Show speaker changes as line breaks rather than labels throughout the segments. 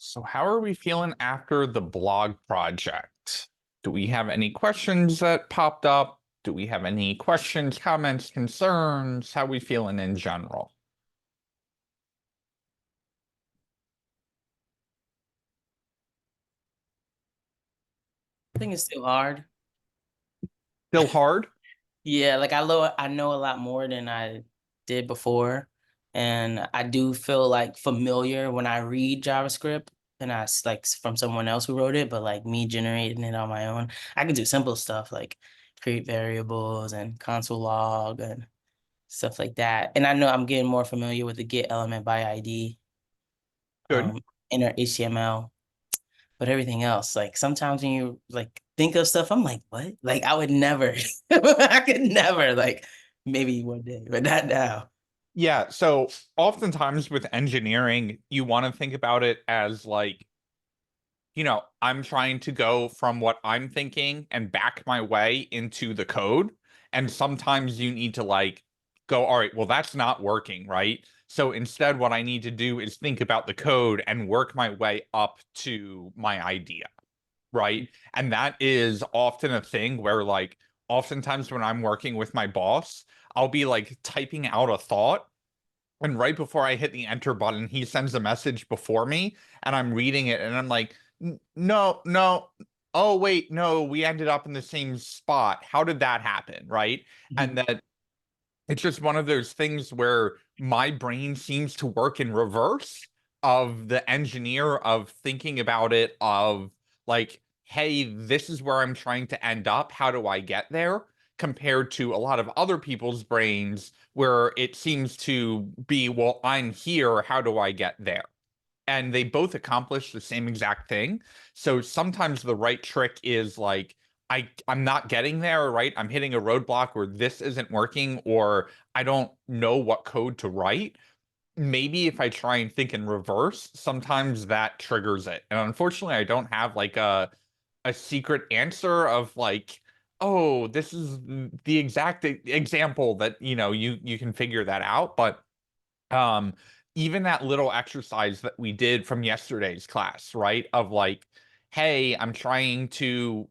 So how are we feeling after the blog project? Do we have any questions that popped up? Do we have any questions, comments, concerns? How are we feeling in general?
I think it's still hard.
Still hard?
Yeah, like I know a lot more than I did before, and I do feel like familiar when I read JavaScript and from someone else who wrote it, but like me generating it on my own, I can do simple stuff like create variables and console log and stuff like that. And I know I'm getting more familiar with the get element by ID,
Good.
inner HTML. But everything else, like sometimes when you like think of stuff, I'm like, what? Like I would never, I could never, like maybe one day, but not now.
Yeah, so oftentimes with engineering, you want to think about it as like, I'm trying to go from what I'm thinking and back my way into the code. And sometimes you need to like go, all right, well, that's not working, right? So instead, what I need to do is think about the code and work my way up to my idea, right? And that is often a thing where, like, oftentimes when I'm working with my boss, I'll be like typing out a thought. And right before I hit the enter button, he sends a message before me, and I'm reading it, and I'm like, No, no. Oh, wait, no, we ended up in the same spot. How did that happen?" Right? And
Mhm.
that it's just one of those things where my brain seems to work in reverse of the engineer of thinking about it of like, hey, this is where I'm trying to end up. How do I get there? Compared to a lot of other people's brains where it seems to be, well, I'm here. How do I get there? And they both accomplish the same exact thing. So sometimes the right trick is like I'm not getting there, right? I'm hitting a roadblock where this isn't working or I don't know what code to write. Maybe if I try and think in reverse, sometimes that triggers it. And unfortunately, I don't have like a secret answer of like, oh, this is the exact example that, you can figure that out, but um even that little exercise that we did from yesterday's class, right? Of like, hey, I'm trying to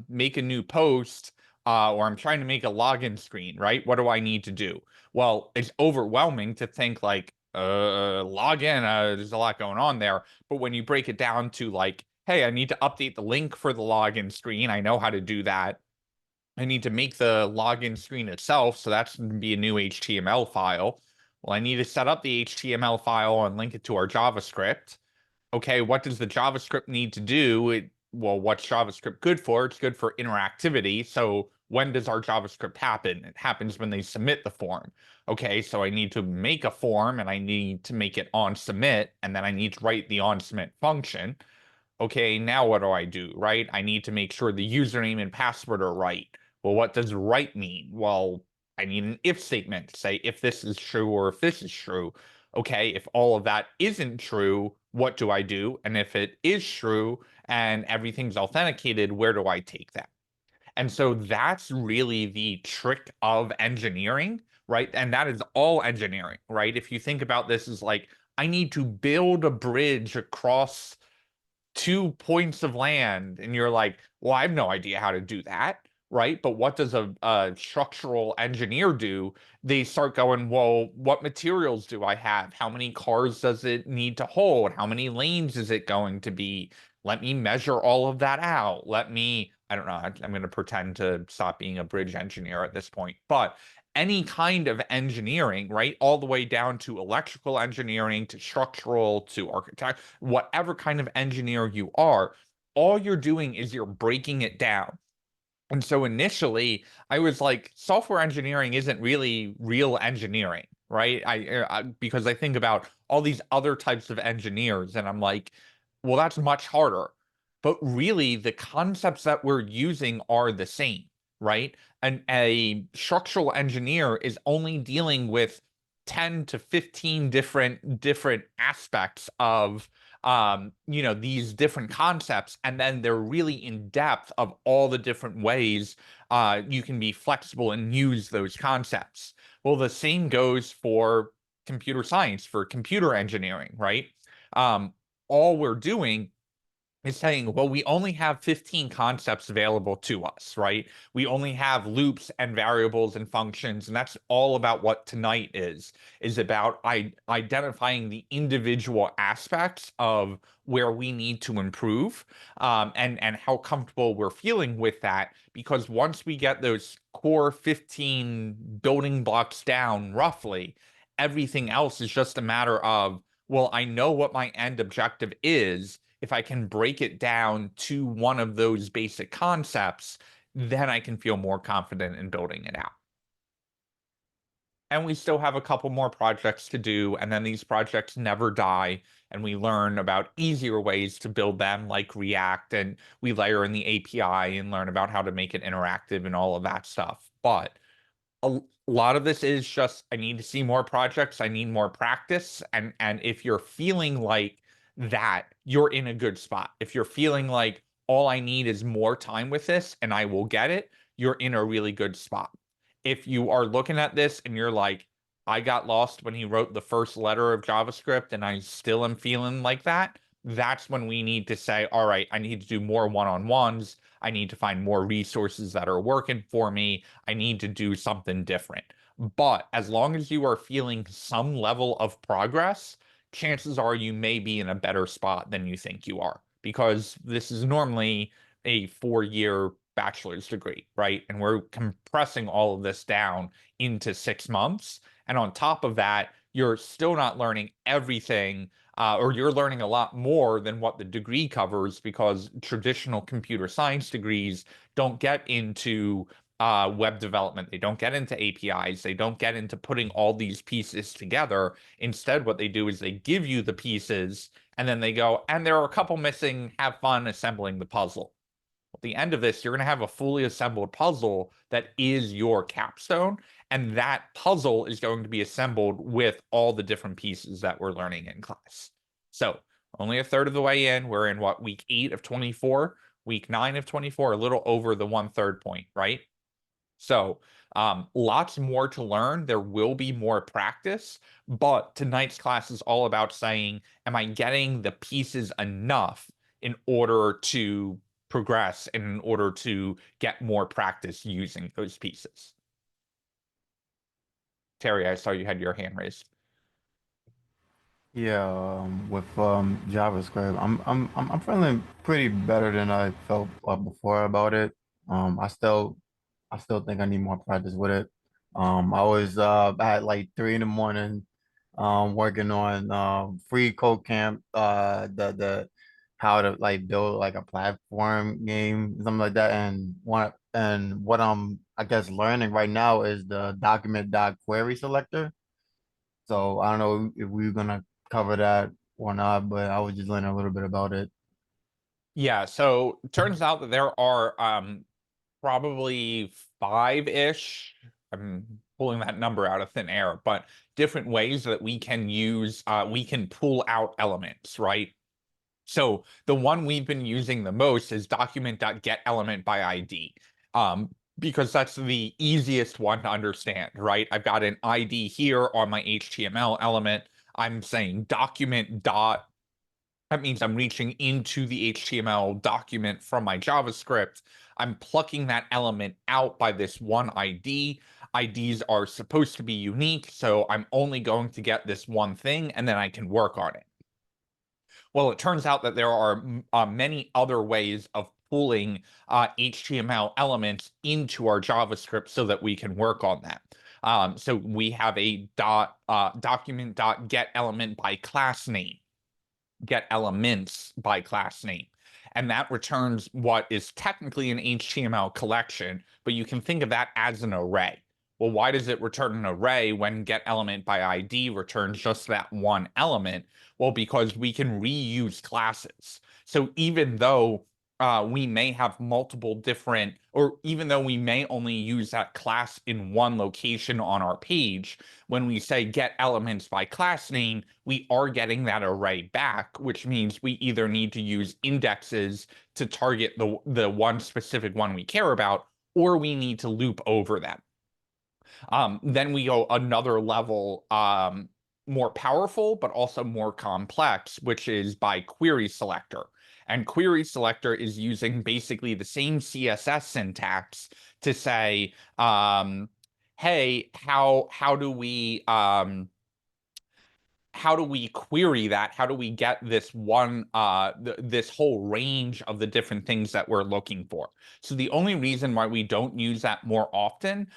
make a new post, or I'm trying to make a login screen, right? What do I need to do? Well, it's overwhelming to think like login, there's a lot going on there. But when you break it down to like, hey, I need to update the link for the login screen, I know how to do that. I need to make the login screen itself, so that's going to be a new HTML file. Well, I need to set up the HTML file and link it to our JavaScript. Okay, what does the JavaScript need to do? Well, what's JavaScript good for? It's good for interactivity. So when does our JavaScript happen? It happens when they submit the form. Okay, so I need to make a form and I need to make it on submit, and then I need to write the on submit function. Okay, now what do I do, right? I need to make sure the username and password are right. Well, what does right mean? Well, I need an if statement to say if this is true or if this is true. Okay, if all of that isn't true, what do I do? And if it is true and everything's authenticated, where do I take that? And so that's really the trick of engineering, right? And that is all engineering, right? If you think about this as like, I need to build a bridge across 2 points of land, and you're like, well, I have no idea how to do that, right? But what does a structural engineer do? They start going, well, what materials do I have? How many cars does it need to hold? How many lanes is it going to be? Let me measure all of that out. I don't know, I'm going to pretend to stop being a bridge engineer at this point, but any kind of engineering, right? All the way down to electrical engineering, to structural, to architect, whatever kind of engineer you are, all you're doing is you're breaking it down. And so initially, I was like, software engineering isn't really real engineering, right? Because I think about all these other types of engineers, and I'm like, well, that's much harder. But really, the concepts that we're using are the same, right? And a structural engineer is only dealing with 10 to 15 different aspects of these different concepts, and then they're really in depth of all the different ways you can be flexible and use those concepts. Well, the same goes for computer science, for computer engineering, right? Um, all we're doing is saying, well, we only have 15 concepts available to us, right? We only have loops and variables and functions, and that's all about what tonight is about identifying the individual aspects of where we need to improve, and how comfortable we're feeling with that. Because once we get those core 15 building blocks down roughly, everything else is just a matter of, well, I know what my end objective is. If I can break it down to one of those basic concepts, then I can feel more confident in building it out. And we still have a couple more projects to do, and then these projects never die, and we learn about easier ways to build them, like React, and we layer in the API and learn about how to make it interactive and all of that stuff. But a lot of this is just, I need to see more projects, I need more practice, and if you're feeling like that, you're in a good spot. If you're feeling like all I need is more time with this and I will get it, you're in a really good spot. If you are looking at this and you're like, I got lost when he wrote the first letter of JavaScript and I still am feeling like that, that's when we need to say, all right, I need to do more one-on-ones. I need to find more resources that are working for me. I need to do something different. But as long as you are feeling some level of progress, chances are you may be in a better spot than you think you are, because this is normally a 4-year bachelor's degree, right? And we're compressing all of this down into 6 months. And on top of that, you're still not learning everything, or you're learning a lot more than what the degree covers, because traditional computer science degrees don't get into web development. They don't get into APIs. They don't get into putting all these pieces together. Instead, what they do is they give you the pieces and then they go, and there are a couple missing. Have fun assembling the puzzle. At the end of this, you're going to have a fully assembled puzzle that is your capstone. And that puzzle is going to be assembled with all the different pieces that we're learning in class. So only a third of the way in. We're in what, week 8 of 24, week 9 of 24, a little over the 1/3 point, right? So lots more to learn. There will be more practice, but tonight's class is all about saying, am I getting the pieces enough in order to progress and in order to get more practice using those pieces? Terry, I saw you had your hand raised.
Yeah, with JavaScript, I'm feeling pretty better than I felt before about it. I still think I need more practice with it. I was at like 3 in the morning, working on free code camp, the how to like build like a platform game, something like that. And what I'm I guess learning right now is the document.query selector. So I don't know if we're gonna cover that or not, but I was just learning a little bit about it.
Yeah, so it turns out that there are probably 5-ish. I'm pulling that number out of thin air, but different ways that we can use, we can pull out elements, right? So the one we've been using the most is document.getElement by ID, because that's the easiest one to understand, right? I've got an ID here on my HTML element. I'm saying document dot. That means I'm reaching into the HTML document from my JavaScript. I'm plucking that element out by this one ID. IDs are supposed to be unique, so I'm only going to get this one thing, and then I can work on it. Well, it turns out that there are many other ways of pulling HTML elements into our JavaScript so that we can work on that. So we have a document dot get element by class name, get elements by class name. And that returns what is technically an HTML collection, but you can think of that as an array. Well, why does it return an array when get element by ID returns just that one element? Well, because we can reuse classes. So even though we may have multiple different, or even though we may only use that class in one location on our page, when we say get elements by class name, we are getting that array back, which means we either need to use indexes to target the one specific one we care about, or we need to loop over them. Then we go another level more powerful, but also more complex, which is by query selector. And query selector is using basically the same CSS syntax to say, hey, how do we query that? How do we get this one this whole range of the different things that we're looking for? So the only reason why we don't use that more often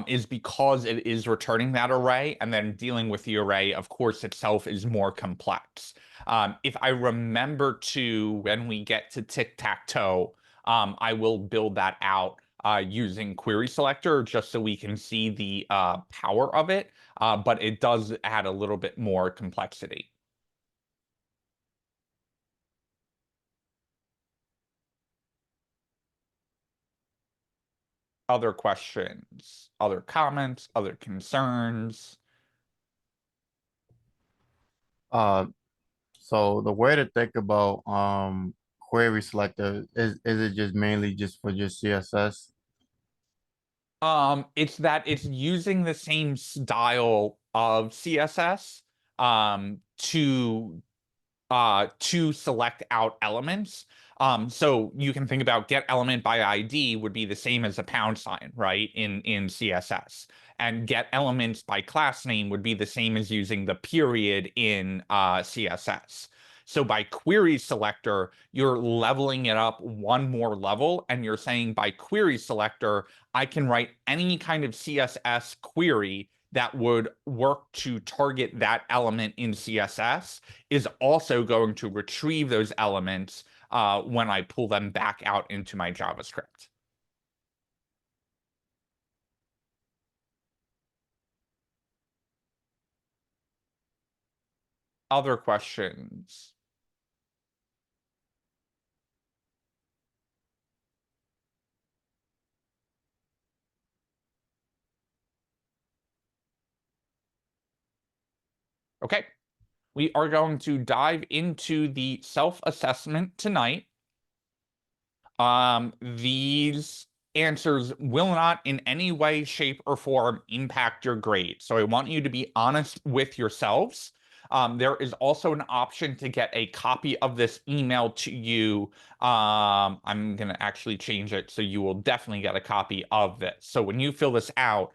is because it is returning that array, and then dealing with the array, of course, itself is more complex. If I remember to, when we get to tic-tac-toe, I will build that out using query selector just so we can see the power of it. But it does add a little bit more complexity. Other questions, other comments, other concerns?
So the way to think about query selector is it just mainly just for just CSS?
It's that it's using the same style of CSS to select out elements. So you can think about get element by ID would be the same as a pound sign, right? In CSS. And get elements by class name would be the same as using the period in CSS. So by query selector, you're leveling it up one more level, and you're saying by query selector, I can write any kind of CSS query that would work to target that element in CSS is also going to retrieve those elements when I pull them back out into my JavaScript. Other questions? Okay, we are going to dive into the self-assessment tonight. These answers will not in any way, shape, or form impact your grade. So I want you to be honest with yourselves. There is also an option to get a copy of this email to you. I'm going to actually change it so you will definitely get a copy of this. So when you fill this out,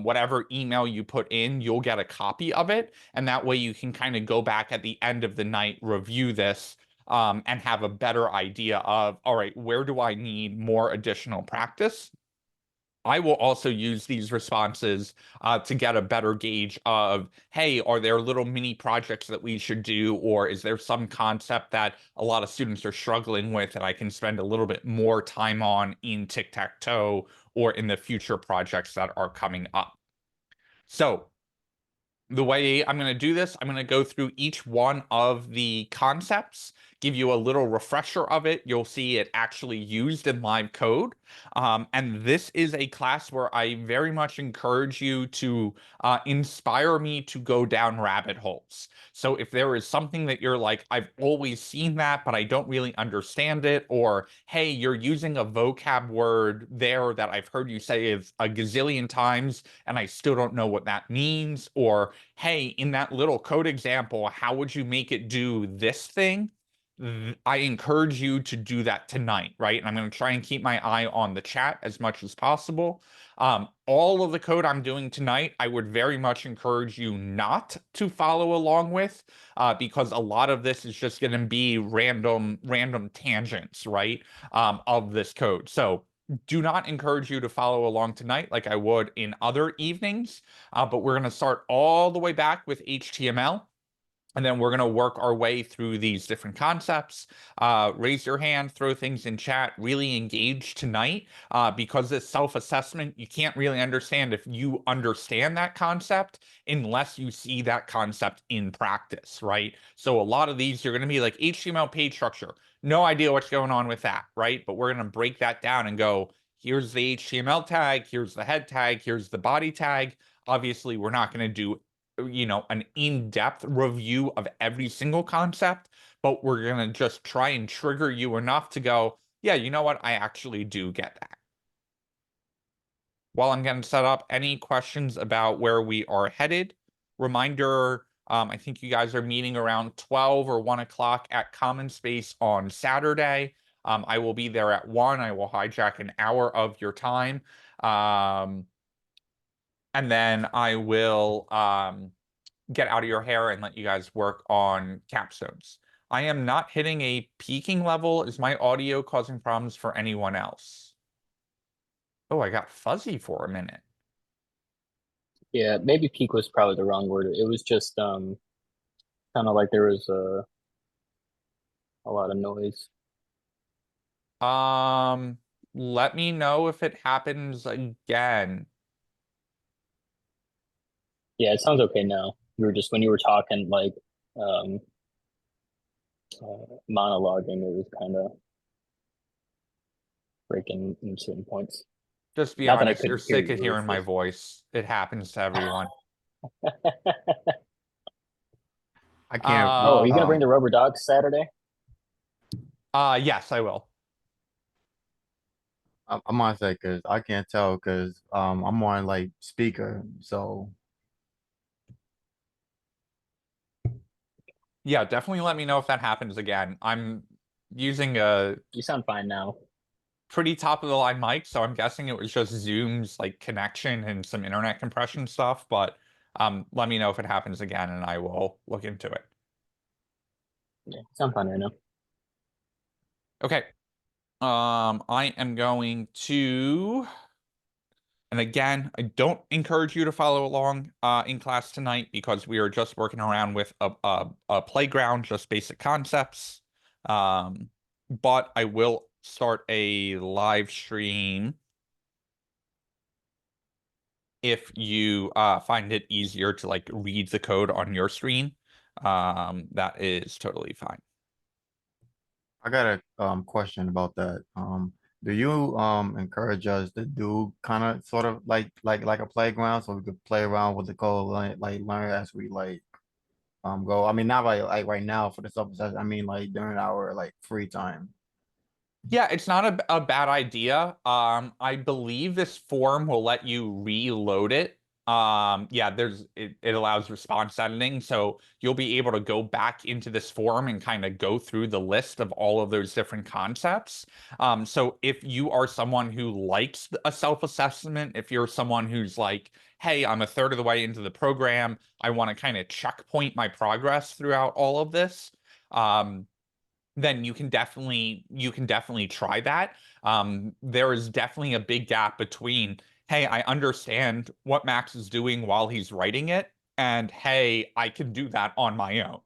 whatever email you put in, you'll get a copy of it. And that way you can kind of go back at the end of the night, review this, and have a better idea of, all right, where do I need more additional practice? I will also use these responses to get a better gauge of, hey, are there little mini projects that we should do? Or is there some concept that a lot of students are struggling with that I can spend a little bit more time on in tic-tac-toe or in the future projects that are coming up? So the way I'm going to do this, I'm going to go through each one of the concepts, give you a little refresher of it. You'll see it actually used in live code. And this is a class where I very much encourage you to inspire me to go down rabbit holes. So if there is something that you're like, I've always seen that, but I don't really understand it, or hey, you're using a vocab word there that I've heard you say a gazillion times, and I still don't know what that means, or hey, in that little code example, how would you make it do this thing? I encourage you to do that tonight, right? And I'm going to try and keep my eye on the chat as much as possible. All of the code I'm doing tonight, I would very much encourage you not to follow along with, because a lot of this is just going to be random tangents, right? Of this code. So do not encourage you to follow along tonight like I would in other evenings, but we're going to start all the way back with HTML. And then we're going to work our way through these different concepts. Raise your hand, throw things in chat, really engage tonight, because this self-assessment, you can't really understand if you understand that concept unless you see that concept in practice, right? So a lot of these, you're going to be like HTML page structure. No idea what's going on with that, right? But we're going to break that down and go, here's the HTML tag, here's the head tag, here's the body tag. Obviously, we're not going to do an in-depth review of every single concept, but we're going to just try and trigger you enough to go, yeah, you know what? I actually do get that. While I'm getting set up, any questions about where we are headed? Reminder, I think you guys are meeting around 12 or 1 o'clock at Common Space on Saturday. I will be there at 1. I will hijack an hour of your time. And then I will get out of your hair and let you guys work on capstones. I am not hitting a peaking level. Is my audio causing problems for anyone else? Oh, I got fuzzy for a minute.
Yeah, maybe peak was probably the wrong word. It was just kind of like there was a lot of noise.
Let me know if it happens again.
Yeah, it sounds okay now. You were just when you were talking like um monologuing, it was kind of breaking in certain points.
Just be
Not that I
honest, you're
couldn't hear
sick
you.
of
It was
hearing my
just
voice. It happens to everyone.
I can't.
Oh, are you gonna
Um,
bring the rubber dogs Saturday?
yes, I will.
I'm gonna say because I can't tell because I'm on like speaker, so
Yeah, definitely let me know if that happens again. I'm using a
You sound fine now.
pretty top of the line mic, so I'm guessing it was just Zoom's like connection and some internet compression stuff, but let me know if it happens again and I will look into it.
Yeah, you sound fine right now.
Okay. I am going to, and again, I don't encourage you to follow along in class tonight because we are just working around with a playground, just basic concepts. But I will start a live stream if you find it easier to like read the code on your screen. That is totally fine.
I got a question about that. Do you encourage us to do kind of sort of like a playground so we could play around with the code, like learn as we like go? I mean, not like right now for the subsets. I mean, like during our like free time.
Yeah, it's not a bad idea. I believe this form will let you reload it. Yeah, it allows response editing, so you'll be able to go back into this form and kind of go through the list of all of those different concepts. So if you are someone who likes a self-assessment, if you're someone who's like, hey, I'm a third of the way into the program, I want to kind of checkpoint my progress throughout all of this. Then you can definitely try that. There is definitely a big gap between, hey, I understand what Max is doing while he's writing it, and hey, I can do that on my own,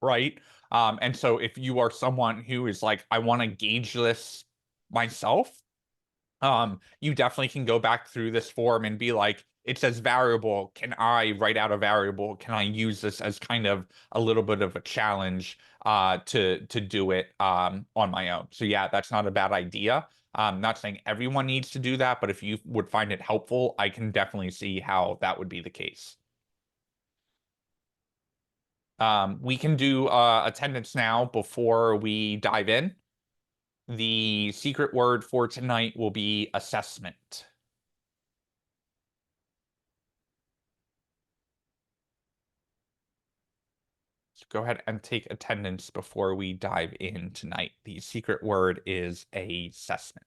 right? And so if you are someone who is like, I want to gauge this myself, you definitely can go back through this form and be like, it says variable. Can I write out a variable? Can I use this as kind of a little bit of a challenge to do it on my own? So yeah, that's not a bad idea. I'm not saying everyone needs to do that, but if you would find it helpful, I can definitely see how that would be the case. We can do attendance now before we dive in. The secret word for tonight will be assessment. So go ahead and take attendance before we dive in tonight. The secret word is assessment.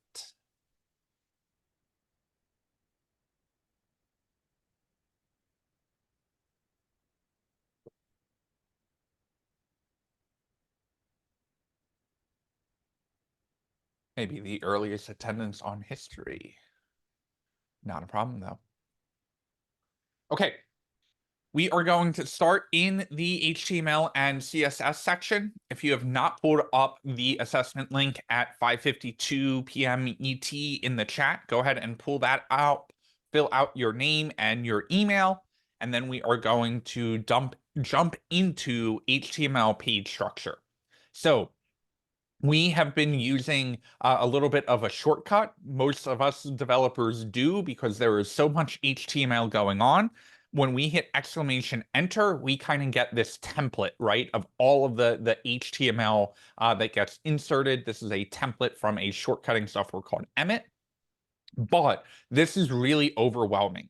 Maybe the earliest attendance on history. Not a problem, though. Okay. We are going to start in the HTML and CSS section. If you have not pulled up the assessment link at 5:52 p.m. ET in the chat, go ahead and pull that out, fill out your name and your email, and then we are going to jump into HTML page structure. So we have been using a little bit of a shortcut. Most of us developers do because there is so much HTML going on. When we hit exclamation enter, we kind of get this template, right, of all of the HTML that gets inserted. This is a template from a shortcutting software called Emmet. But this is really overwhelming.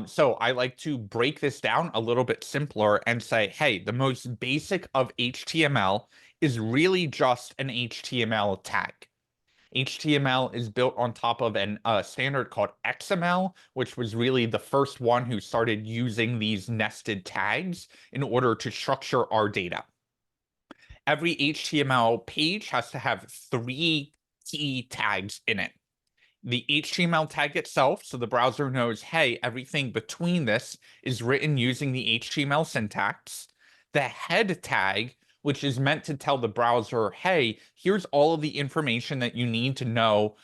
So I like to break this down a little bit simpler and say, hey, the most basic of HTML is really just an HTML tag. HTML is built on top of a standard called XML, which was really the first one who started using these nested tags in order to structure our data. Every HTML page has to have 3 key tags in it. The HTML tag itself, so the browser knows, hey, everything between this is written using the HTML syntax. The head tag, which is meant to tell the browser, hey, here's all of the information that you need to know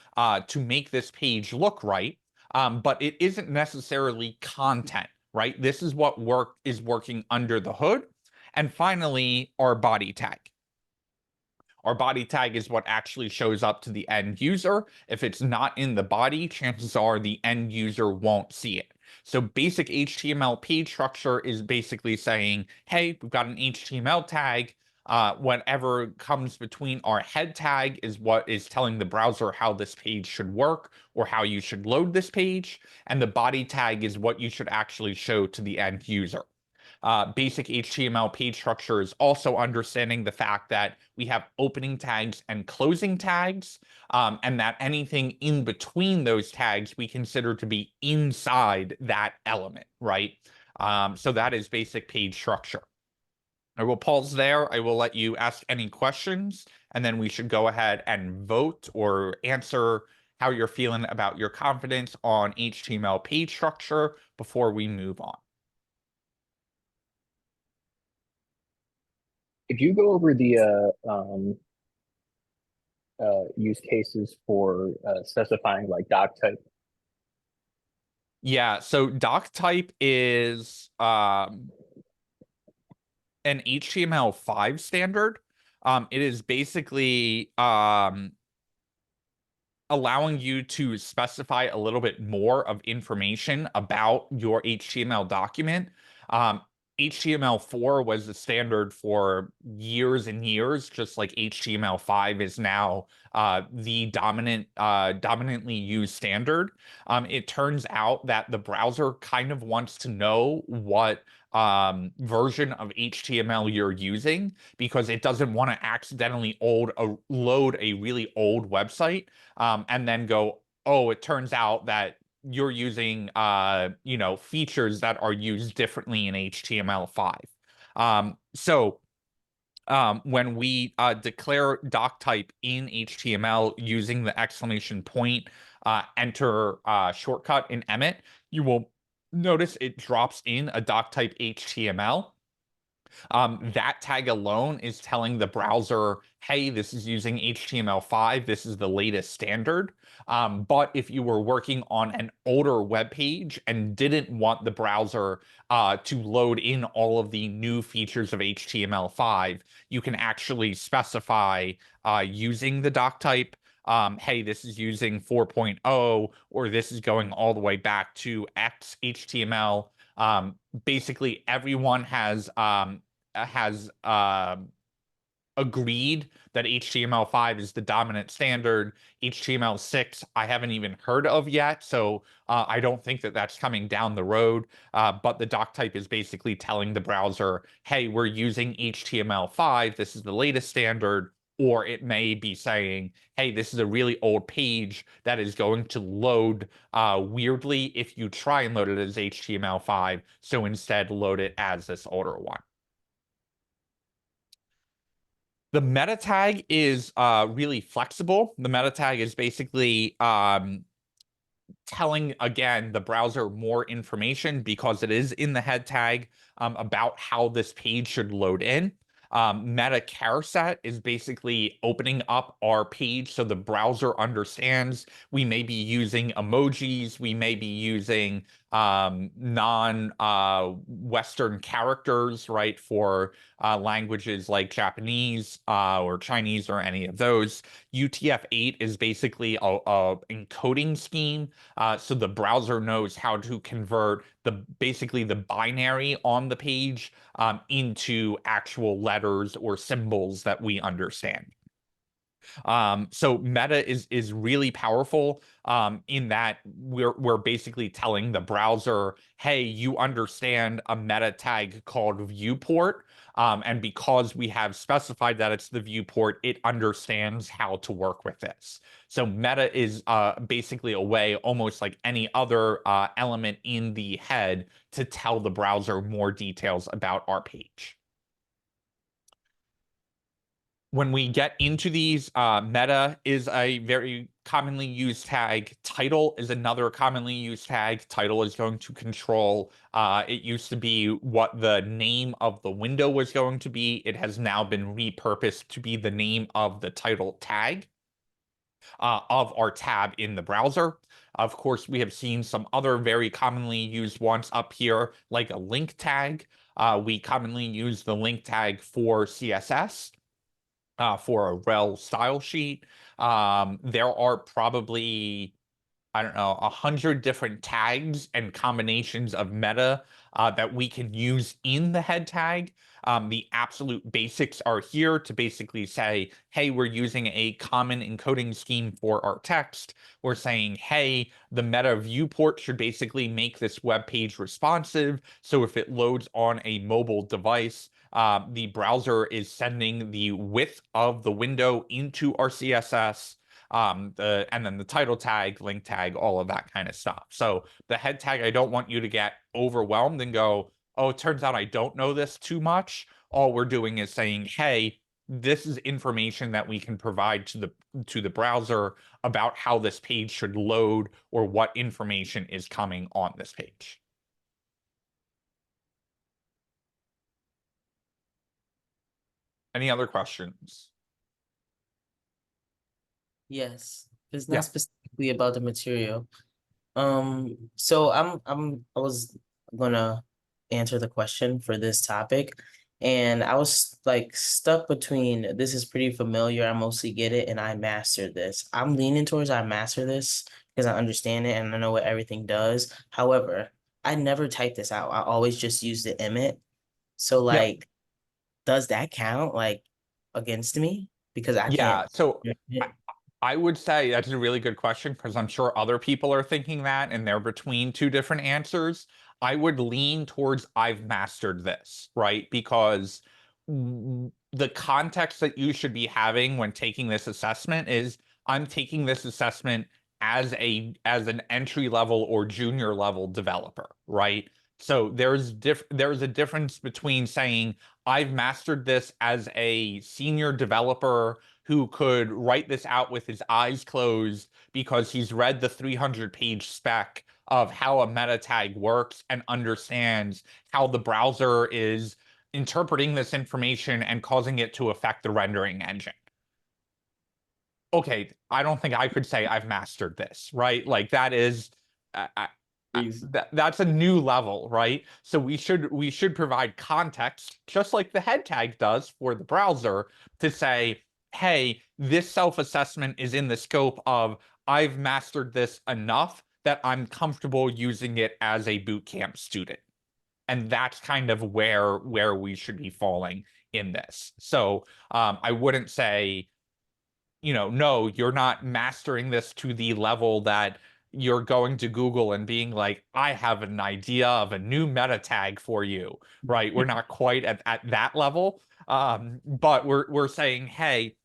to make this page look right. But it isn't necessarily content, right? This is what is working under the hood. And finally, our body tag. Our body tag is what actually shows up to the end user. If it's not in the body, chances are the end user won't see it. So basic HTML page structure is basically saying, hey, we've got an HTML tag. Whatever comes between our head tag is what is telling the browser how this page should work or how you should load this page. And the body tag is what you should actually show to the end user. Basic HTML page structure is also understanding the fact that we have opening tags and closing tags, and that anything in between those tags we consider to be inside that element, right? So that is basic page structure. I will pause there. I will let you ask any questions, and then we should go ahead and vote or answer how you're feeling about your confidence on HTML page structure before we move on.
If you go over the use cases for specifying like doc type.
Yeah, so doc type is an HTML5 standard. It is basically allowing you to specify a little bit more of information about your HTML document. HTML4 was the standard for years and years, just like HTML5 is now the dominantly used standard. It turns out that the browser kind of wants to know what version of HTML you're using because it doesn't want to accidentally load a really old website and then go, oh, it turns out that you're using features that are used differently in HTML5. So when we declare doc type in HTML using the exclamation point enter shortcut in Emmet, you will notice it drops in a doc type HTML. That tag alone is telling the browser, hey, this is using HTML5. This is the latest standard. But if you were working on an older web page and didn't want the browser to load in all of the new features of HTML5, you can actually specify using the doc type. Hey, this is using 4.0, or this is going all the way back to X HTML. Basically, everyone has agreed that HTML5 is the dominant standard. HTML6, I haven't even heard of yet, so I don't think that that's coming down the road. But the doc type is basically telling the browser, hey, we're using HTML5. This is the latest standard. Or it may be saying, hey, this is a really old page that is going to load weirdly if you try and load it as HTML5. So instead, load it as this older one. The meta tag is really flexible. The meta tag is basically telling, again, the browser more information because it is in the head tag about how this page should load in. Meta char set is basically opening up our page so the browser understands we may be using emojis, we may be using non-Western characters, right, for languages like Japanese or Chinese or any of those. UTF-8 is basically a encoding scheme, so the browser knows how to convert basically the binary on the page into actual letters or symbols that we understand. So meta is really powerful in that we're basically telling the browser, hey, you understand a meta tag called viewport. And because we have specified that it's the viewport, it understands how to work with this. So meta is basically a way, almost like any other element in the head, to tell the browser more details about our page. When we get into these, meta is a very commonly used tag. Title is another commonly used tag. Title is going to control, it used to be what the name of the window was going to be. It has now been repurposed to be the name of the title tag of our tab in the browser. Of course, we have seen some other very commonly used ones up here, like a link tag. We commonly use the link tag for CSS. For a rel style sheet. There are probably, I don't know, 100 different tags and combinations of meta that we can use in the head tag. The absolute basics are here to basically say, hey, we're using a common encoding scheme for our text. We're saying, hey, the meta viewport should basically make this web page responsive. So if it loads on a mobile device, the browser is sending the width of the window into our CSS. And then the title tag, link tag, all of that kind of stuff. So the head tag, I don't want you to get overwhelmed and go, oh, it turns out I don't know this too much. All we're doing is saying, hey, this is information that we can provide to the browser about how this page should load or what information is coming on this page. Any other questions?
Yes, it's
Yeah.
not specifically about the material. So I was gonna answer the question for this topic, and I was like stuck between this is pretty familiar, I mostly get it, and I mastered this. I'm leaning towards I master this because I understand it and I know what everything does. However, I never type this out. I always just use the emit. So
Yeah.
like, does that count like against me? Because I
Yeah.
can't.
So I would say that's a really good question because I'm sure other people are thinking that and they're between two different answers. I would lean towards I've mastered this, right? Because the context that you should be having when taking this assessment is I'm taking this assessment as an entry level or junior level developer, right? So there's a difference between saying I've mastered this as a senior developer who could write this out with his eyes closed because he's read the 300-page spec of how a meta tag works and understands how the browser is interpreting this information and causing it to affect the rendering engine. Okay, I don't think I could say I've mastered this, right? Like that is that's a new level, right? So we should provide context, just like the head tag does for the browser, to say, hey, this self-assessment is in the scope of I've mastered this enough that I'm comfortable using it as a bootcamp student. And that's kind of where we should be falling in this. So I wouldn't say, no, you're not mastering this to the level that you're going to Google and being like, I have an idea of a new meta tag for you, right? We're not quite at that level. But we're saying, hey,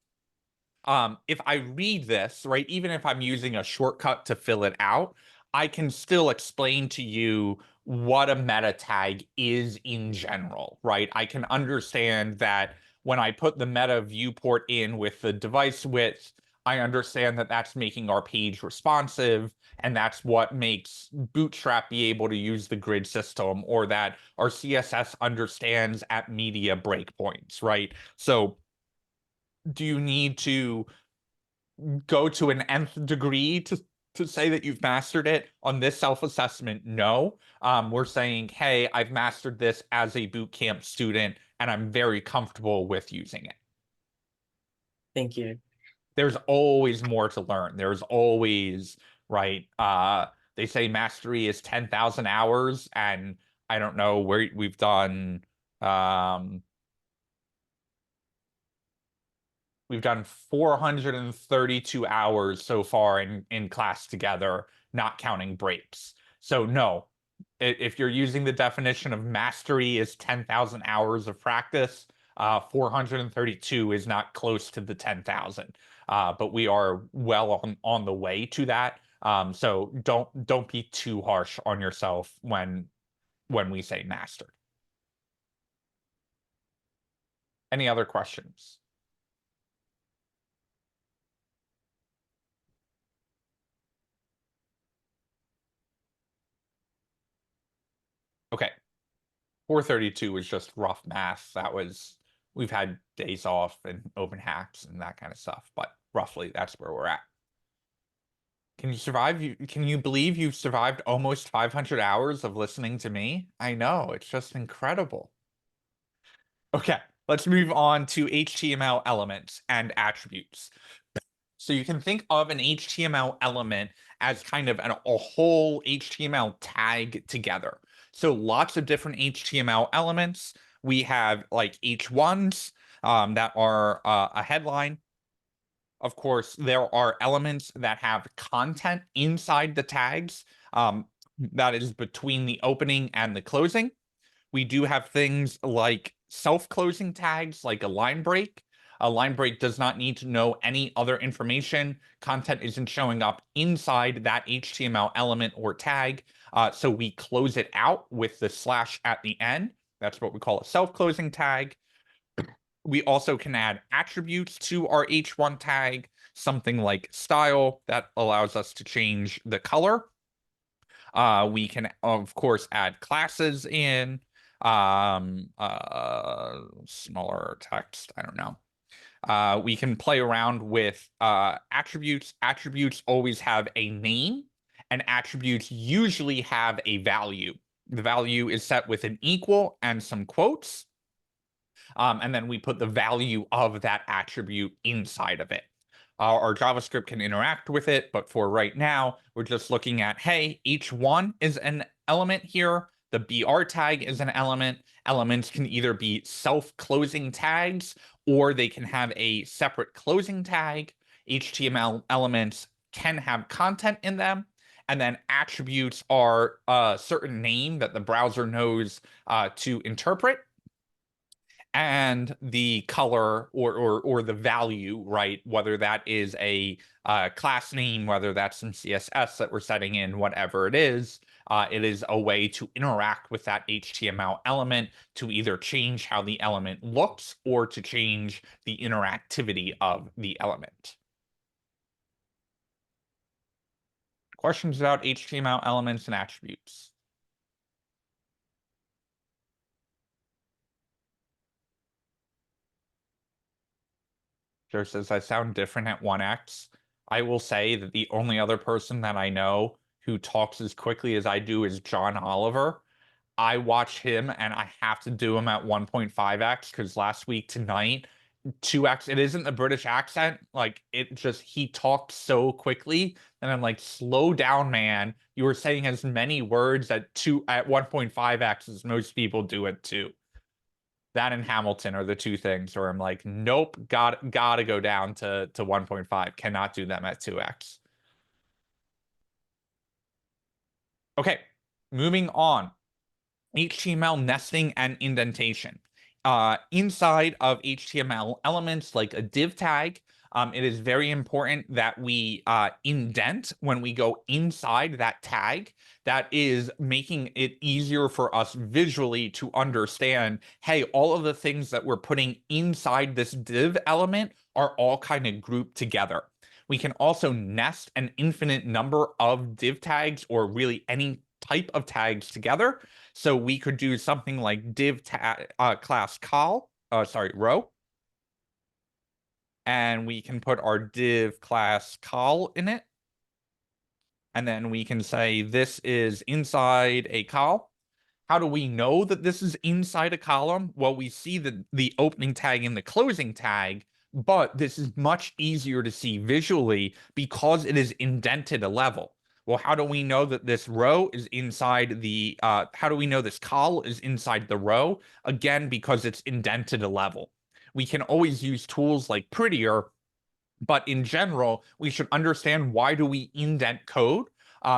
if I read this, right, even if I'm using a shortcut to fill it out, I can still explain to you what a meta tag is in general, right? I can understand that when I put the meta viewport in with the device width, I understand that that's making our page responsive, and that's what makes Bootstrap be able to use the grid system, or that our CSS understands at media breakpoints, right? So do you need to go to an nth degree to say that you've mastered it on this self-assessment? No. We're saying, hey, I've mastered this as a bootcamp student, and I'm very comfortable with using it.
Thank you.
There's always more to learn. There's always, right? They say mastery is 10,000 hours, and I don't know where we've done We've done 432 hours so far in class together, not counting breaks. So no, if you're using the definition of mastery is 10,000 hours of practice, 432 is not close to the 10,000. But we are well on the way to that. So don't be too harsh on yourself when we say mastered. Any other questions? Okay. 432 was just rough math. We've had days off and open hacks and that kind of stuff, but roughly that's where we're at. Can you survive? Can you believe you've survived almost 500 hours of listening to me? I know, it's just incredible. Okay, let's move on to HTML elements and attributes. So you can think of an HTML element as kind of a whole HTML tag together. So lots of different HTML elements. We have like H1s that are a headline. Of course, there are elements that have content inside the tags that is between the opening and the closing. We do have things like self-closing tags, like a line break. A line break does not need to know any other information. Content isn't showing up inside that HTML element or tag. So we close it out with the slash at the end. That's what we call a self-closing tag. We also can add attributes to our H1 tag, something like style that allows us to change the color. We can, of course, add classes in, smaller text, I don't know. We can play around with attributes. Attributes always have a name, and attributes usually have a value. The value is set with an equal and some quotes. And then we put the value of that attribute inside of it. Our JavaScript can interact with it, but for right now, we're just looking at, hey, each one is an element here. The BR tag is an element. Elements can either be self-closing tags, or they can have a separate closing tag. HTML elements can have content in them. And then attributes are a certain name that the browser knows to interpret. And the color or the value, right? Whether that is a class name, whether that's some CSS that we're setting in, whatever it is a way to interact with that HTML element to either change how the element looks or to change the interactivity of the element. Questions about HTML elements and attributes? Joe says, I sound different at 1x. I will say that the only other person that I know who talks as quickly as I do is John Oliver. I watch him and I have to do him at 1.5x because last week tonight, 2x, it isn't the British accent. Like it just, he talks so quickly. And I'm like, slow down, man. You were saying as many words at 1.5x as most people do at 2. That and Hamilton are the two things where I'm like, nope, gotta go down to 1.5. Cannot do them at 2x. Okay, moving on. HTML nesting and indentation. Inside of HTML elements like a div tag, it is very important that we indent when we go inside that tag. That is making it easier for us visually to understand, hey, all of the things that we're putting inside this div element are all kind of grouped together. We can also nest an infinite number of div tags or really any type of tags together. So we could do something like div class row. And we can put our div class col in it. And then we can say this is inside a col. How do we know that this is inside a column? Well, we see the opening tag and the closing tag, but this is much easier to see visually because it is indented a level. Well, how do we know that this row is inside the, how do we know this col is inside the row? Again, because it's indented a level. We can always use tools like Prettier, but in general, we should understand why do we indent code.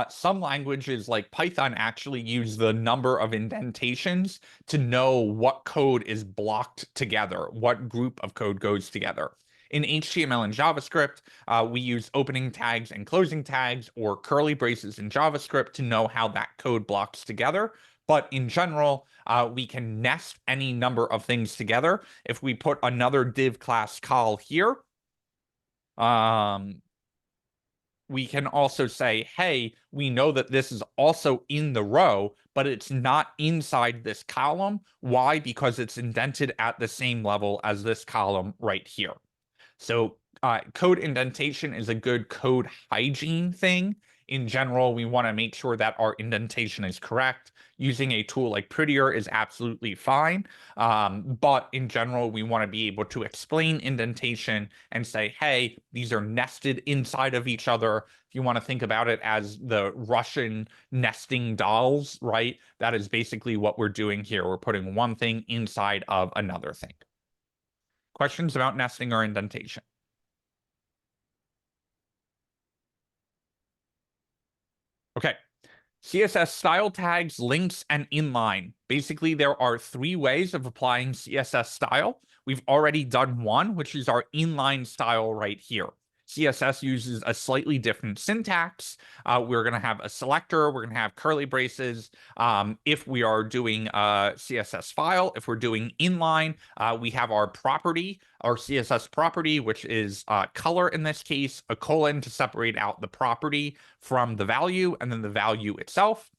Some languages like Python actually use the number of indentations to know what code is blocked together, what group of code goes together. In HTML and JavaScript, we use opening tags and closing tags or curly braces in JavaScript to know how that code blocks together. But in general, we can nest any number of things together. If we put another div class call here, we can also say, hey, we know that this is also in the row, but it's not inside this column. Why? Because it's indented at the same level as this column right here. So code indentation is a good code hygiene thing. In general, we want to make sure that our indentation is correct. Using a tool like Prettier is absolutely fine. But in general, we want to be able to explain indentation and say, hey, these are nested inside of each other. If you want to think about it as the Russian nesting dolls, right? That is basically what we're doing here. We're putting one thing inside of another thing. Questions about nesting or indentation? Okay. CSS style tags, links, and inline. Basically, there are 3 ways of applying CSS style. We've already done one, which is our inline style right here. CSS uses a slightly different syntax. We're going to have a selector. We're going to have curly braces. If we are doing a CSS file, if we're doing inline, we have our property, our CSS property, which is color in this case, a colon to separate out the property from the value, and then the value itself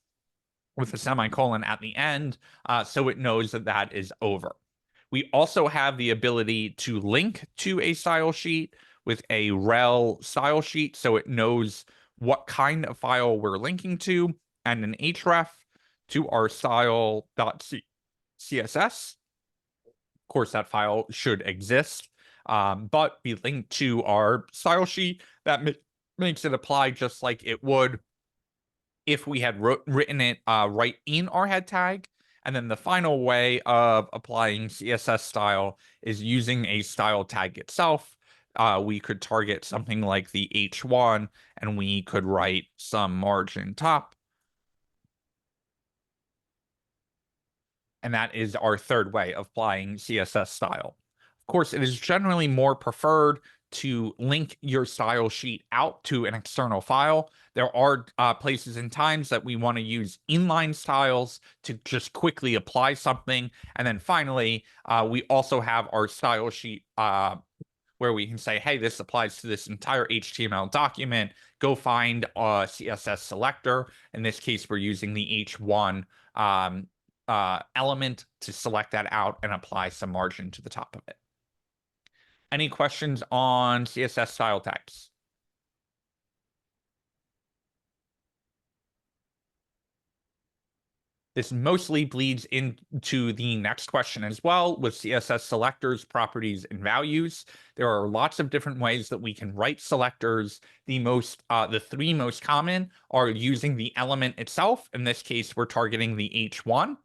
with a semicolon at the end, so it knows that that is over. We also have the ability to link to a style sheet with a rel style sheet, so it knows what kind of file we're linking to, and an href to our style.css. Of course, that file should exist, but be linked to our style sheet. That makes it apply just like it would if we had written it right in our head tag. And then the final way of applying CSS style is using a style tag itself. We could target something like the H1, and we could write some margin top. And that is our third way of applying CSS style. Of course, it is generally more preferred to link your style sheet out to an external file. There are places and times that we want to use inline styles to just quickly apply something. And then finally, we also have our style sheet where we can say, hey, this applies to this entire HTML document. Go find a CSS selector. In this case, we're using the H1 element to select that out and apply some margin to the top of it. Any questions on CSS style tags? This mostly bleeds into the next question as well with CSS selectors, properties, and values. There are lots of different ways that we can write selectors. The 3 most common are using the element itself. In this case, we're targeting the H1.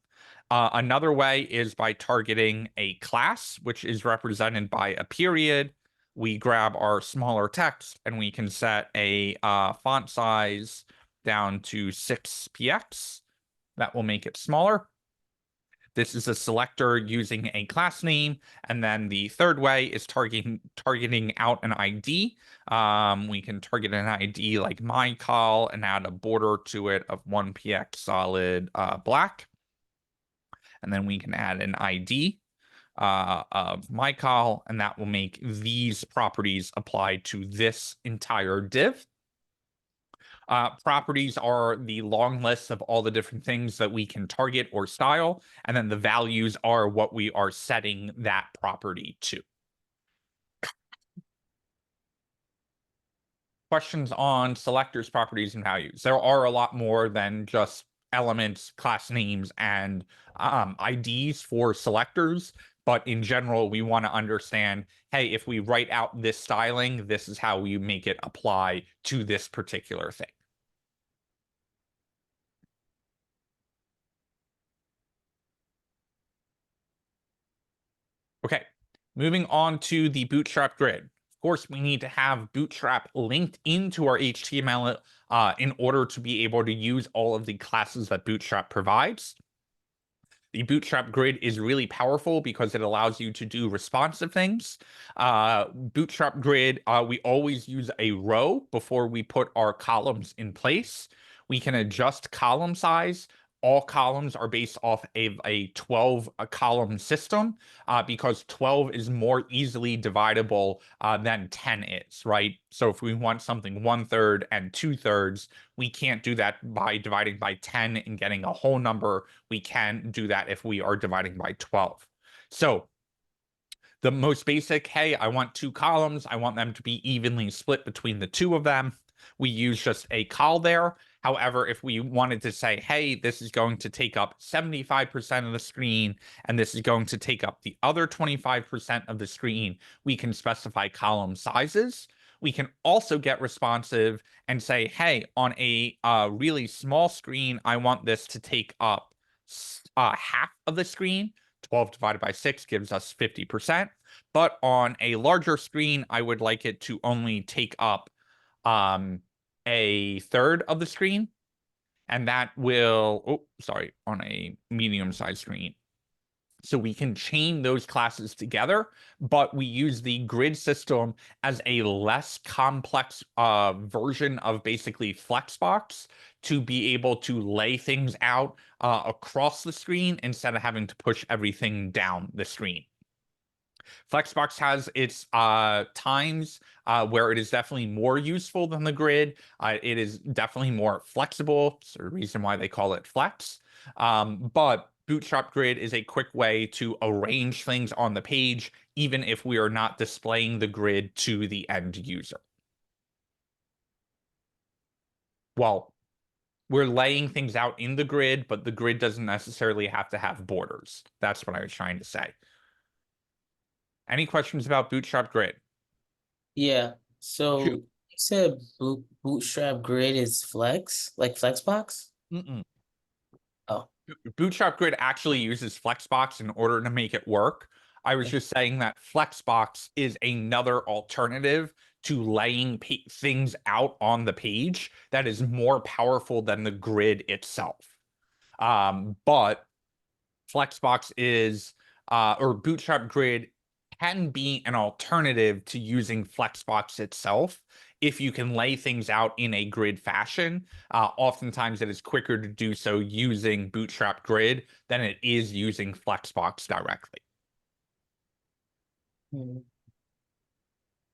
Another way is by targeting a class, which is represented by a period. We grab our smaller text and we can set a font size down to 6px. That will make it smaller. This is a selector using a class name. And then the third way is targeting out an ID. We can target an ID like my call and add a border to it of 1px solid black. And then we can add an ID of my call, and that will make these properties apply to this entire div. Properties are the long list of all the different things that we can target or style, and then the values are what we are setting that property to. Questions on selectors, properties, and values. There are a lot more than just elements, class names, and IDs for selectors. But in general, we want to understand, hey, if we write out this styling, this is how we make it apply to this particular thing. Okay, Moving on to the Bootstrap grid. Of course, we need to have Bootstrap linked into our HTML in order to be able to use all of the classes that Bootstrap provides. The Bootstrap grid is really powerful because it allows you to do responsive things. Bootstrap grid, we always use a row before we put our columns in place. We can adjust column size. All columns are based off of a 12 column system because 12 is more easily dividable than 10 is, right? So if we want something 1/3 and 2/3, we can't do that by dividing by 10 and getting a whole number. We can do that if we are dividing by 12. So the most basic, hey, I want 2 columns. I want them to be evenly split between the 2 of them. We use just a col there. However, if we wanted to say, hey, this is going to take up 75% of the screen, and this is going to take up the other 25% of the screen, we can specify column sizes. We can also get responsive and say, hey, on a really small screen, I want this to take up half of the screen. 12 divided by 6 gives us 50%. But on a larger screen, I would like it to only take up a third of the screen. And that will, on a medium-sized screen. So we can chain those classes together, but we use the grid system as a less complex version of basically Flexbox to be able to lay things out across the screen instead of having to push everything down the screen. Flexbox has its times where it is definitely more useful than the grid. It is definitely more flexible. It's the reason why they call it Flex. But Bootstrap Grid is a quick way to arrange things on the page, even if we are not displaying the grid to the end user. Well, we're laying things out in the grid, but the grid doesn't necessarily have to have borders. That's what I was trying to say. Any questions about Bootstrap Grid?
Yeah. So
Shoot.
you said Bootstrap Grid is Flex, like Flexbox?
Mm-mm.
Oh.
Bootstrap Grid actually uses Flexbox in order to make it work. I was just saying that Flexbox is another alternative to laying things out on the page that is more powerful than the grid itself. But Flexbox is, or Bootstrap Grid can be an alternative to using Flexbox itself if you can lay things out in a grid fashion. Oftentimes it is quicker to do so using Bootstrap Grid than it is using Flexbox directly.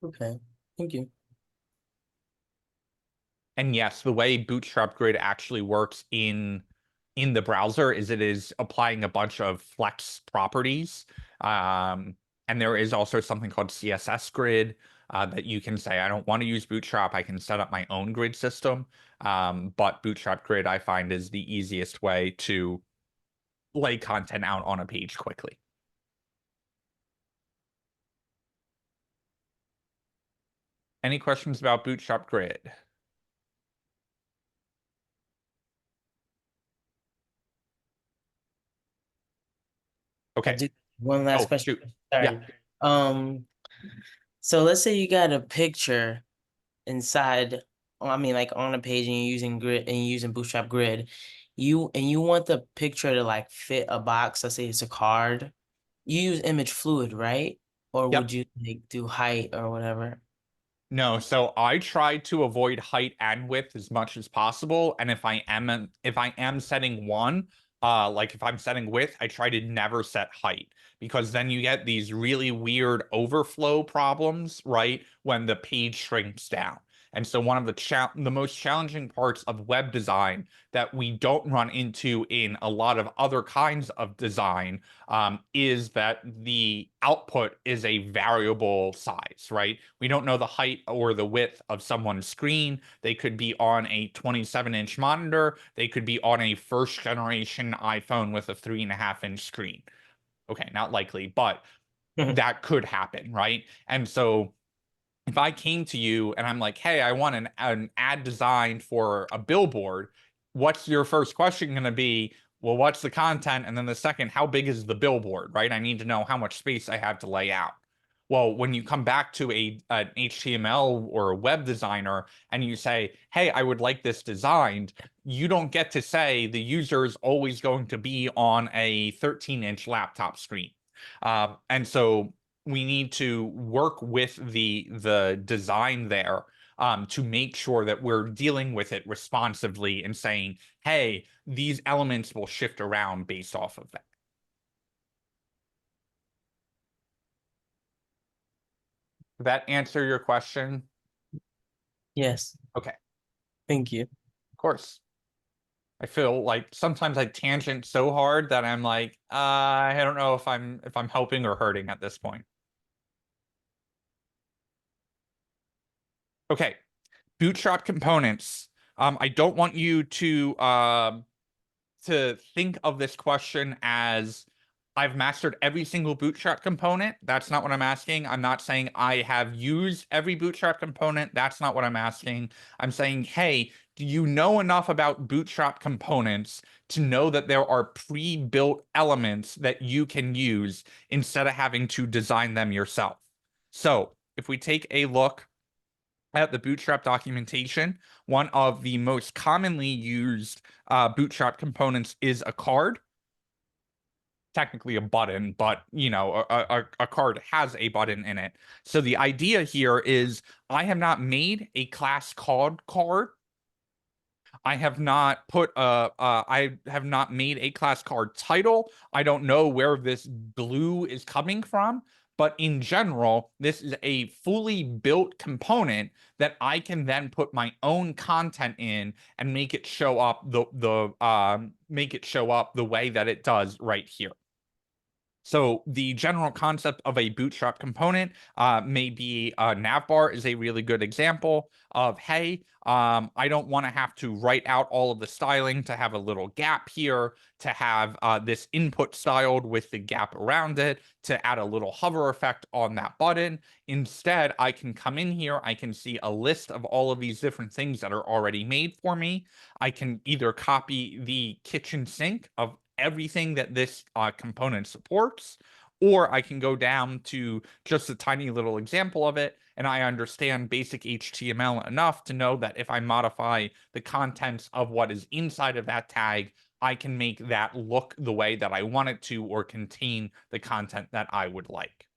Okay, thank you.
And yes, the way Bootstrap Grid actually works in the browser is it is applying a bunch of flex properties. And there is also something called CSS Grid that you can say, I don't want to use Bootstrap. I can set up my own grid system. But Bootstrap Grid, I find, is the easiest way to lay content out on a page quickly. Any questions about Bootstrap Grid?
I
Okay.
do one last
Oh,
question.
shoot.
Sorry.
Yeah.
So let's say you got a picture inside, like on a page and you're using grid and you're using Bootstrap Grid. You want the picture to like fit a box, let's say it's a card. You use image fluid, right? Or
Yep.
would you like do height or whatever?
No, so I try to avoid height and width as much as possible. And if I am setting one, like if I'm setting width, I try to never set height because then you get these really weird overflow problems, right? When the page shrinks down. And so one of the most challenging parts of web design that we don't run into in a lot of other kinds of design is that the output is a variable size, right? We don't know the height or the width of someone's screen. They could be on a 27-inch monitor. They could be on a first generation iPhone with a 3.5-inch screen. Okay, not likely, but that could happen, right? And so if I came to you and I'm like, hey, I want an ad design for a billboard, what's your first question going to be? Well, what's the content? And then the second, how big is the billboard, right? I need to know how much space I have to lay out. Well, when you come back to an HTML or a web designer and you say, hey, I would like this designed, you don't get to say the user is always going to be on a 13-inch laptop screen. And so we need to work with the design there to make sure that we're dealing with it responsively and saying, hey, these elements will shift around based off of that. Did that answer your question?
Yes.
Okay,
Thank you.
of course. I feel like sometimes I tangent so hard that I'm like, I don't know if I'm helping or hurting at this point. Okay, Bootstrap components. I don't want you to think of this question as I've mastered every single Bootstrap component. That's not what I'm asking. I'm not saying I have used every Bootstrap component. That's not what I'm asking. I'm saying, hey, do you know enough about Bootstrap components to know that there are pre-built elements that you can use instead of having to design them yourself? So if we take a look at the Bootstrap documentation, one of the most commonly used Bootstrap components is a card. Technically a button, but you know, a card has a button in it. So the idea here is I have not made a class called card. I have not put I have not made a class card title. I don't know where this blue is coming from, but in general, this is a fully built component that I can then put my own content in and make it show up make it show up the way that it does right here. So the general concept of a Bootstrap component may be navbar is a really good example of, hey, I don't want to have to write out all of the styling to have a little gap here, to have this input styled with the gap around it, to add a little hover effect on that button. Instead, I can come in here, I can see a list of all of these different things that are already made for me. I can either copy the kitchen sink of everything that this component supports, or I can go down to just a tiny little example of it, and I understand basic HTML enough to know that if I modify the contents of what is inside of that tag, I can make that look the way that I want it to or contain the content that I would like.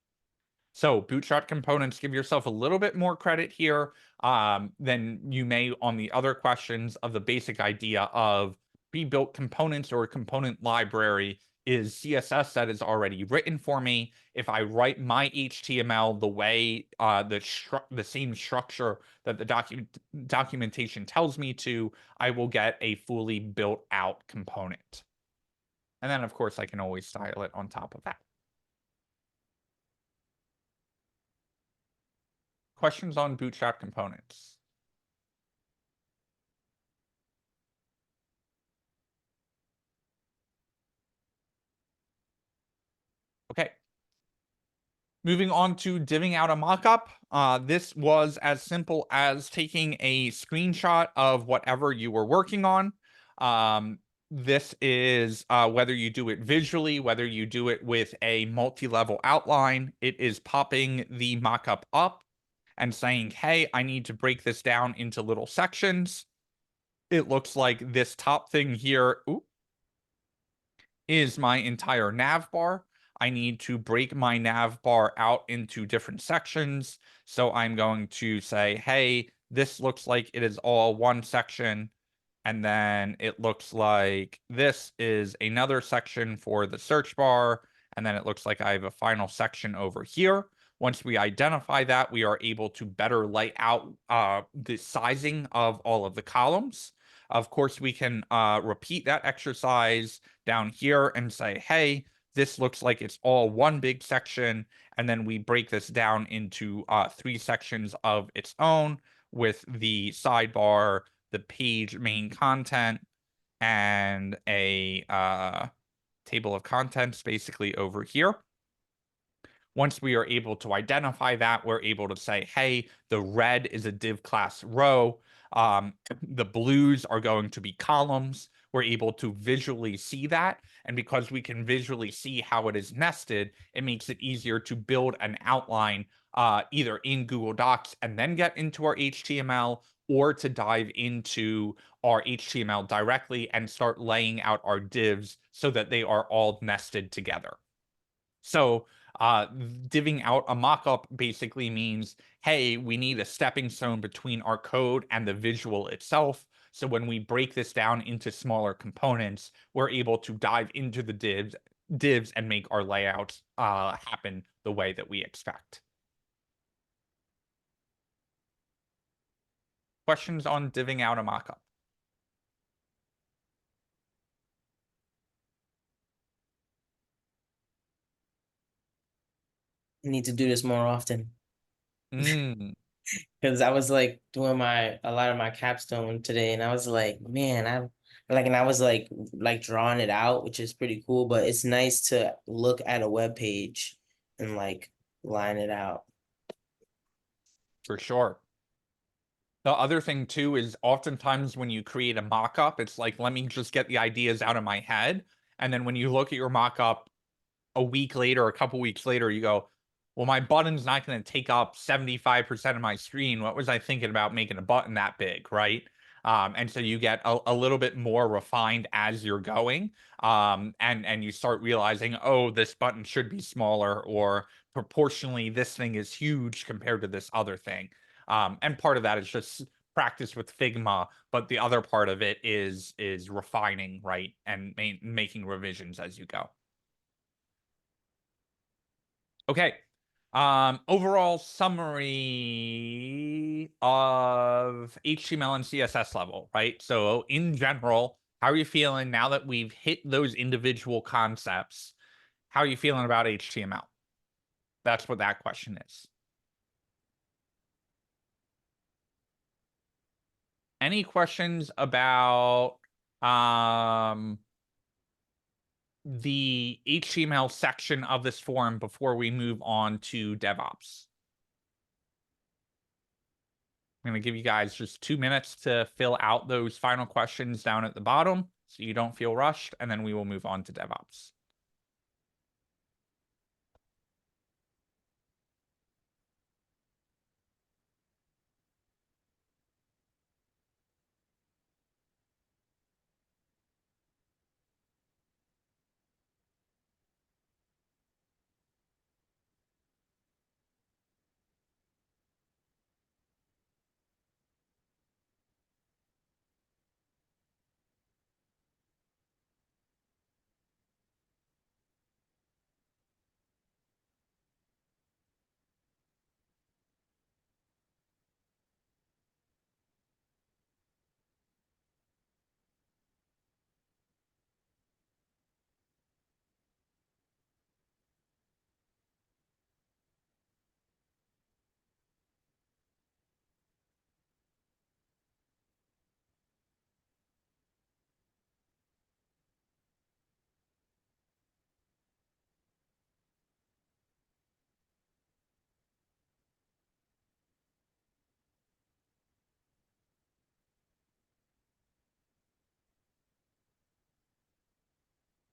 So Bootstrap components, give yourself a little bit more credit here than you may on the other questions of the basic idea of pre-built components or a component library is CSS that is already written for me. If I write my HTML the way the same structure that the documentation tells me to, I will get a fully built out component. And then of course I can always style it on top of that. Questions on Bootstrap components? Okay. Moving on to divvying out a mockup. This was as simple as taking a screenshot of whatever you were working on. This is whether you do it visually, whether you do it with a multi-level outline, it is popping the mockup up and saying, hey, I need to break this down into little sections. It looks like this top thing here is my entire nav bar. I need to break my nav bar out into different sections. So I'm going to say, hey, this looks like it is all one section. And then it looks like this is another section for the search bar. And then it looks like I have a final section over here. Once we identify that, we are able to better lay out the sizing of all of the columns. Of course, we can repeat that exercise down here and say, hey, this looks like it's all one big section. And then we break this down into 3 sections of its own with the sidebar, the page main content, and a table of contents basically over here. Once we are able to identify that, we're able to say, hey, the red is a div class row. The blues are going to be columns. we're able to visually see that. And because we can visually see how it is nested, it makes it easier to build an outline either in Google Docs and then get into our HTML, or to dive into our HTML directly and start laying out our divs so that they are all nested together. So divvying out a mockup basically means, hey, we need a stepping stone between our code and the visual itself. So when we break this down into smaller components, we're able to dive into the divs and make our layouts happen the way that we expect. Questions on divvying out a mockup?
I need to do this more often.
Mm.
Because I was like doing a lot of my capstone today, and I was like, man, I was like drawing it out, which is pretty cool, but it's nice to look at a web page and like line it out.
For sure. The other thing too is oftentimes when you create a mock-up, it's like, let me just get the ideas out of my head. And then when you look at your mock-up a week later, a couple weeks later, you go, well, my button's not going to take up 75% of my screen. What was I thinking about making a button that big, right? And so you get a little bit more refined as you're going, and you start realizing, oh, this button should be smaller, or proportionally, this thing is huge compared to this other thing. And part of that is just practice with Figma, but the other part of it is refining, right, and making revisions as you go. Okay. Overall summary of HTML and CSS level, right? So in general, how are you feeling now that we've hit those individual concepts? How are you feeling about HTML? That's what that question is. Any questions about the HTML section of this forum before we move on to DevOps? I'm going to give you guys just 2 minutes to fill out those final questions down at the bottom so you don't feel rushed, and then we will move on to DevOps.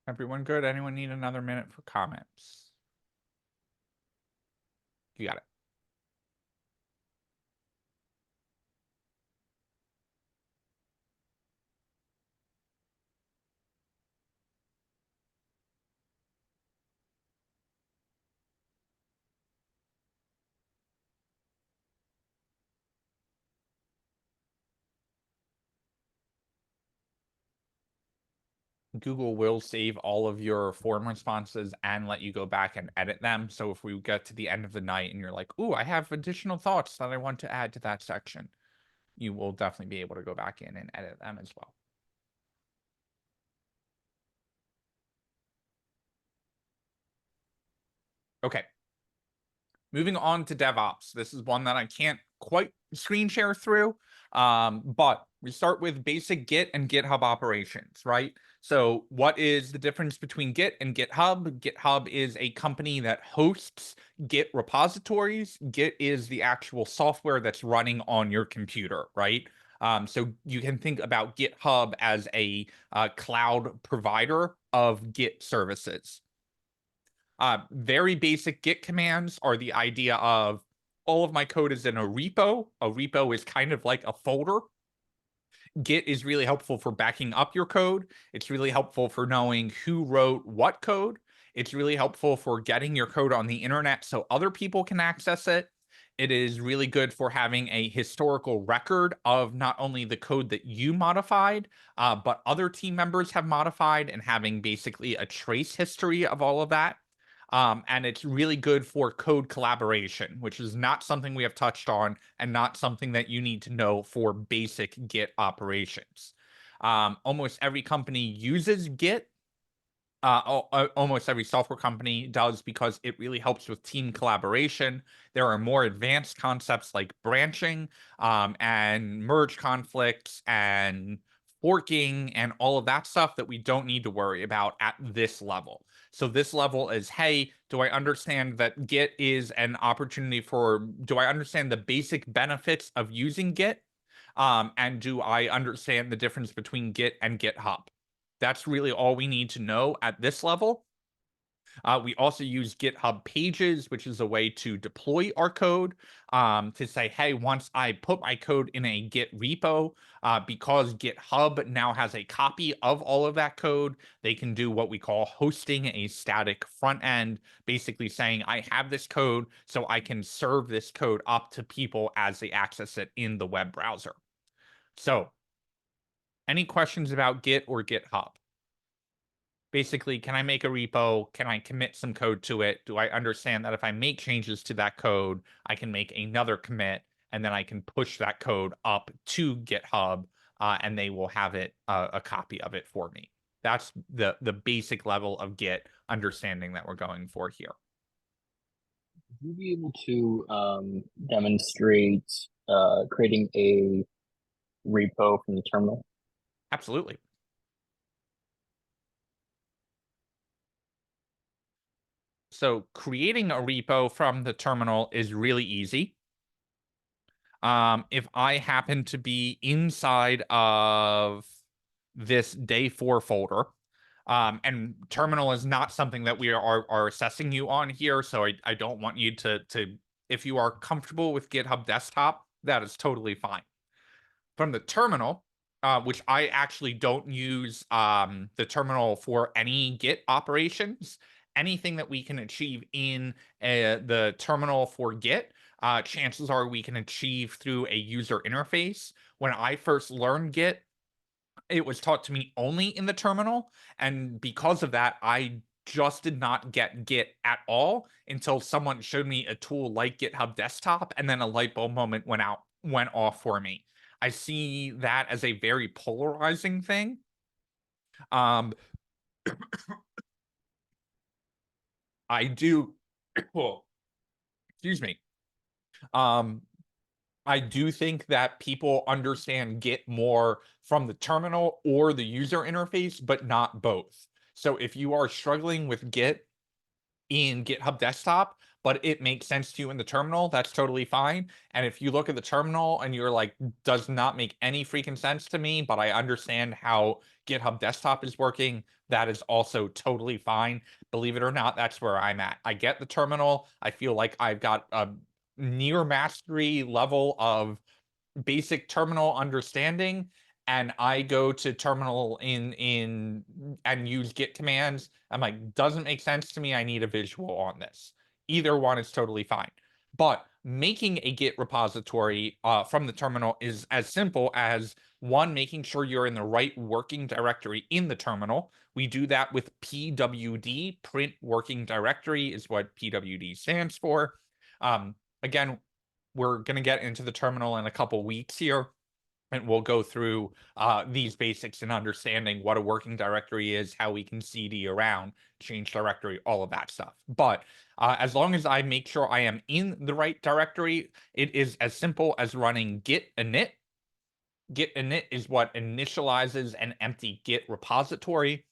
Everyone good? Anyone need another minute for comments? You got it. Google will save all of your form responses and let you go back and edit them. So if we get to the end of the night and you're like, ooh, I have additional thoughts that I want to add to that section, you will definitely be able to go back in and edit them as well. Okay. Moving on to DevOps. This is one that I can't quite screen share through, but we start with basic Git and GitHub operations, right? So what is the difference between Git and GitHub? GitHub is a company that hosts Git repositories. Git is the actual software that's running on your computer, right? So you can think about GitHub as a cloud provider of Git services. Very basic Git commands are the idea of all of my code is in a repo. A repo is kind of like a folder. Git is really helpful for backing up your code. It's really helpful for knowing who wrote what code. It's really helpful for getting your code on the internet so other people can access it. It is really good for having a historical record of not only the code that you modified, but other team members have modified, and having basically a trace history of all of that. And it's really good for code collaboration, which is not something we have touched on and not something that you need to know for basic Git operations. Almost every company uses Git. Almost every software company does, because it really helps with team collaboration. There are more advanced concepts like branching and merge conflicts and forking and all of that stuff that we don't need to worry about at this level. So this level is, hey, do I understand that Git is an opportunity for, do I understand the basic benefits of using Git? And do I understand the difference between Git and GitHub? That's really all we need to know at this level. We also use GitHub Pages, which is a way to deploy our code, to say, hey, once I put my code in a Git repo, because GitHub now has a copy of all of that code, they can do what we call hosting a static front end, basically saying, I have this code, so I can serve this code up to people as they access it in the web browser. So, any questions about Git or GitHub? Basically, can I make a repo? Can I commit some code to it? Do I understand that if I make changes to that code, I can make another commit, and then I can push that code up to GitHub, and they will have it a copy of it for me. That's the basic level of Git understanding that we're going for here.
Would you be able to demonstrate creating a repo from the terminal?
Absolutely. So creating a repo from the terminal is really easy. If I happen to be inside of this day 4 folder, and terminal is not something that we are assessing you on here, so I don't want you to, if you are comfortable with GitHub Desktop, that is totally fine. From the terminal, which I actually don't use the terminal for any Git operations, anything that we can achieve in the terminal for Git, chances are we can achieve through a user interface. When I first learned Git, it was taught to me only in the terminal, and because of that, I just did not get Git at all until someone showed me a tool like GitHub Desktop, and then a light bulb moment went off for me. I see that as a very polarizing thing. I do, well, excuse me. I do think that people understand Git more from the terminal or the user interface, but not both. So if you are struggling with Git in GitHub Desktop, but it makes sense to you in the terminal, that's totally fine. And if you look at the terminal and you're like, does not make any freaking sense to me, but I understand how GitHub Desktop is working, that is also totally fine. Believe it or not, that's where I'm at. I get the terminal. I feel like I've got a near mastery level of basic terminal understanding, and I go to terminal in and use Git commands. I'm like, doesn't make sense to me. I need a visual on this. Either one is totally fine. But making a Git repository from the terminal is as simple as, one, making sure you're in the right working directory in the terminal. We do that with PWD, print working directory is what PWD stands for. Again, we're going to get into the terminal in a couple weeks here, and we'll go through these basics and understanding what a working directory is, how we can CD around, change directory, all of that stuff. But as long as I make sure I am in the right directory, it is as simple as running git init. Git init is what initializes an empty Git repository.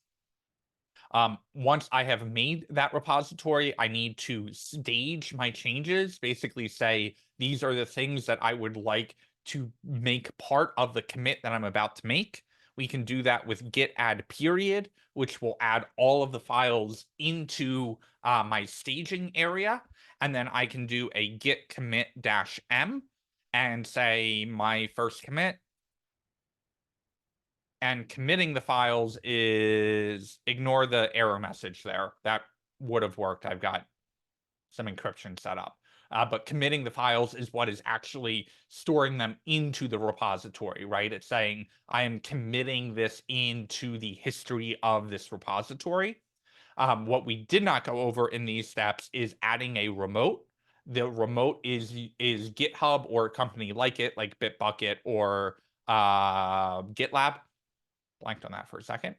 Once I have made that repository, I need to stage my changes, basically say, these are the things that I would like to make part of the commit that I'm about to make. We can do that with git add period, which will add all of the files into my staging area. And then I can do a git commit -m and say my first commit. And committing the files is ignore the error message there. That would have worked. I've got some encryption set up. But committing the files is what is actually storing them into the repository, right? It's saying I am committing this into the history of this repository. What we did not go over in these steps is adding a remote. The remote is GitHub or a company like it, like Bitbucket or GitLab. Blanked on that for a second.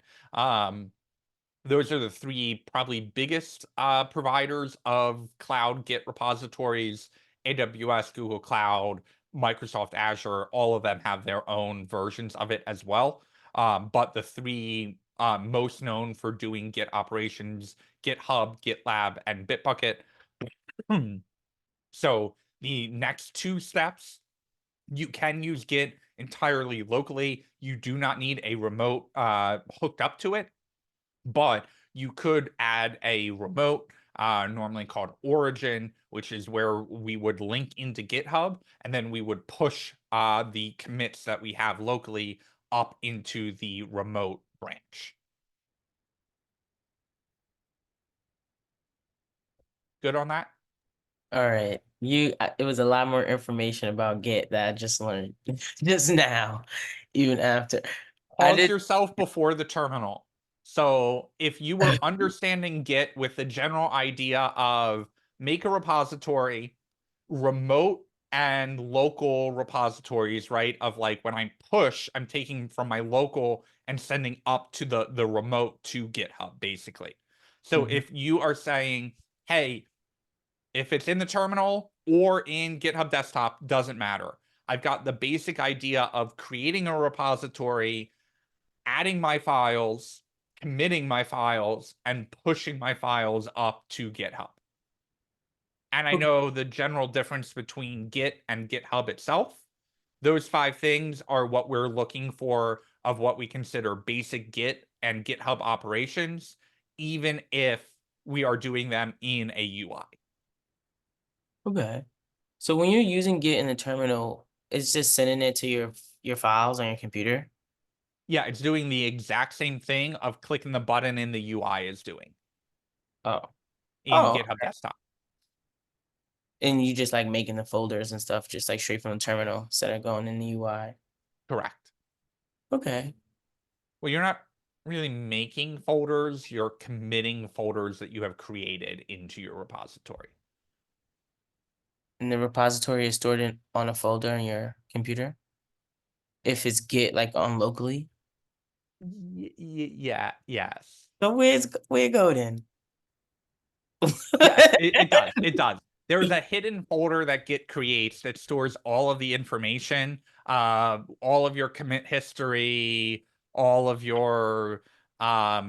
Those are the three probably biggest providers of cloud Git repositories. AWS, Google Cloud, Microsoft Azure, all of them have their own versions of it as well. But the three most known for doing Git operations, GitHub, GitLab, and Bitbucket. So the next two steps, you can use Git entirely locally. You do not need a remote hooked up to it. But you could add a remote, normally called origin, which is where we would link into GitHub, and then we would push the commits that we have locally up into the remote branch. Good on that?
All right. It was a lot more information about Git that I just learned just now, even after.
Pause yourself before the terminal. So if you were understanding Git with the general idea of make a repository, remote and local repositories, right? Of like when I push, I'm taking from my local and sending up to the remote to GitHub, basically. So if you are saying, hey, if it's in the terminal or in GitHub desktop, doesn't matter. I've got the basic idea of creating a repository, adding my files, committing my files, and pushing my files up to GitHub. And I know the general difference between Git and GitHub itself. Those 5 things are what we're looking for of what we consider basic Git and GitHub operations, even if we are doing them in a UI.
Okay. So when you're using Git in the terminal, it's just sending it to your files on your computer?
Yeah, it's doing the exact same thing of clicking the button in the UI is doing
Oh.
in
Oh,
GitHub Desktop.
and you just like making the folders and stuff just like straight from the terminal instead of going in the UI.
Correct.
Okay.
Well, you're not really making folders, you're committing folders that you have created into your repository.
And the repository is stored on a folder on your computer? If it's Git like on locally?
Yeah, yes.
So where it go then?
Yes, it does. It does. There's a hidden folder that Git creates that stores all of the information, all of your commit history, all of your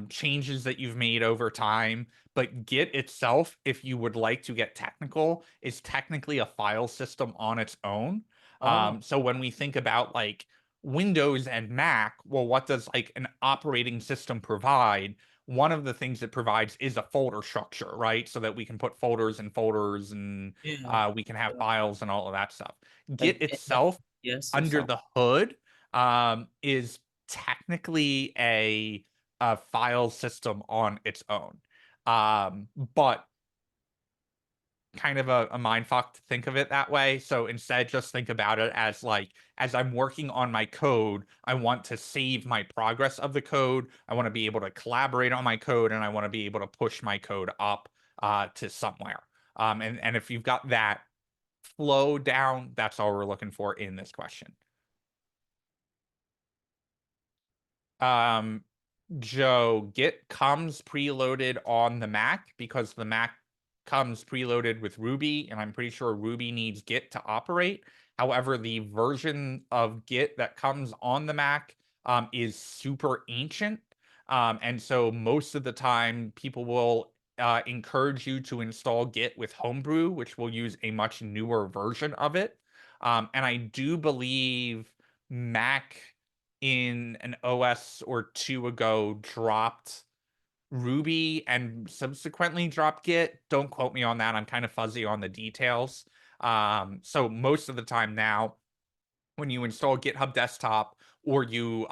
changes that you've made over time. But Git itself, if you would like to get technical, is technically a file system on its own.
Oh.
So when we think about like Windows and Mac, well, what does like an operating system provide? One of the things it provides is a folder structure, right? So that we can put folders and folders and
Yeah.
we can have files and all of that stuff. Git
Like
itself,
yes or
under
something.
the hood, is technically a file system on its own. But kind of a mind fuck to think of it that way. So instead, just think about it as like, as I'm working on my code, I want to save my progress of the code. I want to be able to collaborate on my code, and I want to be able to push my code up to somewhere. And if you've got that flow down, that's all we're looking for in this question. Joe, Git comes preloaded on the Mac because the Mac comes preloaded with Ruby, and I'm pretty sure Ruby needs Git to operate. However, the version of Git that comes on the Mac is super ancient. And so most of the time, people will encourage you to install Git with Homebrew, which will use a much newer version of it. And I do believe Mac in an OS or two ago dropped Ruby and subsequently dropped Git. Don't quote me on that. I'm kind of fuzzy on the details. So most of the time now, when you install GitHub Desktop or you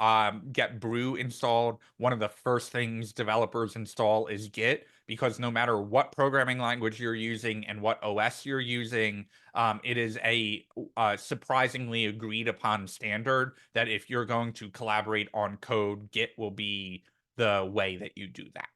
get Brew installed, one of the first things developers install is Git, because no matter what programming language you're using and what OS you're using, it is a surprisingly agreed upon standard that if you're going to collaborate on code, Git will be the way that you do that.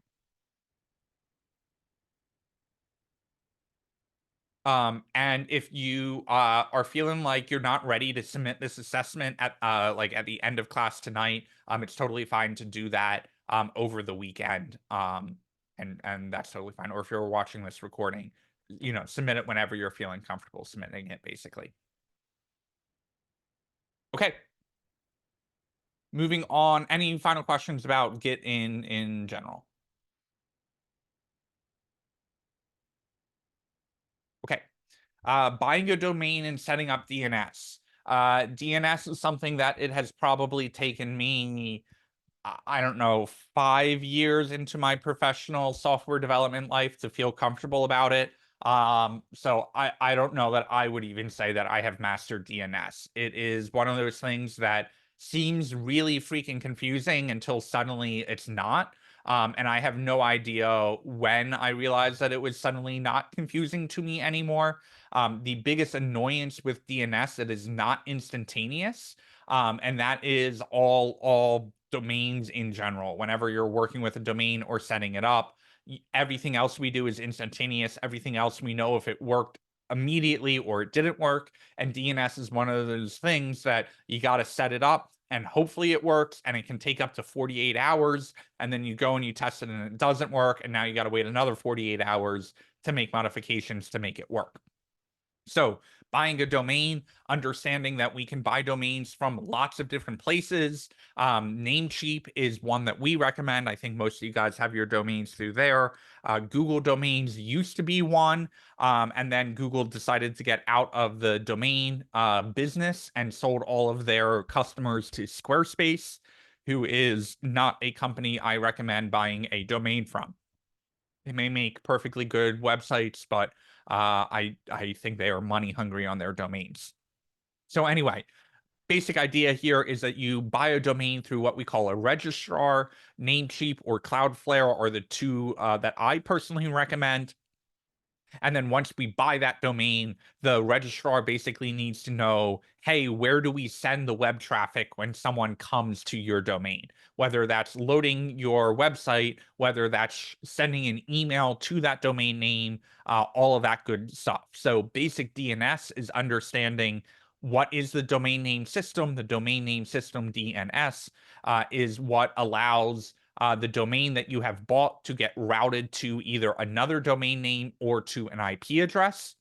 And if you are feeling like you're not ready to submit this assessment at like at the end of class tonight, it's totally fine to do that over the weekend. And that's totally fine. Or if you're watching this recording, you know, submit it whenever you're feeling comfortable submitting it, basically. Okay. Moving on. Any final questions about Git in general? Okay. Buying a domain and setting up DNS. DNS is something that it has probably taken me, I don't know, 5 years into my professional software development life to feel comfortable about it. So I don't know that I would even say that I have mastered DNS. It is one of those things that seems really freaking confusing until suddenly it's not. And I have no idea when I realized that it was suddenly not confusing to me anymore. The biggest annoyance with DNS, it is not instantaneous. And that is all domains in general. Whenever you're working with a domain or setting it up, everything else we do is instantaneous. Everything else we know if it worked immediately or it didn't work. And DNS is one of those things that you got to set it up and hopefully it works, and it can take up to 48 hours. And then you go and you test it and it doesn't work. And now you got to wait another 48 hours to make modifications to make it work. So buying a domain, understanding that we can buy domains from lots of different places. Namecheap is one that we recommend. I think most of you guys have your domains through there. Google Domains used to be one, and then Google decided to get out of the domain business and sold all of their customers to Squarespace, who is not a company I recommend buying a domain from. They may make perfectly good websites, but I think they are money hungry on their domains. So anyway, basic idea here is that you buy a domain through what we call a registrar. Namecheap or Cloudflare are the two that I personally recommend. And then once we buy that domain, the registrar basically needs to know, hey, where do we send the web traffic when someone comes to your domain? Whether that's loading your website, whether that's sending an email to that domain name, all of that good stuff. So basic DNS is understanding what is the domain name system. The domain name system, DNS, is what allows the domain that you have bought to get routed to either another domain name or to an IP address.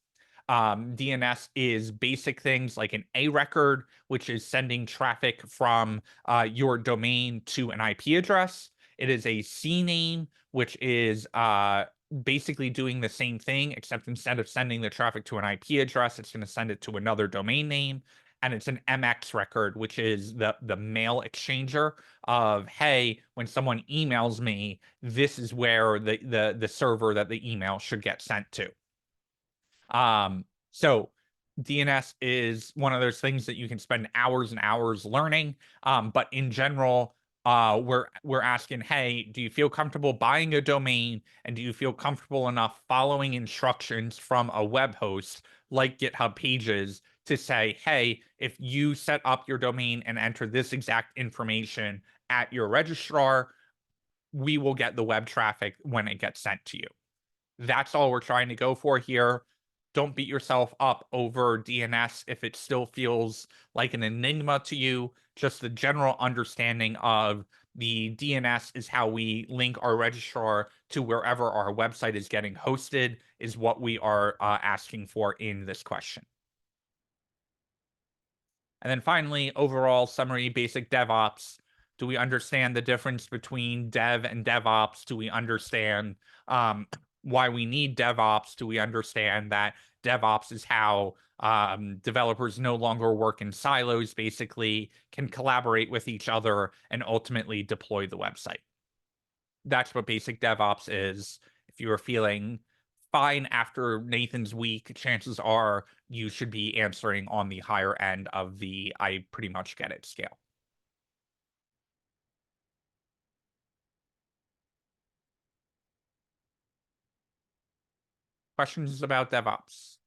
DNS is basic things like an A record, which is sending traffic from your domain to an IP address. It is a CNAME, which is basically doing the same thing, except instead of sending the traffic to an IP address, it's going to send it to another domain name. And it's an MX record, which is the mail exchanger of, hey, when someone emails me, this is where the server that the email should get sent to. So DNS is one of those things that you can spend hours and hours learning. But in general, we're asking, hey, do you feel comfortable buying a domain, and do you feel comfortable enough following instructions from a web host like GitHub Pages to say, hey, if you set up your domain and enter this exact information at your registrar, we will get the web traffic when it gets sent to you. That's all we're trying to go for here. Don't beat yourself up over DNS if it still feels like an enigma to you. Just the general understanding of the DNS is how we link our registrar to wherever our website is getting hosted is what we are asking for in this question. And then finally, overall summary, basic DevOps. Do we understand the difference between dev and DevOps? Do we understand why we need DevOps? Do we understand that DevOps is how developers no longer work in silos, basically can collaborate with each other and ultimately deploy the website? That's what basic DevOps is. If you are feeling fine after Nathan's week, chances are you should be answering on the higher end of the I pretty much get it scale. Questions about DevOps?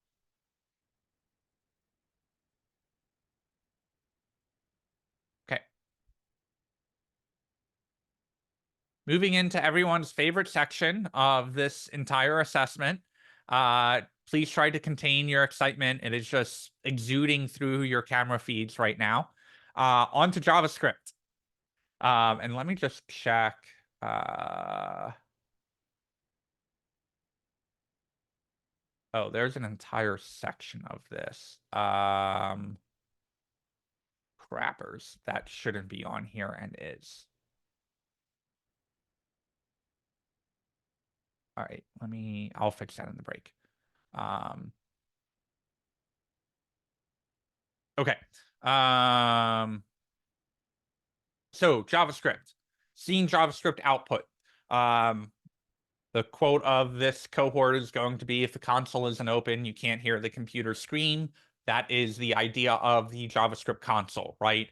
Okay. Moving into everyone's favorite section of this entire assessment. Please try to contain your excitement. It is just exuding through your camera feeds right now. On to JavaScript. And let me just check. Oh, there's an entire section of this. Crappers. That shouldn't be on here and is. All right, I'll fix that in the break. Okay. So JavaScript, seeing JavaScript output. The quote of this cohort is going to be, if the console isn't open, you can't hear the computer scream. That is the idea of the JavaScript console, right?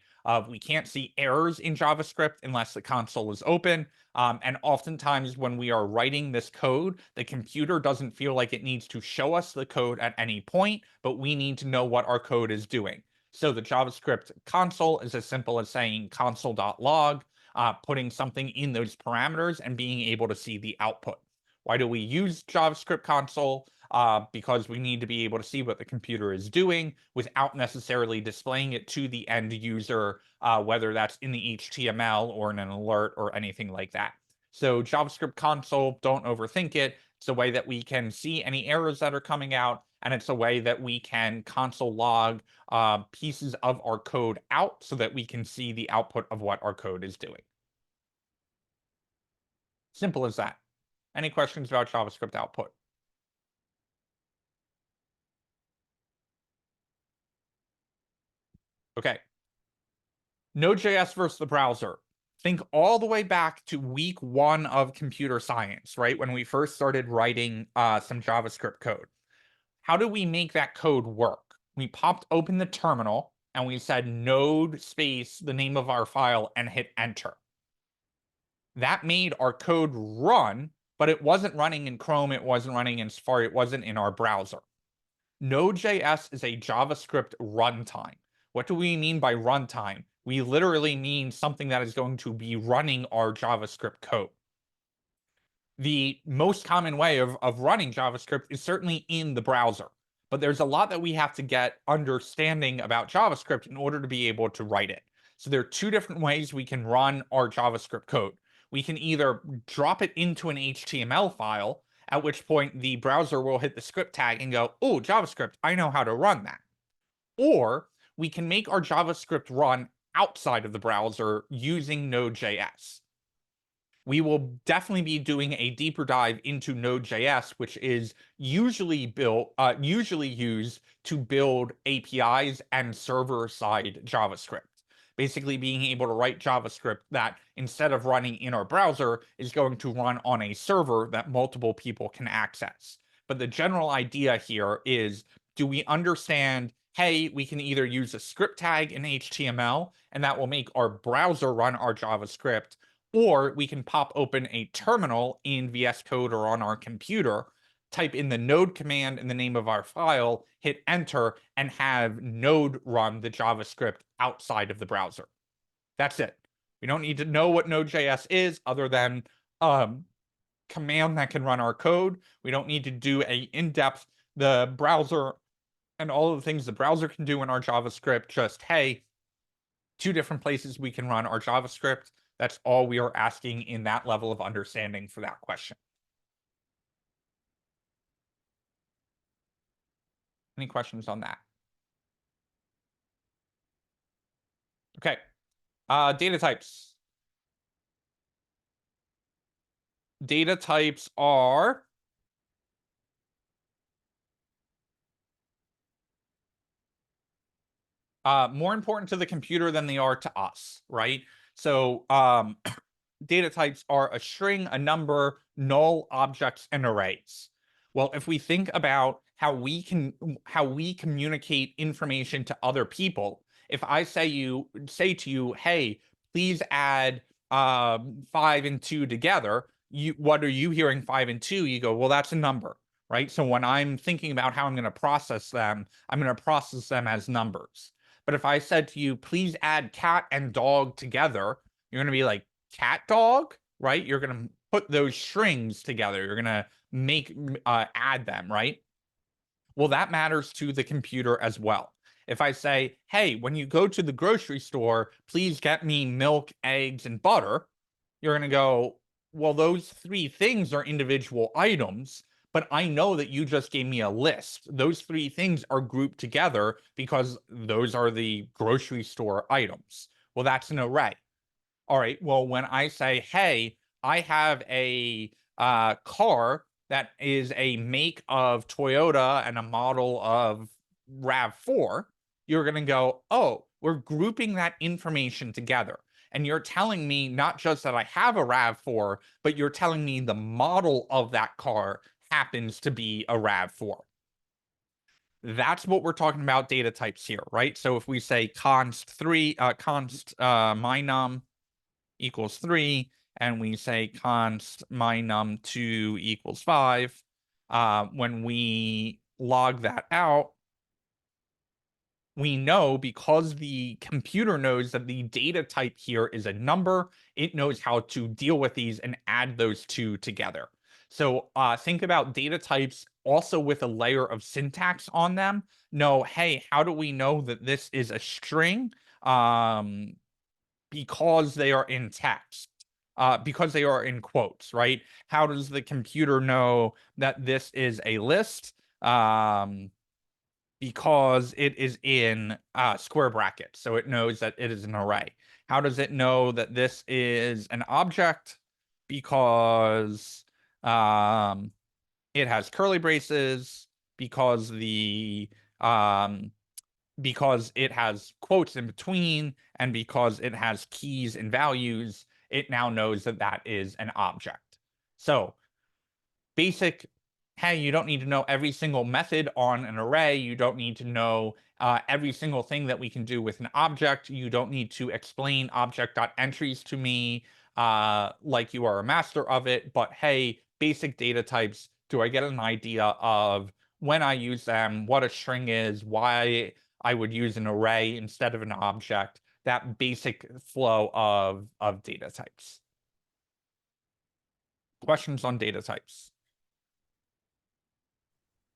We can't see errors in JavaScript unless the console is open. And oftentimes when we are writing this code, the computer doesn't feel like it needs to show us the code at any point, but we need to know what our code is doing. So the JavaScript console is as simple as saying console.log, putting something in those parameters and being able to see the output. Why do we use JavaScript console? Because we need to be able to see what the computer is doing without necessarily displaying it to the end user, whether that's in the HTML or in an alert or anything like that. So JavaScript console, don't overthink it. It's a way that we can see any errors that are coming out, and it's a way that we can console log pieces of our code out so that we can see the output of what our code is doing. Simple as that. Any questions about JavaScript output? Okay. Node.js versus the browser. Think all the way back to week 1 of computer science, right? When we first started writing some JavaScript code. How do we make that code work? We popped open the terminal and we said node space, the name of our file, and hit enter. That made our code run, but it wasn't running in Chrome, it wasn't running in Safari, it wasn't in our browser. Node.js is a JavaScript runtime. What do we mean by runtime? We literally mean something that is going to be running our JavaScript code. The most common way of running JavaScript is certainly in the browser, but there's a lot that we have to get understanding about JavaScript in order to be able to write it. So there are 2 different ways we can run our JavaScript code. We can either drop it into an HTML file, at which point the browser will hit the script tag and go, oh, JavaScript, I know how to run that. Or we can make our JavaScript run outside of the browser using Node.js. We will definitely be doing a deeper dive into Node.js, which is usually used to build APIs and server-side JavaScript. Basically being able to write JavaScript that, instead of running in our browser, is going to run on a server that multiple people can access. But the general idea here is, do we understand, hey, we can either use a script tag in HTML, and that will make our browser run our JavaScript, or we can pop open a terminal in VS Code or on our computer, type in the node command in the name of our file, hit enter, and have Node run the JavaScript outside of the browser. That's it. We don't need to know what Node.js is other than command that can run our code. We don't need to do a in-depth, the browser and all of the things the browser can do in our JavaScript. Just, hey, 2 different places we can run our JavaScript. That's all we are asking in that level of understanding for that question. Any questions on that? Okay. Data types. Data types are more important to the computer than they are to us, right? So data types are a string, a number, null, objects, and arrays. Well, if we think about how we communicate information to other people, if I say to you, hey, please add 5 and 2 together, what are you hearing 5 and 2? You go, well, that's a number, right? So when I'm thinking about how I'm going to process them, I'm going to process them as numbers. But if I said to you, please add cat and dog together, you're going to be like, cat dog, right? You're going to put those strings together. You're going to add them, right? Well, that matters to the computer as well. If I say, hey, when you go to the grocery store, please get me milk, eggs, and butter, you're going to go, well, those 3 things are individual items, but I know that you just gave me a list. Those 3 things are grouped together because those are the grocery store items. Well, that's an array. All right, well, when I say, hey, I have a car that is a make of Toyota and a model of RAV4, you're going to go, oh, we're grouping that information together. And you're telling me not just that I have a RAV4, but you're telling me the model of that car happens to be a RAV4. That's what we're talking about data types here, right? So if we say const mynum equals 3, and we say const mynum2 equals 5, when we log that out, we know because the computer knows that the data type here is a number, it knows how to deal with these and add those 2 together. So think about data types also with a layer of syntax on them. Know, hey, how do we know that this is a string? Because they are in text, because they are in quotes, right? How does the computer know that this is a list? Because it is in square brackets, so it knows that it is an array. How does it know that this is an object? Because it has curly braces, because because it has quotes in between, and because it has keys and values, it now knows that that is an object. So basic, hey, you don't need to know every single method on an array. You don't need to know every single thing that we can do with an object. You don't need to explain object.entries to me like you are a master of it. But hey, basic data types, do I get an idea of when I use them, what a string is, why I would use an array instead of an object, that basic flow of data types. Questions on data types?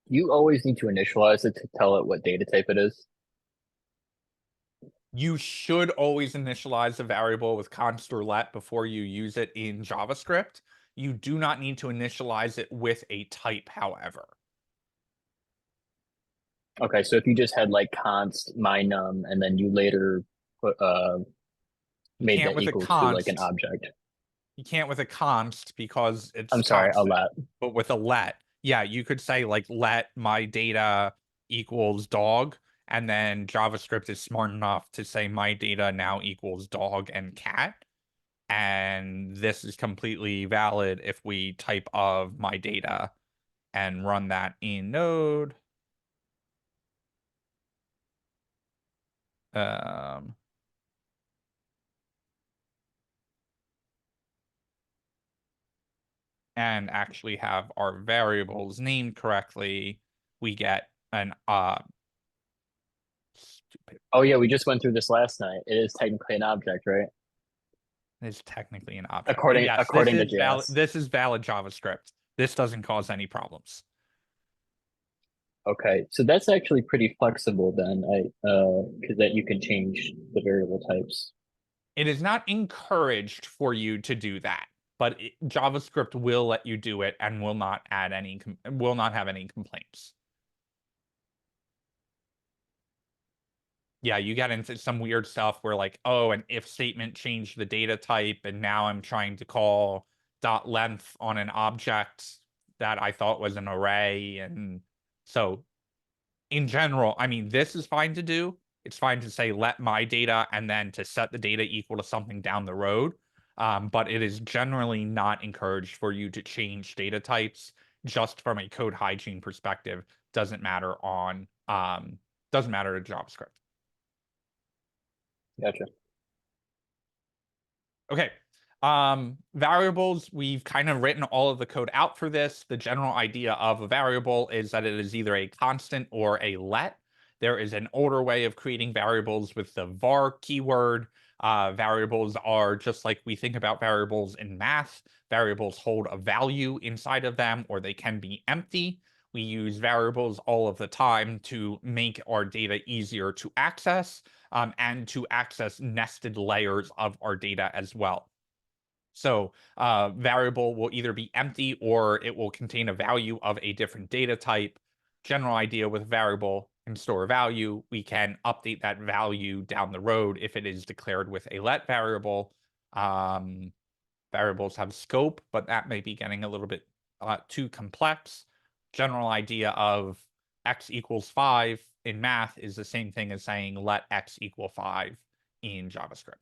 You always need to initialize it to tell it what data type it is.
You should always initialize a variable with const or let before you use it in JavaScript. You do not need to initialize it with a type, however.
Okay, so if you just had like const mynum and then you later put made
Can't
that
with a
equal to like an
const.
object.
You can't with a const because it's
I'm sorry, a
constant.
let.
But with a let, yeah, you could say like let my data equals dog, and then JavaScript is smart enough to say my data now equals dog and cat. And this is completely valid if we type of my data and run that in Node. And actually have our variables named correctly, we get an stupid.
Oh yeah, we just went through this last night. It is technically an object, right?
It's technically an object.
According
Yes,
according to
valid.
JS.
This is valid JavaScript. This doesn't cause any problems.
Okay, so that's actually pretty flexible then. Because that you can change the variable types.
It is not encouraged for you to do that, but JavaScript will let you do it and will not have any complaints. Yeah, you get into some weird stuff where like, oh, an if statement changed the data type, and now I'm trying to call dot length on an object that I thought was an array. And so in general, I mean, this is fine to do, It's fine to say let my data and then to set the data equal to something down the road. But it is generally not encouraged for you to change data types just from a code hygiene perspective. Doesn't matter on doesn't matter to JavaScript.
Gotcha.
Okay. Variables, we've kind of written all of the code out for this. The general idea of a variable is that it is either a constant or a let. There is an older way of creating variables with the var keyword. Variables are just like we think about variables in math. Variables hold a value inside of them, or they can be empty. We use variables all of the time to make our data easier to access, and to access nested layers of our data as well. So variable will either be empty or it will contain a value of a different data type. General idea with variable can store a value. We can update that value down the road if it is declared with a let variable. Variables have scope, but that may be getting a little bit too complex. General idea of x equals 5 in math is the same thing as saying let x equal 5 in JavaScript.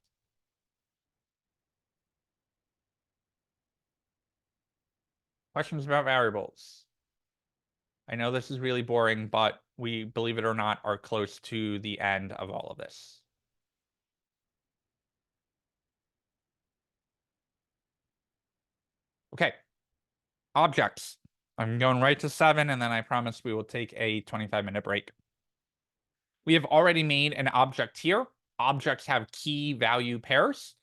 Questions about variables? I know this is really boring, but we, believe it or not, are close to the end of all of this. Okay. Objects. I'm going right to 7, and then I promise we will take a 25-minute break. We have already made an object here. Objects have key value pairs.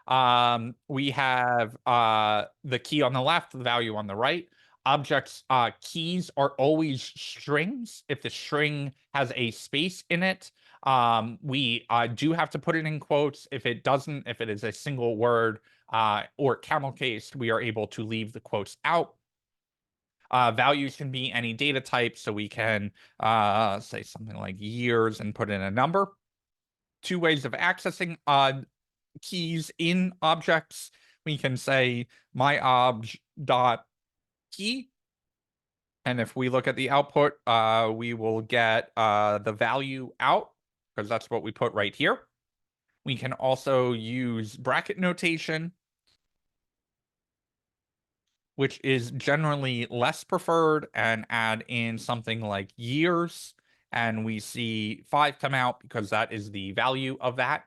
We have the key on the left, the value on the right. Objects keys are always strings. If the string has a space in it, we do have to put it in quotes. If it doesn't, if it is a single word or camel cased, we are able to leave the quotes out. Values can be any data type, so we can say something like years and put in a number. Two ways of accessing keys in objects. We can say my obj dot key, and if we look at the output, we will get the value out, because that's what we put right here. We can also use bracket notation, which is generally less preferred, and add in something like years. And we see 5 come out because that is the value of that.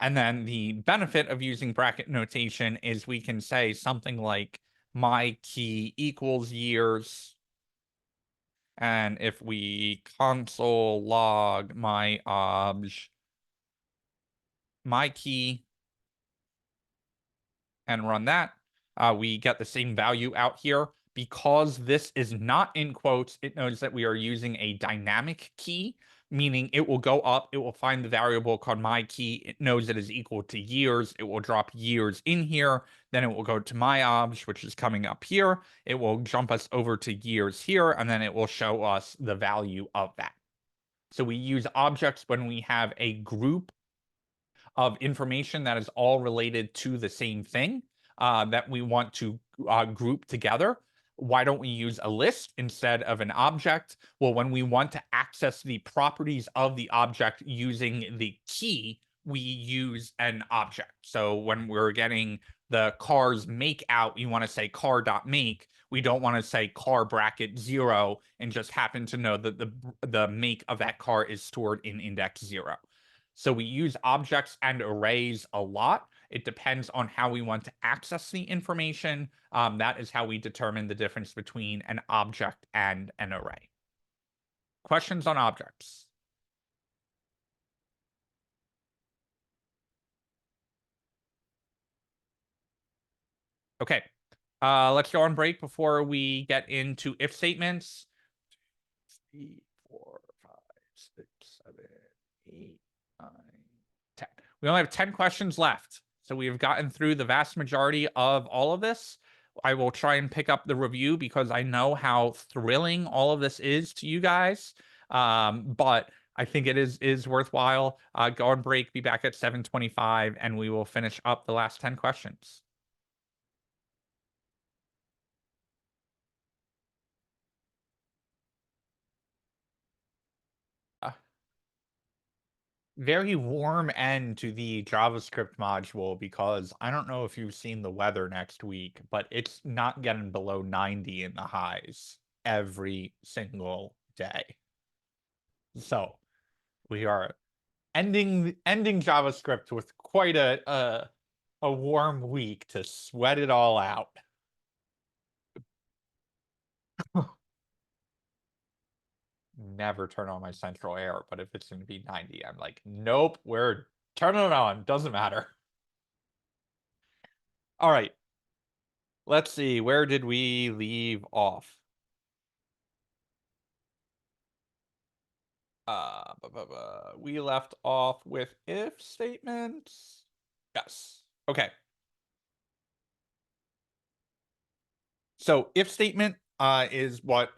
And then the benefit of using bracket notation is we can say something like my key equals years. And if we console log my obj, my key, and run that, we get the same value out here. Because this is not in quotes, it knows that we are using a dynamic key, meaning it will go up, it will find the variable called my key, it knows it is equal to years, it will drop years in here, then it will go to my obj, which is coming up here, it will jump us over to years here, and then it will show us the value of that. So we use objects when we have a group of information that is all related to the same thing that we want to group together. Why don't we use a list instead of an object? Well, when we want to access the properties of the object using the key, we use an object. So when we're getting the car's make out, you want to say car.make. We don't want to say car bracket 0 and just happen to know that the make of that car is stored in index 0. So we use objects and arrays a lot. It depends on how we want to access the information. That is how we determine the difference between an object and an array. Questions on objects? Okay, let's go on break before we get into if statements. 3, 4, 5, 6, 7, 8, 9, 10. We only have 10 questions left. So we have gotten through the vast majority of all of this. I will try and pick up the review because I know how thrilling all of this is to you guys. But I think it is worthwhile. Go on break, be back at 7:25, and we will finish up the last 10 questions. very warm end to the JavaScript module because I don't know if you've seen the weather next week, but it's not getting below 90 in the highs every single day. So we are ending JavaScript with quite a warm week to sweat it all out. Never turn on my central air, but if it's going to be 90, I'm like, nope, we're turning it on. Doesn't matter. All right. Let's see. Where did we leave off? We left off with if statements. Yes. Okay. So if statement is what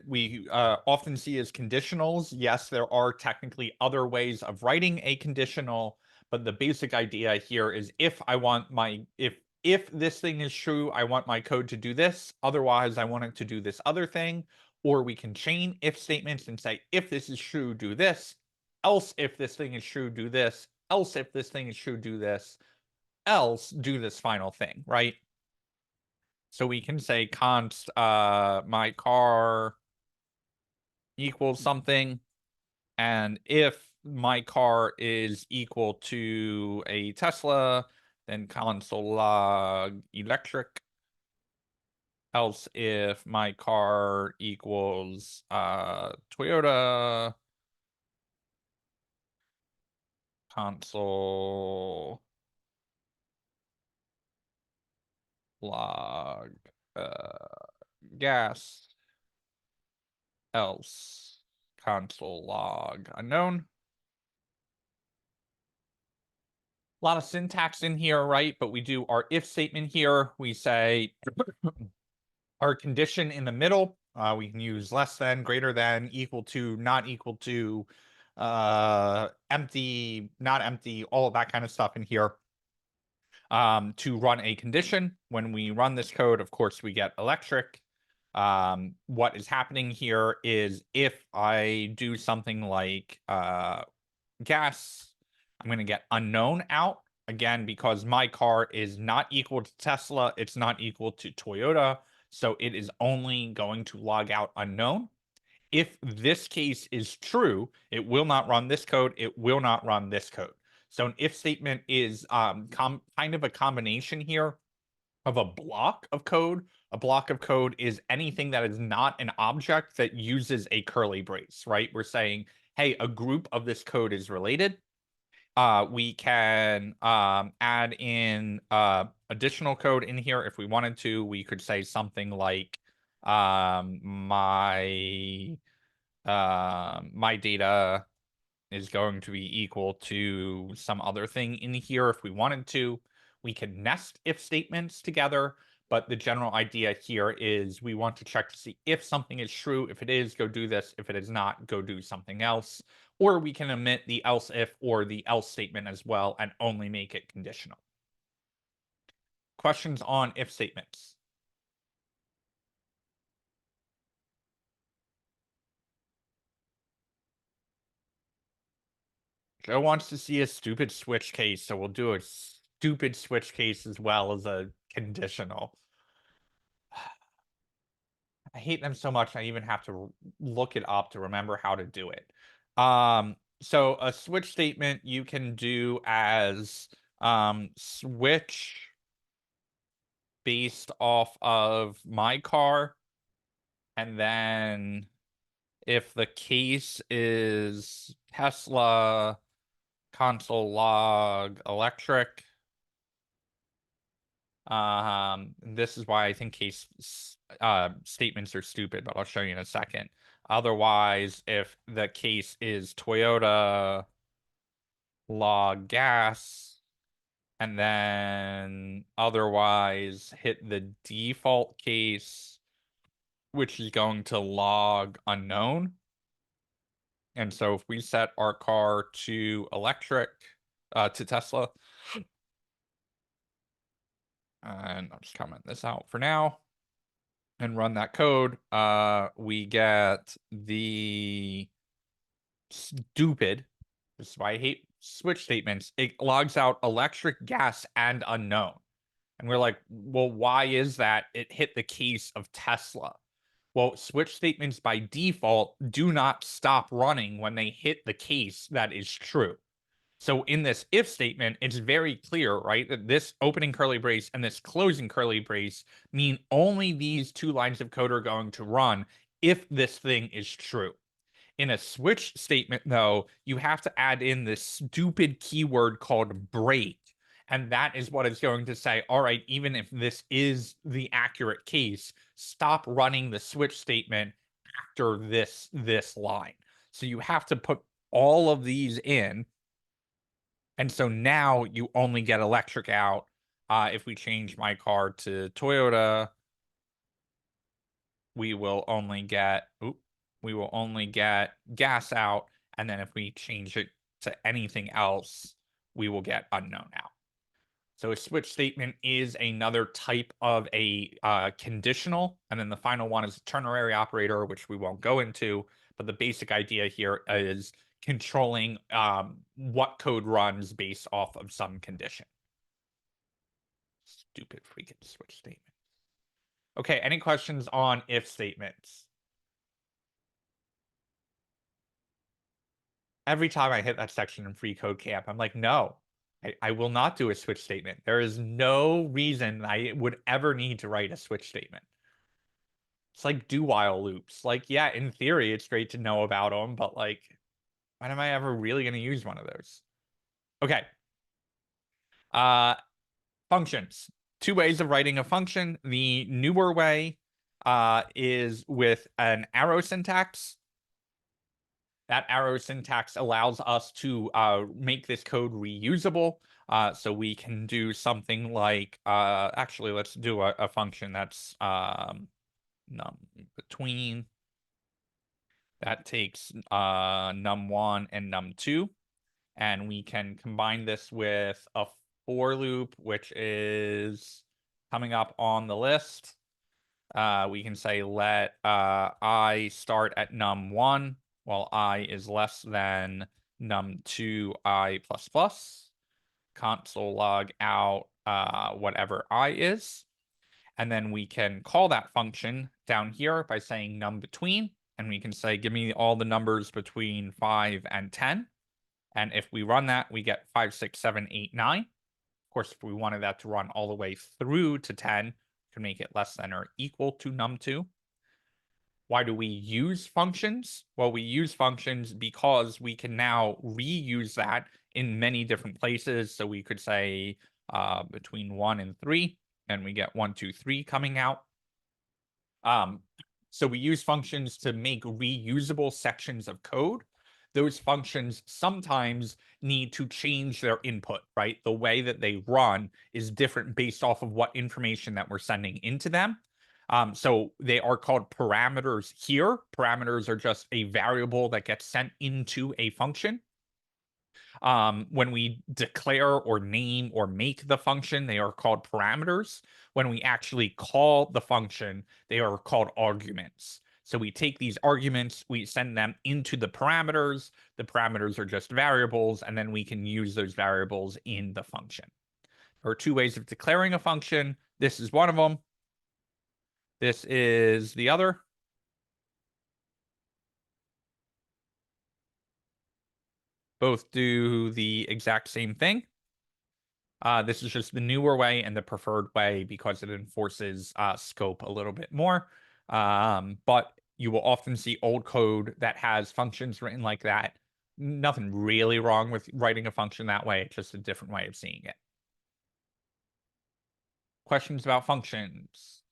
we often see as conditionals. Yes, there are technically other ways of writing a conditional, but the basic idea here is if I want my if this thing is true, I want my code to do this. Otherwise, I want it to do this other thing. Or we can chain if statements and say, if this is true, do this. Else, if this thing is true, do this. Else, if this thing is true, do this. Else, do this final thing, right? So we can say const my car equals something. And if my car is equal to a Tesla, then console log electric. Else if my car equals Toyota, console log gas. Else console log unknown. A lot of syntax in here, right? But we do our if statement here. We say our condition in the middle. We can use less than, greater than, equal to, not equal to, empty, not empty, all of that kind of stuff in here. To run a condition. When we run this code, of course, we get electric. What is happening here is if I do something like gas, I'm going to get unknown out again because my car is not equal to Tesla. It's not equal to Toyota. So it is only going to log out unknown. If this case is true, it will not run this code. It will not run this code. So an if statement is kind of a combination here of a block of code. A block of code is anything that is not an object that uses a curly brace, right? We're saying, hey, a group of this code is related. We can add in additional code in here if we wanted to. We could say something like my data is going to be equal to some other thing in here if we wanted to. We can nest if statements together, but the general idea here is we want to check to see if something is true. If it is, go do this. If it is not, go do something else. Or we can omit the else if or the else statement as well and only make it conditional. Questions on if statements? Joe wants to see a stupid switch case, so we'll do a stupid switch case as well as a conditional. I hate them so much I even have to look it up to remember how to do it. So a switch statement you can do as switch based off of my car, and then if the case is Tesla console log electric. This is why I think case statements are stupid, but I'll show you in a second. Otherwise, if the case is Toyota log gas, and then otherwise hit the default case, which is going to log unknown. And so if we set our car to electric, to Tesla, and I'll just comment this out for now and run that code, we get the stupid This is why I hate switch statements. It logs out electric, gas, and unknown. And we're like, well, why is that? It hit the case of Tesla. Well, switch statements by default do not stop running when they hit the case that is true. So in this if statement, it's very clear, right, that this opening curly brace and this closing curly brace mean only these two lines of code are going to run if this thing is true. In a switch statement, though, you have to add in this stupid keyword called break. And that is what is going to say, all right, even if this is the accurate case, stop running the switch statement after this line. So you have to put all of these in. And so now you only get electric out. If we change my car to Toyota, we will only get gas out. And then if we change it to anything else, we will get unknown out. So a switch statement is another type of a conditional. And then the final one is a ternary operator, which we won't go into. But the basic idea here is controlling what code runs based off of some condition. Stupid freaking switch statement. Okay, any questions on if statements? Every time I hit that section in free code camp, I'm like, no, I will not do a switch statement. There is no reason I would ever need to write a switch statement. It's like do while loops. Like, yeah, in theory, it's great to know about them, but like, when am I ever really going to use one of those? Okay. Functions. Two ways of writing a function. The newer way is with an arrow syntax. That arrow syntax allows us to make this code reusable. So we can do something like, actually, let's do a function that's num between. That takes num1 and num2. And we can combine this with a for loop, which is coming up on the list. We can say let I start at num1 while I is less than num2 I plus plus. Console log out whatever I is. And then we can call that function down here by saying num between. And we can say, give me all the numbers between 5 and 10. And if we run that, we get 5, 6, 7, 8, 9. Of course, if we wanted that to run all the way through to 10, we can make it less than or equal to num2. Why do we use functions? Well, we use functions because we can now reuse that in many different places. So we could say between 1 and 3, and we get 1, 2, 3 coming out. So we use functions to make reusable sections of code. Those functions sometimes need to change their input, right? The way that they run is different based off of what information that we're sending into them. So they are called parameters here. Parameters are just a variable that gets sent into a function. When we declare or name or make the function, they are called parameters. When we actually call the function, they are called arguments. So we take these arguments, we send them into the parameters. The parameters are just variables, and then we can use those variables in the function. There are two ways of declaring a function. This is one of them. This is the other. Both do the exact same thing. This is just the newer way and the preferred way because it enforces scope a little bit more. But you will often see old code that has functions written like that. Nothing really wrong with writing a function that way. It's just a different way of seeing it. Questions about functions?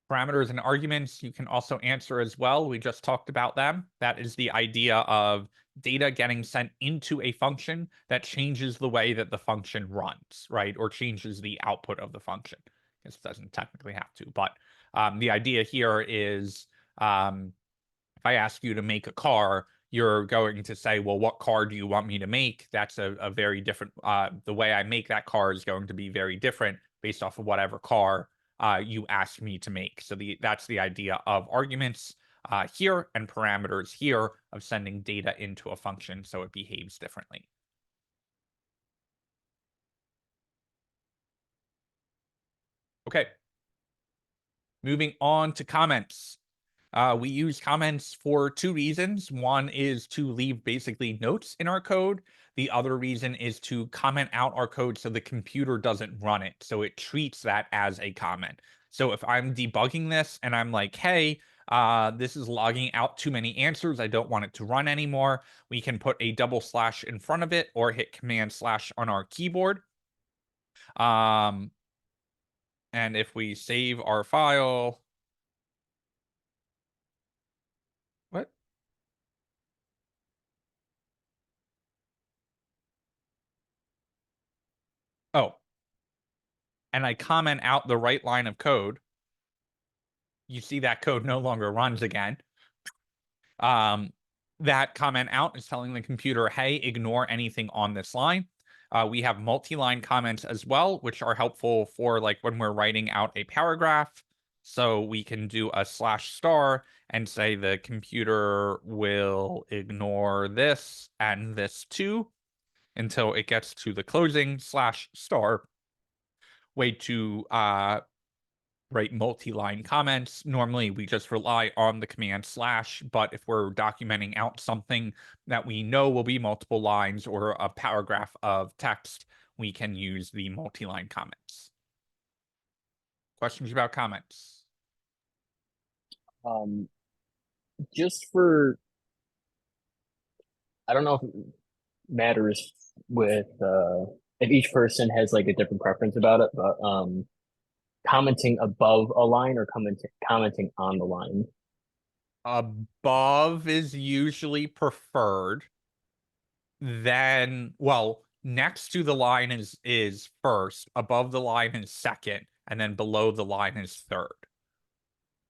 Parameters and arguments you can also answer as well. We just talked about them. That is the idea of data getting sent into a function that changes the way that the function runs, right? Or changes the output of the function. I guess it doesn't technically have to, but the idea here is if I ask you to make a car, you're going to say, well, what car do you want me to make? That's a very different, the way I make that car is going to be very different based off of whatever car you ask me to make. So that's the idea of arguments here and parameters here of sending data into a function so it behaves differently. Okay. Moving on to comments. We use comments for two reasons. One is to leave basically notes in our code. The other reason is to comment out our code so the computer doesn't run it. So it treats that as a comment. So if I'm debugging this and I'm like, hey, this is logging out too many answers, I don't want it to run anymore, we can put a / in front of it or hit Command / on our keyboard. And if we save our file, what? Oh, and I comment out the right line of code, you see that code no longer runs again. That comment out is telling the computer, hey, ignore anything on this line. We have multi-line comments as well, which are helpful for like when we're writing out a paragraph. So we can do a /* and say the computer will ignore this and this too until it gets to the closing /* way to write multi-line comments. Normally we just rely on the command /, but if we're documenting out something that we know will be multiple lines or a paragraph of text, we can use the multi-line comments. Questions about comments?
Just for, I don't know if it matters with if each person has like a different preference about it, but commenting above a line or commenting on the line.
Above is usually preferred. Then, well, next to the line is first, above the line is second, and then below the line is third.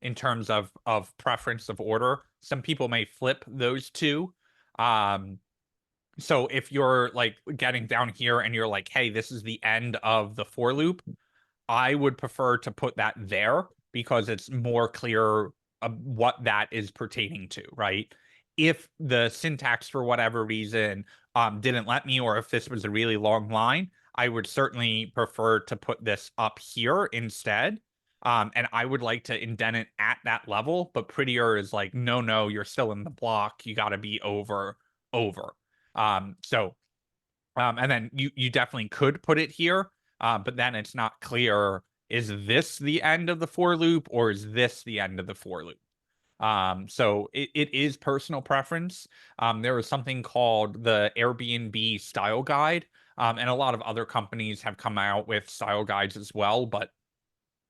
In terms of preference of order, some people may flip those two. So if you're like getting down here and you're like, hey, this is the end of the for loop, I would prefer to put that there because it's more clear what that is pertaining to, right? If the syntax for whatever reason didn't let me, or if this was a really long line, I would certainly prefer to put this up here instead. And I would like to indent it at that level, but Prettier is like, no, you're still in the block. You got to be over. And then you definitely could put it here. But then it's not clear, is this the end of the for loop or is this the end of the for loop? So it is personal preference. There is something called the Airbnb style guide, and a lot of other companies have come out with style guides as well, but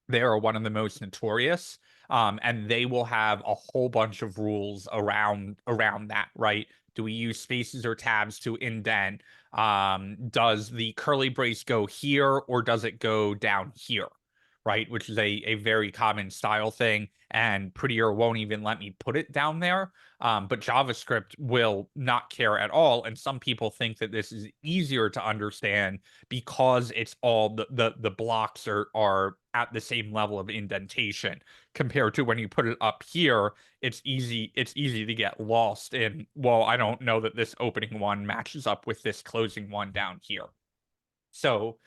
they are one of the most notorious. And they will have a whole bunch of rules around that, right? Do we use spaces or tabs to indent? Does the curly brace go here or does it go down here? Right, which is a very common style thing, and Prettier won't even let me put it down there. But JavaScript will not care at all, and some people think that this is easier to understand because it's all the blocks are at the same level of indentation compared to when you put it up here. It's easy to get lost in, well, I don't know that this opening one matches up with this closing one down here. So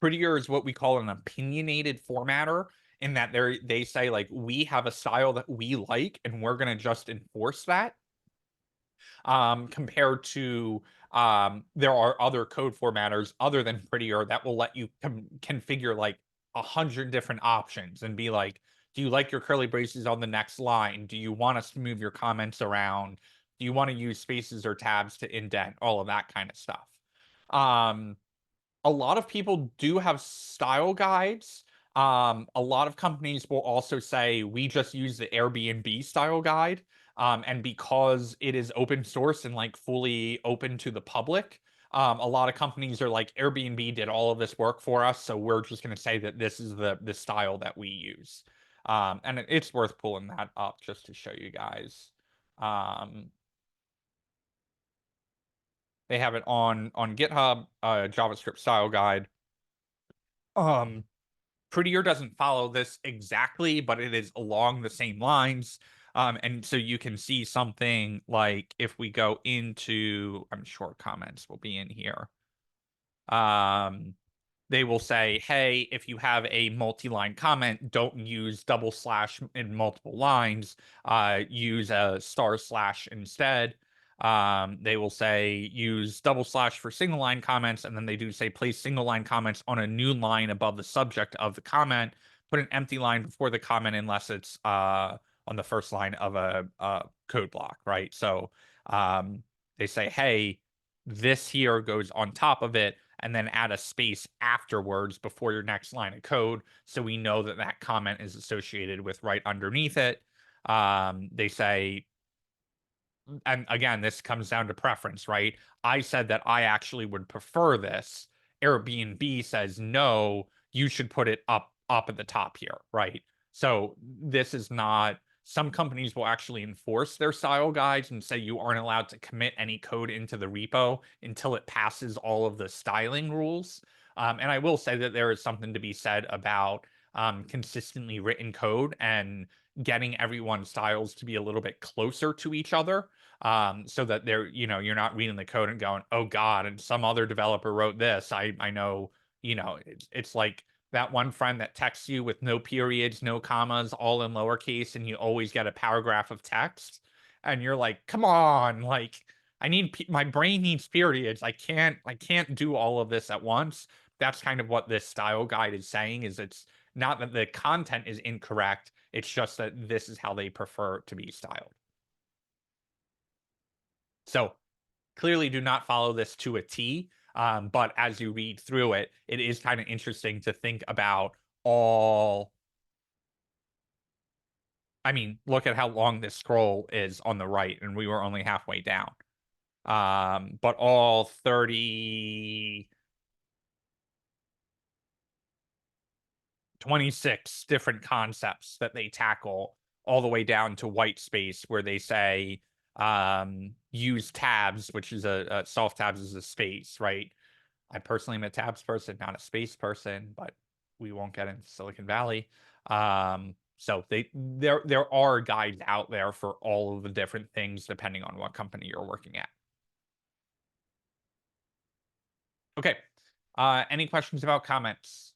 Prettier is what we call an opinionated formatter, in that they say like, we have a style that we like and we're going to just enforce that. Compared to there are other code formatters other than Prettier that will let you configure like 100 different options and be like, do you like your curly braces on the next line? Do you want us to move your comments around? Do you want to use spaces or tabs to indent? All of that kind of stuff. A lot of people do have style guides. A lot of companies will also say, we just use the Airbnb style guide. And because it is open source and like fully open to the public, a lot of companies are like, Airbnb did all of this work for us, so we're just going to say that this is the style that we use. And it's worth pulling that up just to show you guys. They have it on GitHub, JavaScript style guide. Prettier doesn't follow this exactly, but it is along the same lines. And so you can see something like if we go into, I'm sure comments will be in here. They will say, hey, if you have a multi-line comment, don't use double slash in multiple lines. Use a / instead. They will say use double slash for single line comments, and then they do say place single line comments on a new line above the subject of the comment. Put an empty line before the comment unless it's on the first line of a code block, right? So they say, hey, this here goes on top of it, and then add a space afterwards before your next line of code, so we know that that comment is associated with right underneath it. They say, and again, this comes down to preference, right? I said that I actually would prefer this. Airbnb says no, you should put it up at the top here, right? So this is not, some companies will actually enforce their style guides and say you aren't allowed to commit any code into the repo until it passes all of the styling rules. And I will say that there is something to be said about consistently written code and getting everyone's styles to be a little bit closer to each other, so that they're, you're not reading the code and going, oh God, and some other developer wrote this. I know, it's like that one friend that texts you with no periods, no commas, all in lowercase, and you always get a paragraph of text. And you're like, come on, like my brain needs periods. I can't do all of this at once. That's kind of what this style guide is saying, is it's not that the content is incorrect. It's just that this is how they prefer to be styled. So clearly do not follow this to a T. But as you read through it, it is kind of interesting to think about all. I mean, look at how long this scroll is on the right, and we were only halfway down. But all 26 different concepts that they tackle, all the way down to white space, where they say use tabs, which is a soft tabs is a space, right? I personally am a tabs person, not a space person, but we won't get into Silicon Valley. So there are guides out there for all of the different things depending on what company you're working at. Okay. Any questions about comments?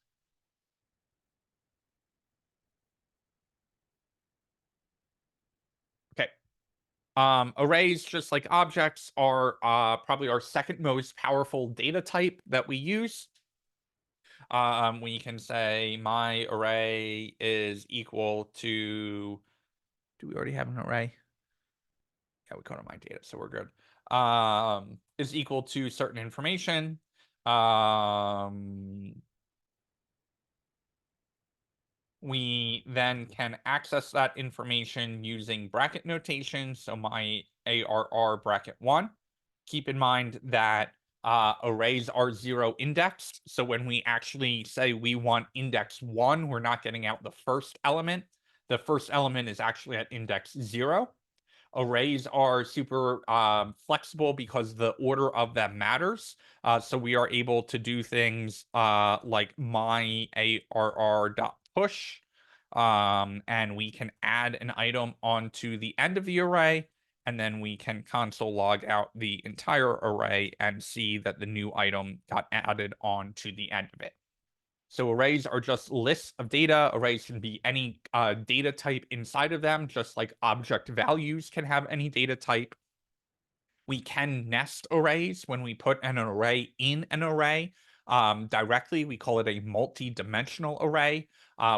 Okay. Arrays, just like objects, are probably our second most powerful data type that we use. We can say my array is equal to, do we already have an array? Yeah, we code on my data, so we're good. Is equal to certain information. We then can access that information using bracket notation. So my ARR bracket 1. Keep in mind that arrays are 0 indexed. So when we actually say we want index 1, we're not getting out the first element. The first element is actually at index 0. Arrays are super flexible because the order of them matters. So we are able to do things like my ARR.push, and we can add an item onto the end of the array, and then we can console log out the entire array and see that the new item got added onto the end of it. So arrays are just lists of data. Arrays can be any data type inside of them, just like object values can have any data type. We can nest arrays when we put an array in an array directly. We call it a multi-dimensional array,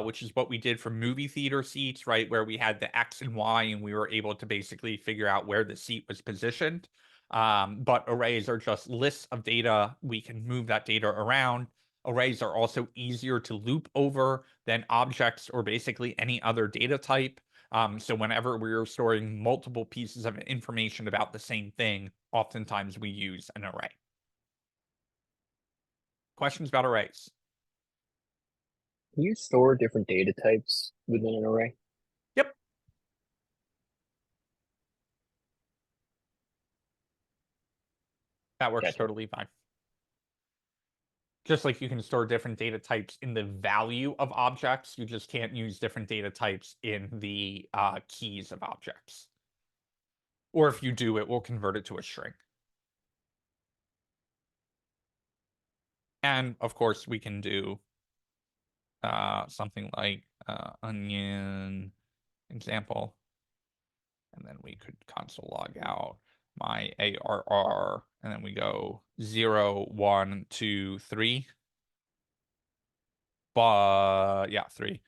which is what we did for movie theater seats, right? Where we had the X and Y, and we were able to basically figure out where the seat was positioned. But arrays are just lists of data. We can move that data around. Arrays are also easier to loop over than objects or basically any other data type. So whenever we're storing multiple pieces of information about the same thing, oftentimes we use an array. Questions about arrays?
Can you store different data types within an array?
Yep. That works
Gotcha.
totally fine. Just like you can store different data types in the value of objects, you just can't use different data types in the keys of objects. Or if you do, it will convert it to a string. And of course, we can do something like onion example. And then we could console log out my ARR, and then we go 0, 1, 2, 3. But yeah, 3.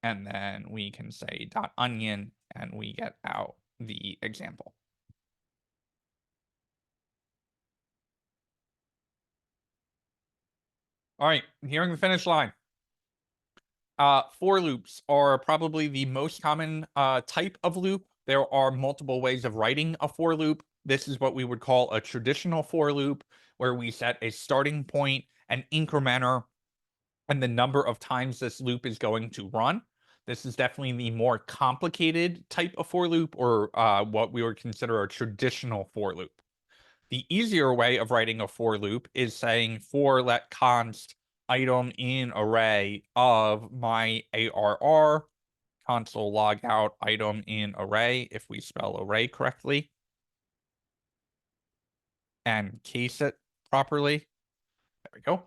And then we can say .onion, and we get out the example. All right, nearing the finish line. For loops are probably the most common type of loop. There are multiple ways of writing a for loop. This is what we would call a traditional for loop, where we set a starting point, an incrementer, and the number of times this loop is going to run. This is definitely the more complicated type of for loop, or what we would consider a traditional for loop. The easier way of writing a for loop is saying for let const item in array of my ARR, console log out item in array if we spell array correctly, and case it properly. There we go.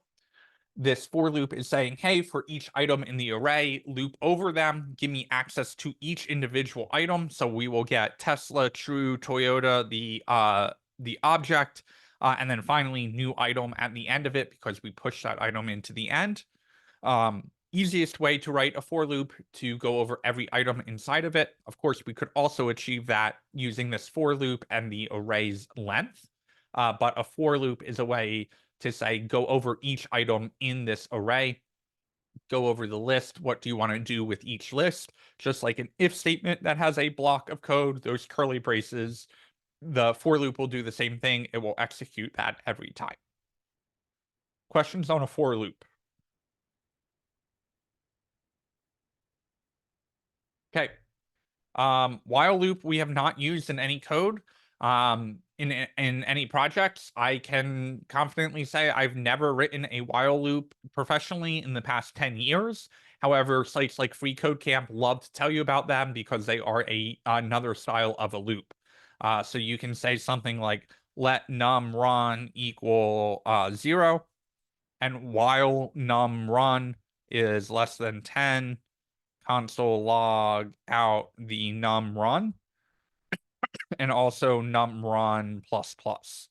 This for loop is saying, hey, for each item in the array, loop over them, give me access to each individual item. So we will get Tesla, true, Toyota, the object, and then finally new item at the end of it because we push that item into the end. Easiest way to write a for loop to go over every item inside of it. Of course, we could also achieve that using this for loop and the array's length. But a for loop is a way to say, go over each item in this array, go over the list. What do you want to do with each list? Just like an if statement that has a block of code, those curly braces, the for loop will do the same thing. It will execute that every time. Questions on a for loop? Okay. While loop we have not used in any code. In any projects, I can confidently say I've never written a while loop professionally in the past 10 years. However, sites like Free Code Camp love to tell you about them because they are another style of a loop. So you can say something like let num run equal 0, and while num run is less than 10, console log out the num run, and also num run plus plus.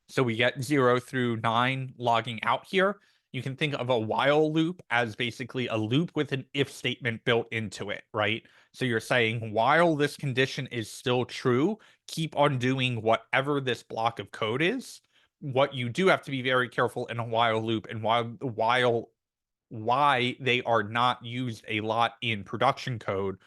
So we get 0 through 9 logging out here. You can think of a while loop as basically a loop with an if statement built into it, right? So you're saying while this condition is still true, keep on doing whatever this block of code is. What you do have to be very careful in a while loop, and why they are not used a lot in production code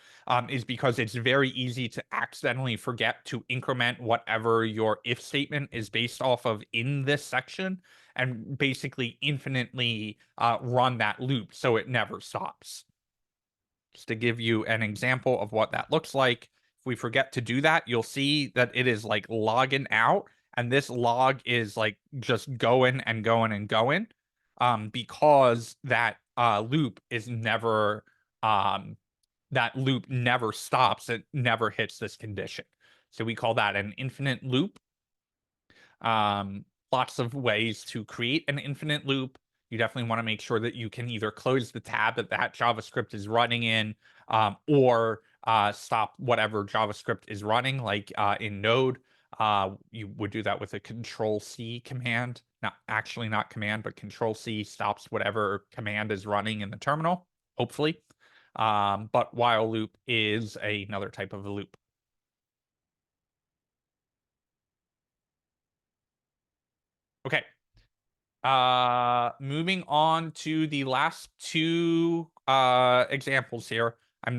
is because it's very easy to accidentally forget to increment whatever your if statement is based off of in this section, and basically infinitely run that loop so it never stops. Just to give you an example of what that looks like, if we forget to do that, you'll see that it is like logging out, and this log is like just going and going and going. Because that loop is never that loop never stops. It never hits this condition. So we call that an infinite loop. Lots of ways to create an infinite loop. You definitely want to make sure that you can either close the tab that JavaScript is running in, or stop whatever JavaScript is running, like in Node. You would do that with a Control-C command. Not command, but Control-C stops whatever command is running in the terminal, hopefully. But while loop is another type of a loop. Okay. Moving on to the last two examples here. I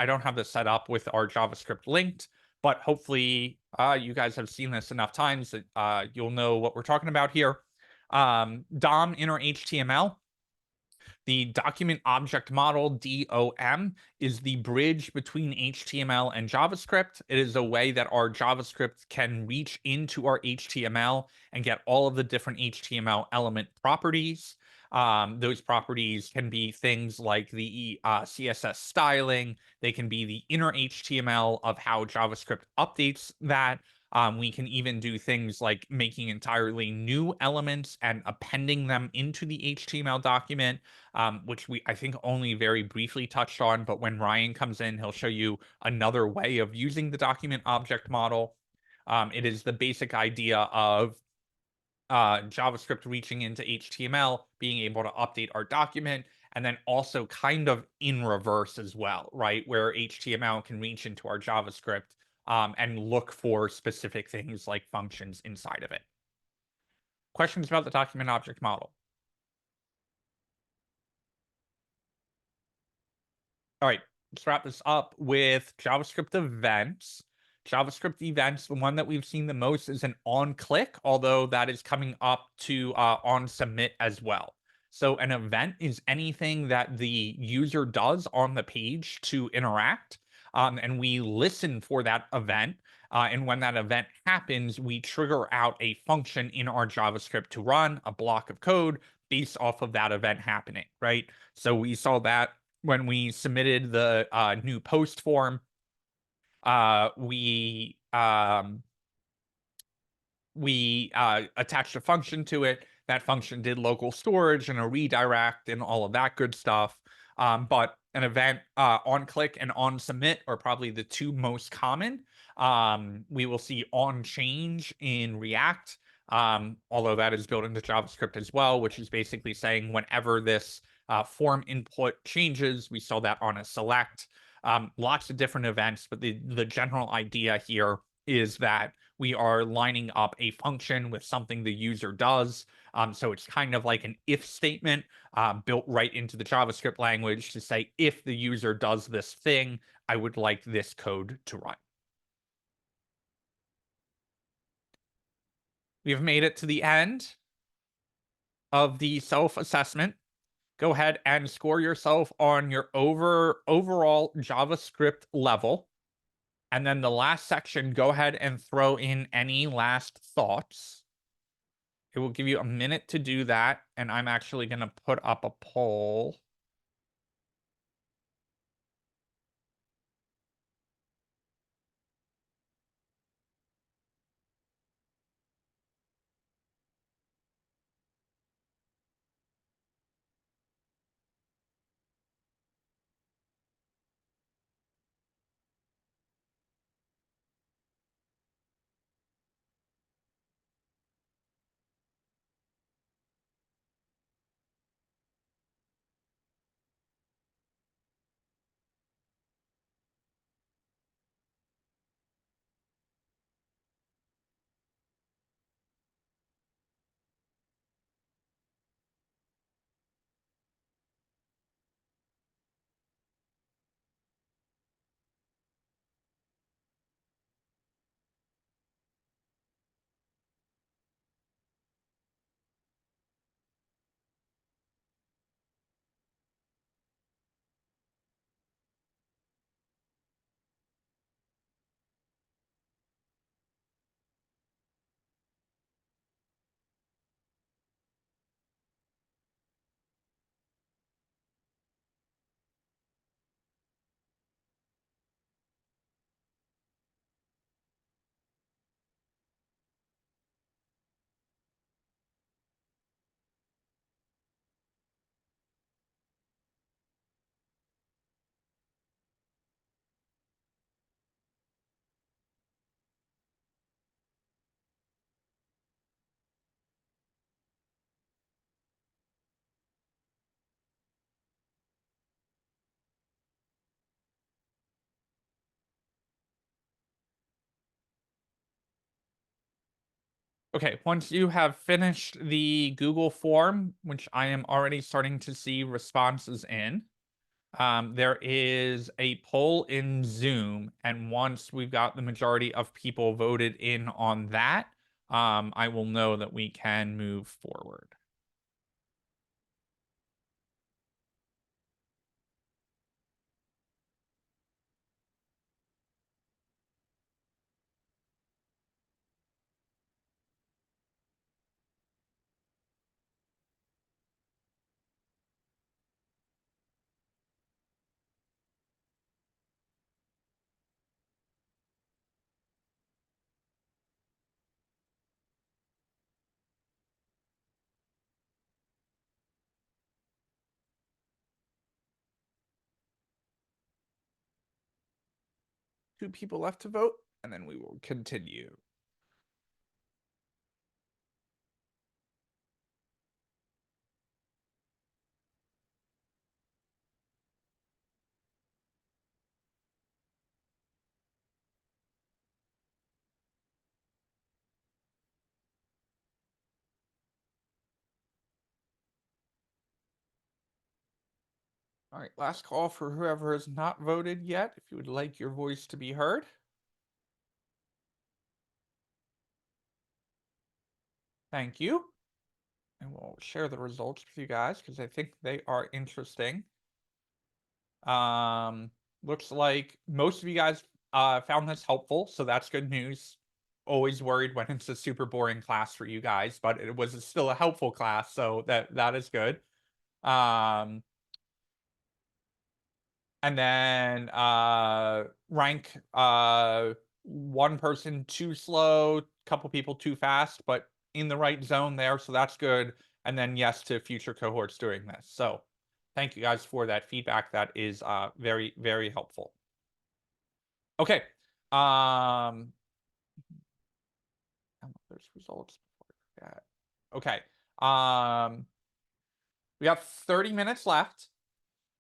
don't have this set up with our JavaScript linked, but hopefully you guys have seen this enough times that you'll know what we're talking about here. DOM inner HTML. The document object model, DOM, is the bridge between HTML and JavaScript. It is a way that our JavaScript can reach into our HTML and get all of the different HTML element properties. Those properties can be things like the CSS styling. They can be the inner HTML of how JavaScript updates that. We can even do things like making entirely new elements and appending them into the HTML document, which I think only very briefly touched on. But when Ryan comes in, he'll show you another way of using the document object model. It is the basic idea of JavaScript reaching into HTML, being able to update our document, and then also kind of in reverse as well, right? Where HTML can reach into our JavaScript and look for specific things like functions inside of it. Questions about the document object model? All right, let's wrap this up with JavaScript events. JavaScript events, the one that we've seen the most is an on click, although that is coming up to on submit as well. So an event is anything that the user does on the page to interact, and we listen for that event. And when that event happens, we trigger out a function in our JavaScript to run a block of code based off of that event happening, right? So we saw that when we submitted the new post form. We attached a function to it. That function did local storage and a redirect and all of that good stuff. But an event on click and on submit are probably the two most common. We will see on change in React, although that is built into JavaScript as well, which is basically saying whenever this form input changes, we saw that on a select. Lots of different events, but the general idea here is that we are lining up a function with something the user does. So it's kind of like an if statement built right into the JavaScript language to say, if the user does this thing, I would like this code to run. We've made it to the end of the self-assessment. Go ahead and score yourself on your overall JavaScript level. And then the last section, go ahead and throw in any last thoughts. It will give you a minute to do that. And I'm actually going to put up a poll. Okay, once you have finished the Google form, which I am already starting to see responses in, there is a poll in Zoom. And once we've got the majority of people voted in on that, I will know that we can move forward. 2 people left to vote, and then we will continue. All right, last call for whoever has not voted yet. If you would like your voice to be heard. Thank you. And we'll share the results with you guys because I think they are interesting. Looks like most of you guys found this helpful, so that's good news. Always worried when it's a super boring class for you guys, but it was still a helpful class, so that is good. And then rank one person too slow, couple people too fast, but in the right zone there, so that's good. And then yes to future cohorts doing this. So thank you guys for that feedback. That is very, very helpful. Okay. There's results before that. Okay. We have 30 minutes left.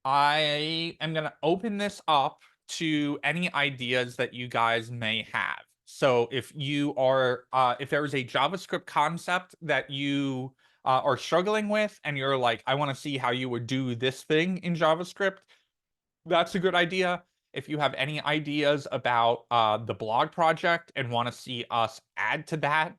I am going to open this up to any ideas that you guys may have. So if you are, if there is a JavaScript concept that you are struggling with and you're like, I want to see how you would do this thing in JavaScript, that's a good idea. If you have any ideas about the blog project and want to see us add to that,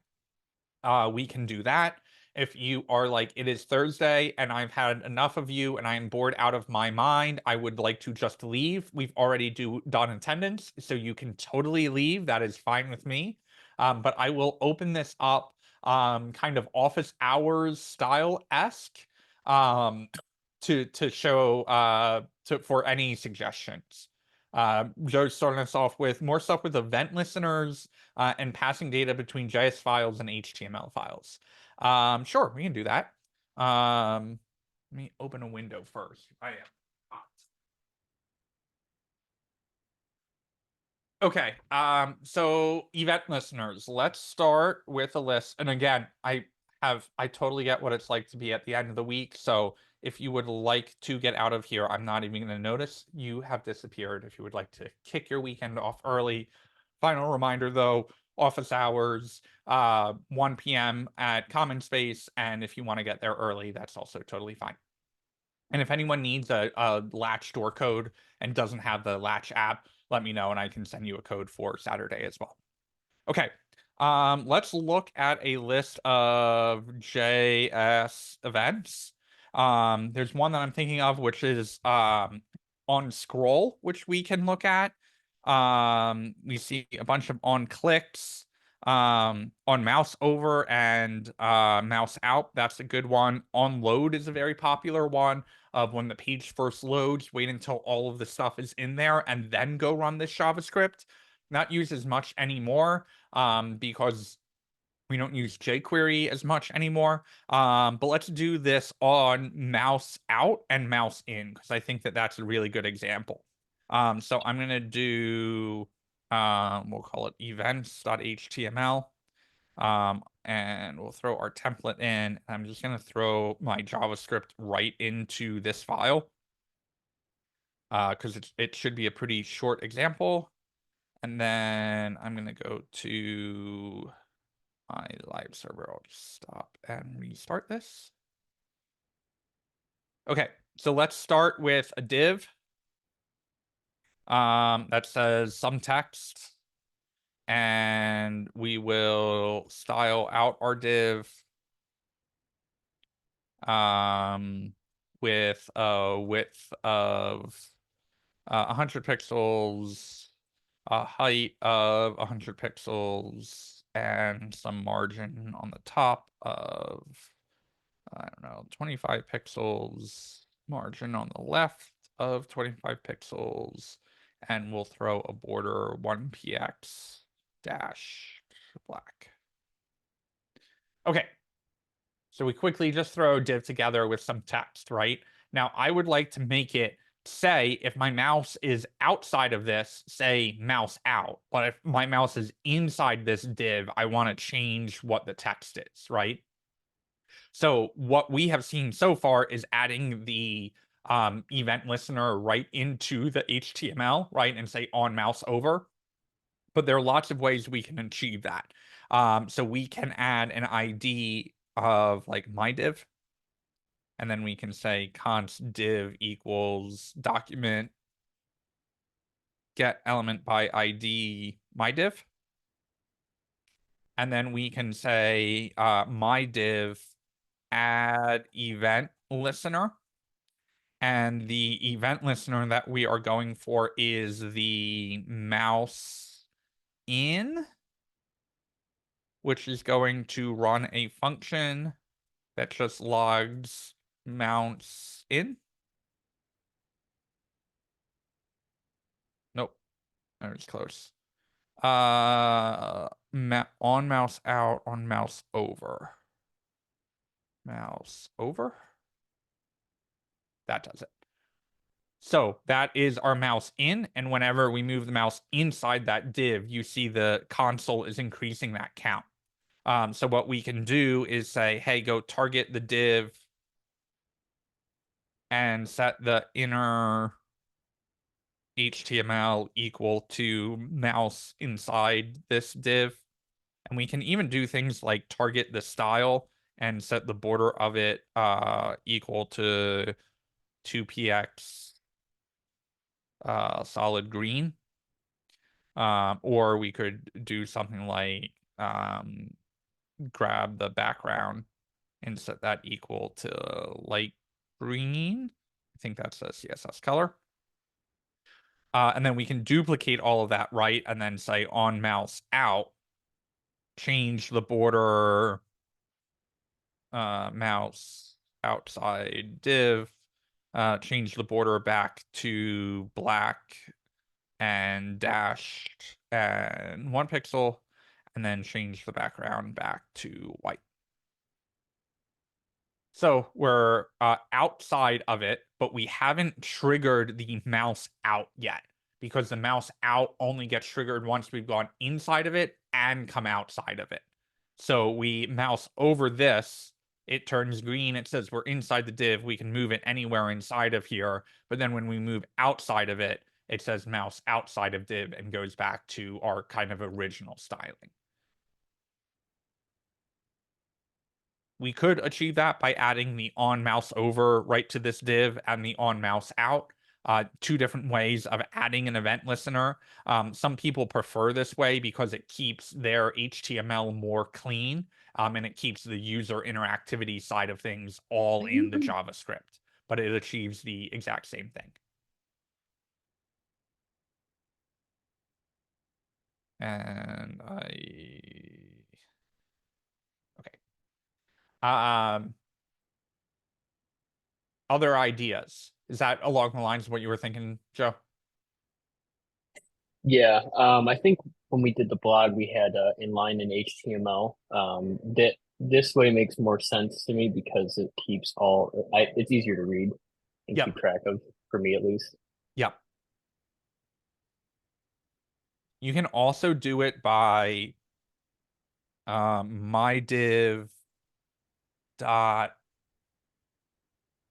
we can do that. If you are like, it is Thursday and I've had enough of you and I am bored out of my mind, I would like to just leave. We've already done attendance, so you can totally leave. That is fine with me. But I will open this up kind of office hours style-esque to show for any suggestions. Joe's starting us off with more stuff with event listeners and passing data between JS files and HTML files. Sure, we can do that. Let me open a window first. I am hot. Okay, so event listeners, let's start with a list. And again, I totally get what it's like to be at the end of the week. So if you would like to get out of here, I'm not even going to notice you have disappeared. If you would like to kick your weekend off early. Final reminder though, office hours, 1 p.m. at Common Space. And if you want to get there early, that's also totally fine. And if anyone needs a Latch door code and doesn't have the Latch app, let me know and I can send you a code for Saturday as well. Okay, let's look at a list of JS events. There's one that I'm thinking of, which is on scroll, which we can look at. We see a bunch of on clicks, on mouse over and mouse out. That's a good one. On load is a very popular one of when the page first loads, wait until all of the stuff is in there and then go run this JavaScript. Not used as much anymore because we don't use jQuery as much anymore. But let's do this on mouse out and mouse in because I think that that's a really good example. So I'm going to do, we'll call it events.html. And we'll throw our template in. I'm just going to throw my JavaScript right into this file because it should be a pretty short example. And then I'm going to go to my live server. I'll just stop and restart this. Okay, so let's start with a div that says some text. And we will style out our div with a width of 100 pixels, a height of 100 pixels, and some margin on the top of, I don't know, 25 pixels, margin on the left of 25 pixels, and we'll throw a border 1px dash black. Okay. So we quickly just throw div together with some text, right? Now I would like to make it say if my mouse is outside of this, say mouse out. But if my mouse is inside this div, I want to change what the text is, right? So what we have seen so far is adding the event listener right into the HTML, right? And say on mouse over. But there are lots of ways we can achieve that. So we can add an ID of like my div. And then we can say const div equals document get element by ID my div. And then we can say my div add event listener. And the event listener that we are going for is the mouse in, which is going to run a function that just logs mouse in. Nope, that was close. On mouse out, on mouse over. Mouse over. That does it. So that is our mouse in, and whenever we move the mouse inside that div, you see the console is increasing that count. So what we can do is say, hey, go target the div and set the inner HTML equal to mouse inside this div. And we can even do things like target the style and set the border of it equal to 2px solid green. Or we could do something like grab the background and set that equal to light green. I think that's a CSS color. And then we can duplicate all of that, right? And then say on mouse out, change the border mouse outside div, change the border back to black and dashed and 1 pixel, and then change the background back to white. So we're outside of it, but we haven't triggered the mouse out yet, because the mouse out only gets triggered once we've gone inside of it and come outside of it. So we mouse over this, it turns green, it says we're inside the div, we can move it anywhere inside of here, but then when we move outside of it, it says mouse outside of div and goes back to our kind of original styling. We could achieve that by adding the on mouse over right to this div and the on mouse out. Two different ways of adding an event listener. Some people prefer this way because it keeps their HTML more clean, and it keeps the user interactivity side of things all in the JavaScript, but it achieves the exact same thing. And other ideas? Is that along the lines of what you were thinking, Joe?
Yeah, I think when we did the blog, we had inline in HTML. That this way makes more sense to me because it keeps it's easier to read and keep track of, for me at least.
Yep. You can also do it by my div dot,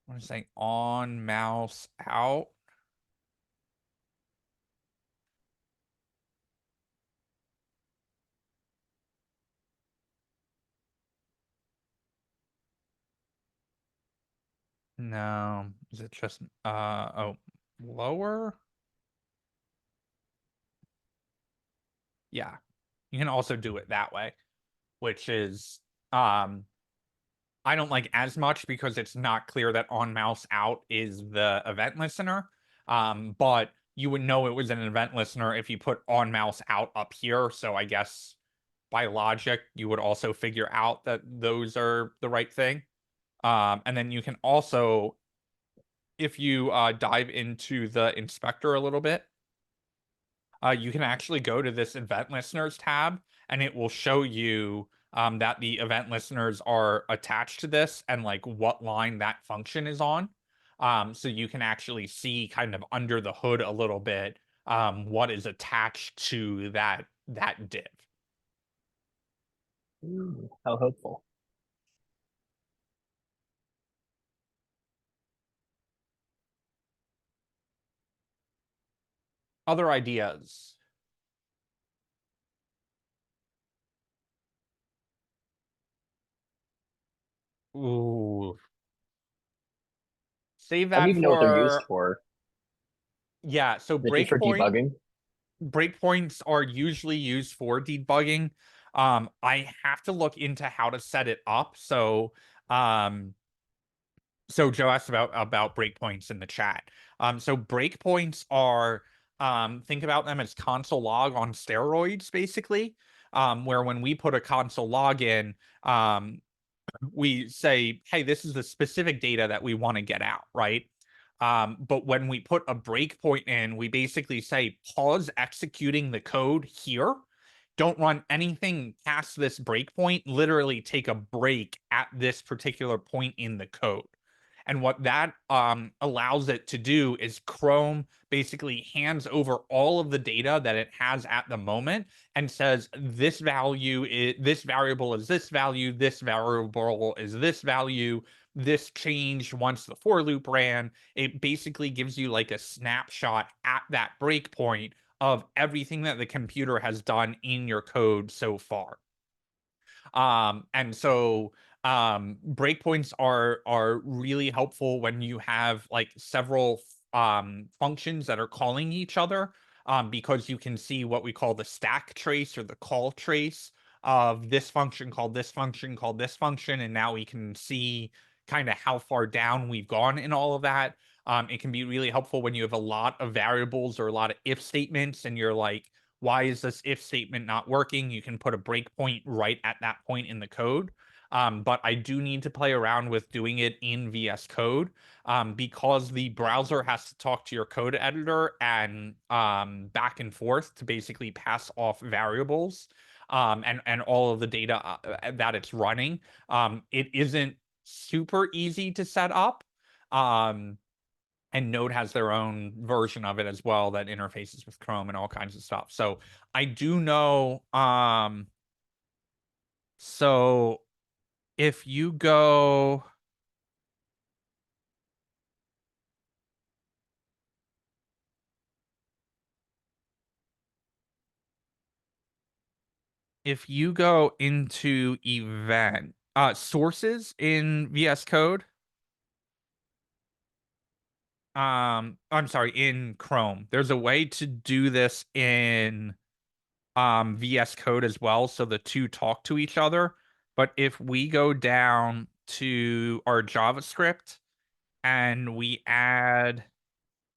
I want to say on mouse out. No, is it just oh, lower? Yeah. You can also do it that way, which is I don't like as much because it's not clear that on mouse out is the event listener. But you would know it was an event listener if you put on mouse out up here. So I guess by logic, you would also figure out that those are the right thing. And then you can also, if you dive into the inspector a little bit, you can actually go to this event listeners tab and it will show you that the event listeners are attached to this and like what line that function is on. So you can actually see kind of under the hood a little bit what is attached to that div.
How helpful.
Other ideas? Ooh. Save
I don't
that
even know what they're used
for,
for.
yeah, so
Is it just for debugging?
breakpoints are usually used for debugging. I have to look into how to set it up. So Joe asked about breakpoints in the chat. So breakpoints are, think about them as console log on steroids, basically. Where when we put a console log in, we say, hey, this is the specific data that we want to get out, right? But when we put a breakpoint in, we basically say, pause executing the code here. Don't run anything past this breakpoint. Literally take a break at this particular point in the code. And what that allows it to do is Chrome basically hands over all of the data that it has at the moment and says this value is this variable is this value, this variable is this value, this changed once the for loop ran. It basically gives you like a snapshot at that breakpoint of everything that the computer has done in your code so far. And so breakpoints are really helpful when you have like several functions that are calling each other, because you can see what we call the stack trace or the call trace of this function called this function called this function, and now we can see kind of how far down we've gone in all of that. It can be really helpful when you have a lot of variables or a lot of if statements and you're like, why is this if statement not working? You can put a breakpoint right at that point in the code. But I do need to play around with doing it in VS Code, because the browser has to talk to your code editor and back and forth to basically pass off variables and all of the data that it's running. It isn't super easy to set up. And Node has their own version of it as well that interfaces with Chrome and all kinds of stuff. So I do know, so if you go into event sources in VS Code, I'm sorry, in Chrome, there's a way to do this in VS Code as well, so the two talk to each other. But if we go down to our JavaScript and we add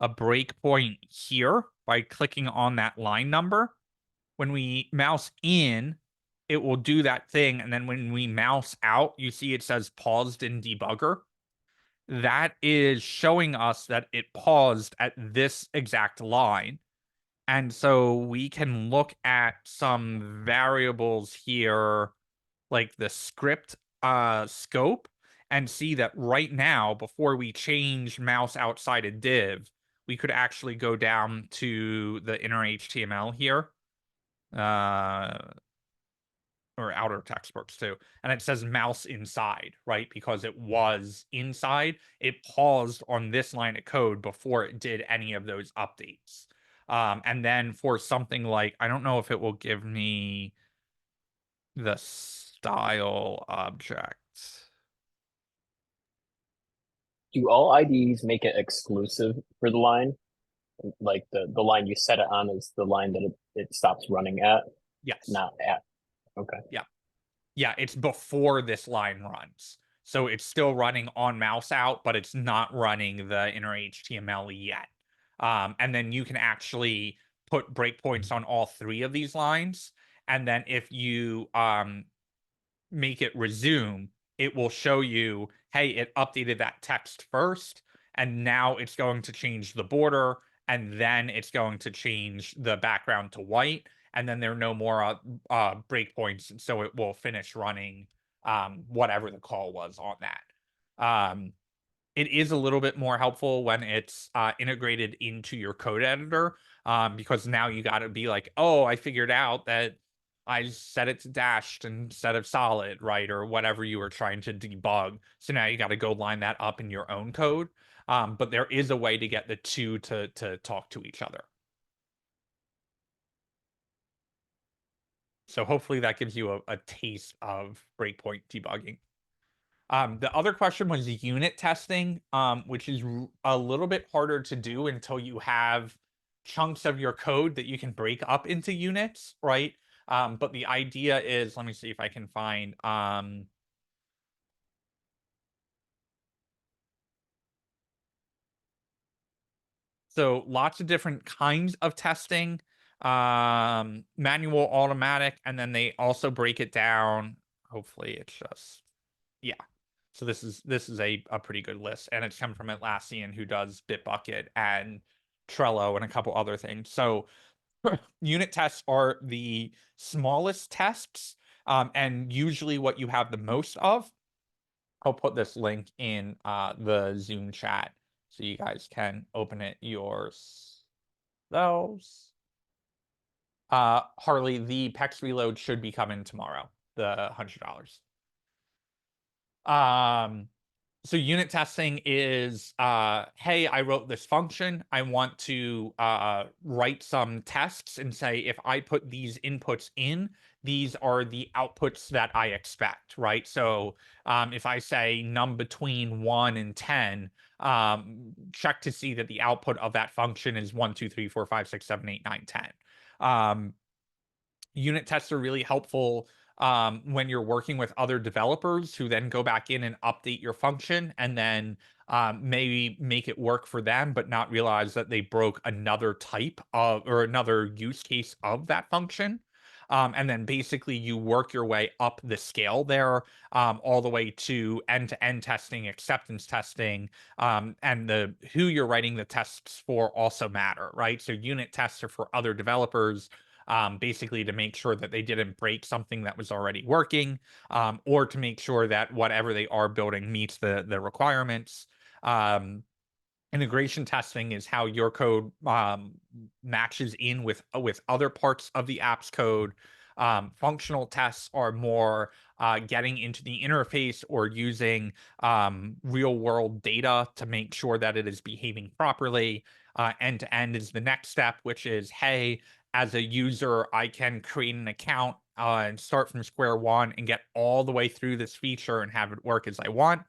a breakpoint here by clicking on that line number, when we mouse in, it will do that thing. And then when we mouse out, you see it says paused in debugger. That is showing us that it paused at this exact line. And so we can look at some variables here, like the script scope, and see that right now, before we change mouse outside a div, we could actually go down to the inner HTML here, or outer text works too, and it says mouse inside, right? Because it was inside, it paused on this line of code before it did any of those updates. And then for something like, I don't know if it will give me the style object.
Do all IDs make it exclusive for the line? Like the line you set it on is the line that it stops running at,
Yes.
not at. Okay.
Yeah, it's before this line runs. So it's still running on mouse out, but it's not running the inner HTML yet. And then you can actually put breakpoints on all three of these lines. And then if you make it resume, it will show you, hey, it updated that text first, and now it's going to change the border, and then it's going to change the background to white, and then there are no more breakpoints, so it will finish running whatever the call was on that. It is a little bit more helpful when it's integrated into your code editor, because now you got to be like, oh, I figured out that I set it to dashed instead of solid, right? Or whatever you were trying to debug. So now you got to go line that up in your own code. But there is a way to get the two to talk to each other. So hopefully that gives you a taste of breakpoint debugging. The other question was unit testing, which is a little bit harder to do until you have chunks of your code that you can break up into units, right? But the idea is, let me see if I can find, so lots of different kinds of testing, manual, automatic, and then they also break it down. Hopefully it's just, yeah. So this is a pretty good list, and it's come from Atlassian, who does Bitbucket and Trello and a couple other things. So unit tests are the smallest tests, and usually what you have the most of. I'll put this link in the Zoom chat so you guys can open it yourselves. Harley, the PEX reload should be coming tomorrow, the $100. So unit testing is, hey, I wrote this function. I want to write some tests and say, if I put these inputs in, these are the outputs that I expect, right? So if I say num between 1 and 10, check to see that the output of that function is 1, 2, 3, 4, 5, 6, 7, 8, 9, 10. Unit tests are really helpful when you're working with other developers who then go back in and update your function and then maybe make it work for them, but not realize that they broke another type of or another use case of that function. And then basically you work your way up the scale there, all the way to end-to-end testing, acceptance testing, and the who you're writing the tests for also matter, right? So unit tests are for other developers, basically to make sure that they didn't break something that was already working, or to make sure that whatever they are building meets the requirements. Integration testing is how your code matches in with other parts of the app's code. Functional tests are more getting into the interface or using real world data to make sure that it is behaving properly. End to end is the next step, which is, hey, as a user, I can create an account and start from square one and get all the way through this feature and have it work as I want.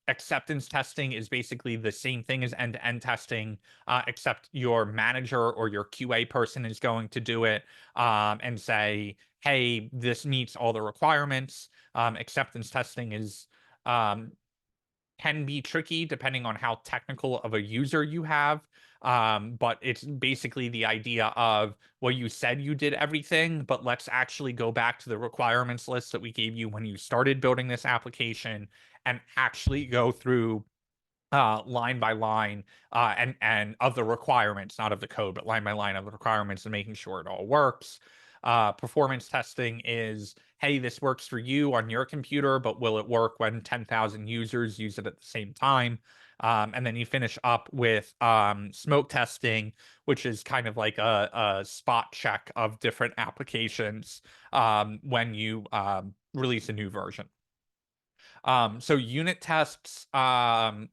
Acceptance testing is basically the same thing as end-to-end testing, except your manager or your QA person is going to do it and say, hey, this meets all the requirements. Acceptance testing is can be tricky depending on how technical of a user you have. But it's basically the idea of, well, you said you did everything, but let's actually go back to the requirements list that we gave you when you started building this application and actually go through line by line and of the requirements, not of the code, but line by line of the requirements and making sure it all works. Performance testing is, hey, this works for you on your computer, but will it work when 10,000 users use it at the same time? And then you finish up with smoke testing, which is kind of like a spot check of different applications when you release a new version. So unit tests,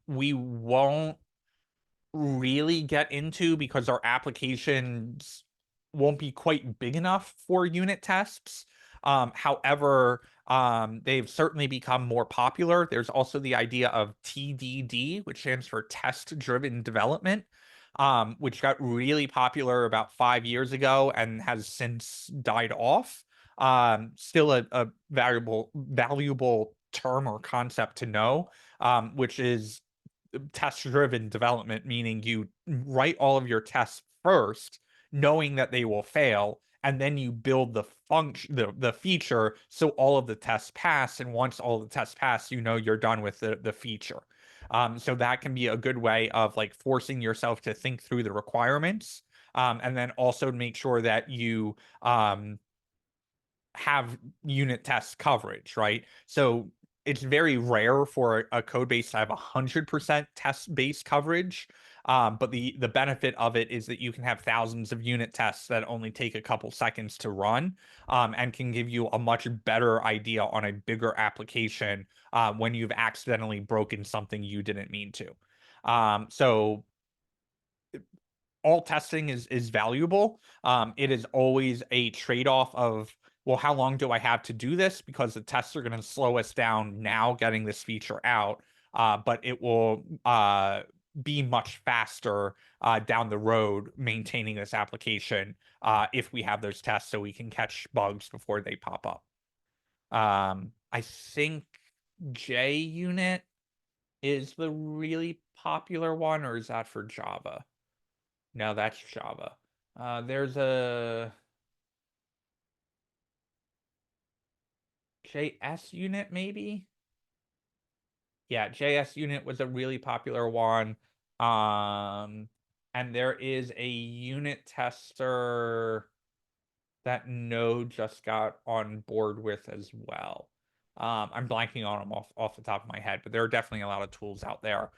we won't really get into because our applications won't be quite big enough for unit tests. However, they've certainly become more popular. There's also the idea of TDD, which stands for test-driven development, which got really popular about 5 years ago and has since died off. Still a valuable term or concept to know, which is test-driven development, meaning you write all of your tests first, knowing that they will fail, and then you build the function, the feature, so all of the tests pass. And once all the tests pass, you know you're done with the feature. So that can be a good way of like forcing yourself to think through the requirements, and then also make sure that you have unit test coverage, right? So it's very rare for a code base to have 100% test-based coverage. But the benefit of it is that you can have thousands of unit tests that only take a couple seconds to run, and can give you a much better idea on a bigger application when you've accidentally broken something you didn't mean to. So all testing is valuable. It is always a trade-off of, well, how long do I have to do this? Because the tests are going to slow us down now getting this feature out, but it will be much faster down the road maintaining this application if we have those tests so we can catch bugs before they pop up. I think JUnit is the really popular one, or is that for Java? No, that's Java. There's a JS unit, maybe? Yeah, JS unit was a really popular one. And there is a unit tester that Node just got on board with as well. I'm blanking on them off the top of my head, but there are definitely a lot of tools out there.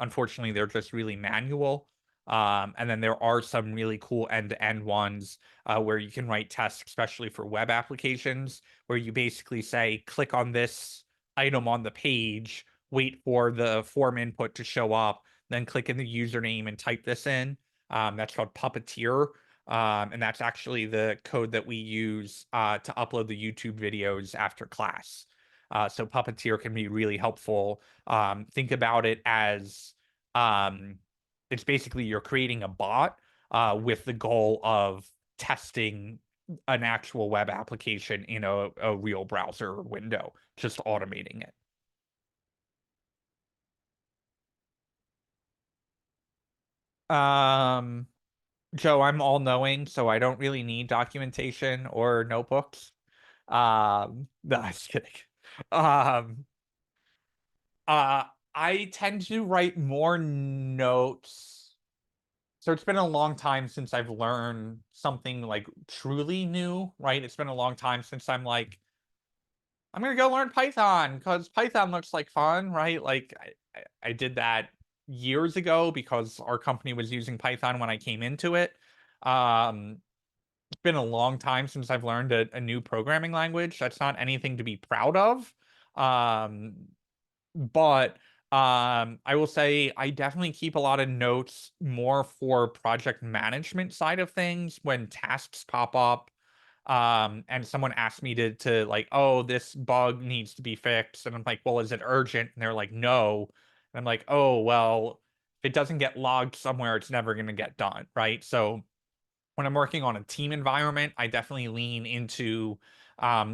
Unfortunately, they're just really manual. And then there are some really cool end-to-end ones where you can write tests, especially for web applications, where you basically say, click on this item on the page, wait for the form input to show up, then click in the username and type this in. That's called Puppeteer. And that's actually the code that we use to upload the YouTube videos after class. So Puppeteer can be really helpful. Think about it as it's basically you're creating a bot with the goal of testing an actual web application in a real browser window, just automating it. Joe, I'm all knowing, so I don't really need documentation or notebooks. No, I'm just kidding. Um, I tend to write more notes. So it's been a long time since I've learned something like truly new, right? It's been a long time since I'm like, I'm gonna go learn Python because Python looks like fun, right? Like I did that years ago because our company was using Python when I came into it. It's been a long time since I've learned a new programming language. That's not anything to be proud of. Um, but I will say I definitely keep a lot of notes more for project management side of things when tasks pop up. And someone asked me to like, oh, this bug needs to be fixed. And I'm like, well, is it urgent? And they're like, no. And I'm like, oh, well, if it doesn't get logged somewhere, it's never going to get done. Right. So when I'm working on a team environment, I definitely lean into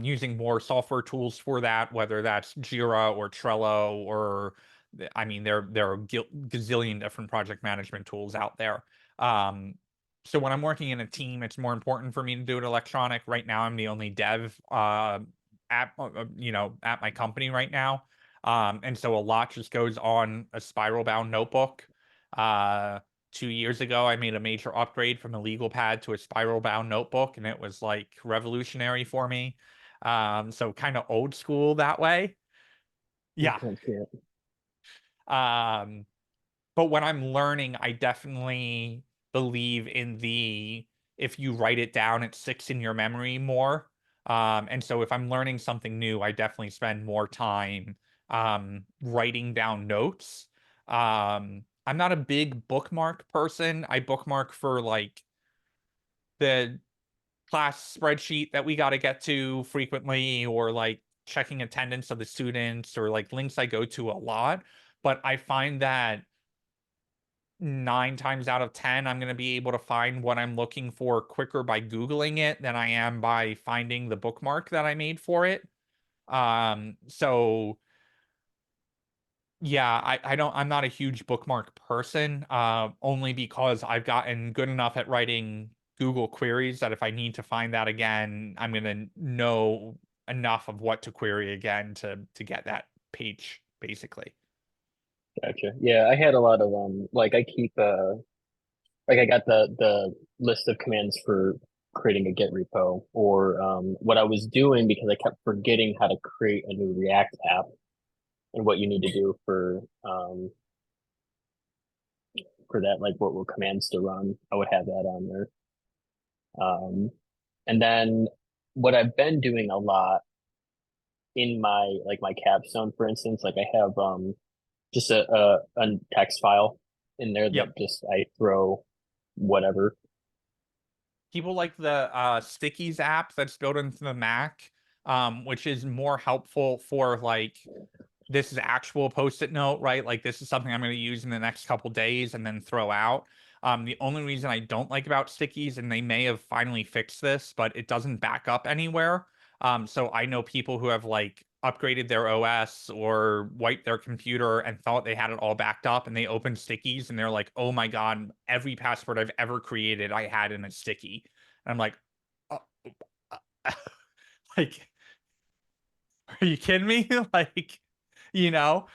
using more software tools for that, whether that's Jira or Trello or, I mean, there are gazillion different project management tools out there. So when I'm working in a team, it's more important for me to do it electronic. Right now, I'm the only dev at at my company right now, and so a lot just goes on a spiral bound notebook. Uh, 2 years ago, I made a major upgrade from a legal pad to a spiral bound notebook, and it was like revolutionary for me. So kind of old school that way. Yeah. Um, but when I'm learning, I definitely believe in the if you write it down, it sticks in your memory more. And so if I'm learning something new, I definitely spend more time writing down notes. I'm not a big bookmark person. I bookmark for like the class spreadsheet that we got to get to frequently, or like checking attendance of the students, or like links I go to a lot. But I find that 9 times out of 10, I'm going to be able to find what I'm looking for quicker by Googling it than I am by finding the bookmark that I made for it. So yeah, I'm not a huge bookmark person, only because I've gotten good enough at writing Google queries that if I need to find that again, I'm gonna know enough of what to query again to get that page, basically.
Gotcha. Yeah, I had a lot of like I keep like I got the list of commands for creating a Git repo, or what I was doing because I kept forgetting how to create a new React app and what you need to do for that, like what were commands to run. I would have that on there. And then what I've been doing a lot in my capstone, for instance, like I have just a text file in there that
Yep.
just I throw whatever.
People like the Stickies app that's built into the Mac, which is more helpful for like, this is actual post-it note, right? Like this is something I'm going to use in the next couple days and then throw out. The only reason I don't like about Stickies, and they may have finally fixed this, but it doesn't back up anywhere. So I know people who have like upgraded their OS or wiped their computer and thought they had it all backed up, and they open Stickies and they're like, oh my God, every password I've ever created, I had in a sticky. And I'm like, uh, like, are you kidding me? Like, you know,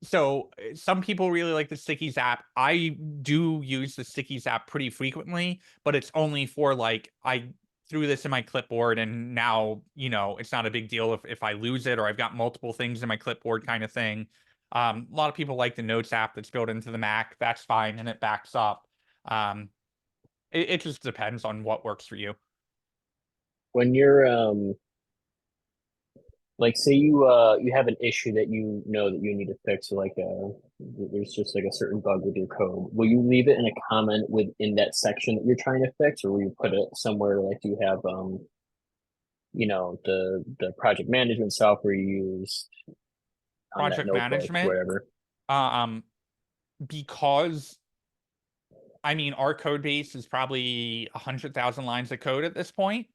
so some people really like the Stickies app. I do use the Stickies app pretty frequently, but it's only for like, I threw this in my clipboard and now, you know, it's not a big deal if I lose it, or I've got multiple things in my clipboard kind of thing. A lot of people like the Notes app that's built into the Mac. That's fine, and it backs up. It just depends on what works for you.
When you're like, say you have an issue that you know that you need to fix, or like there's just like a certain bug with your code. Will you leave it in a comment within that section that you're trying to fix, or will you put it somewhere, like you have the project management software you use on that
Project
notebook,
management,
whatever?
because I mean, our code base is probably 100,000 lines of code at this point.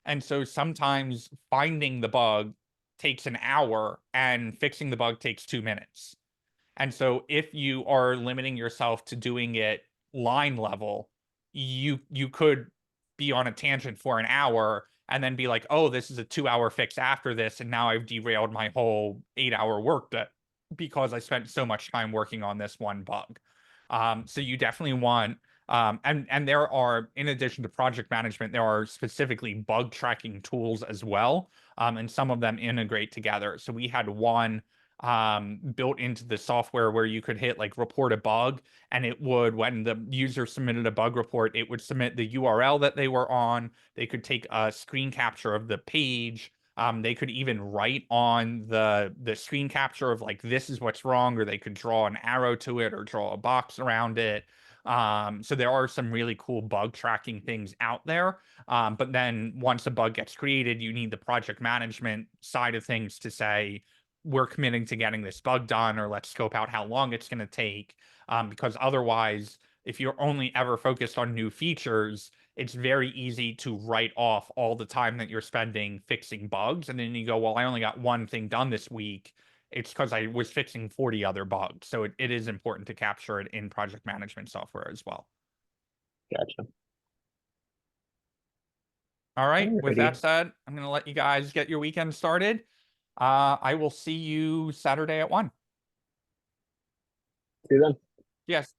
And so sometimes finding the bug takes an hour and fixing the bug takes 2 minutes. And so if you are limiting yourself to doing it line level, you could be on a tangent for an hour and then be like, oh, this is a 2-hour fix after this, and now I've derailed my whole 8-hour workday because I spent so much time working on this one bug. So you definitely want, and there are, in addition to project management, there are specifically bug tracking tools as well. And some of them integrate together. So we had one built into the software where you could hit like report a bug, and it would, when the user submitted a bug report, it would submit the URL that they were on. They could take a screen capture of the page. They could even write on the screen capture of like, this is what's wrong, or they could draw an arrow to it or draw a box around it. So there are some really cool bug tracking things out there. But then once a bug gets created, you need the project management side of things to say, we're committing to getting this bug done, or let's scope out how long it's going to take. Because otherwise, if you're only ever focused on new features, it's very easy to write off all the time that you're spending fixing bugs. And then you go, well, I only got one thing done this week. It's because I was fixing 40 other bugs. So it is important to capture it in project management software as well.
Gotcha.
All right. With that
Alrighty.
said, I'm going to let you guys get your weekend started. I will see you Saturday at 1.
See you then.
Yes.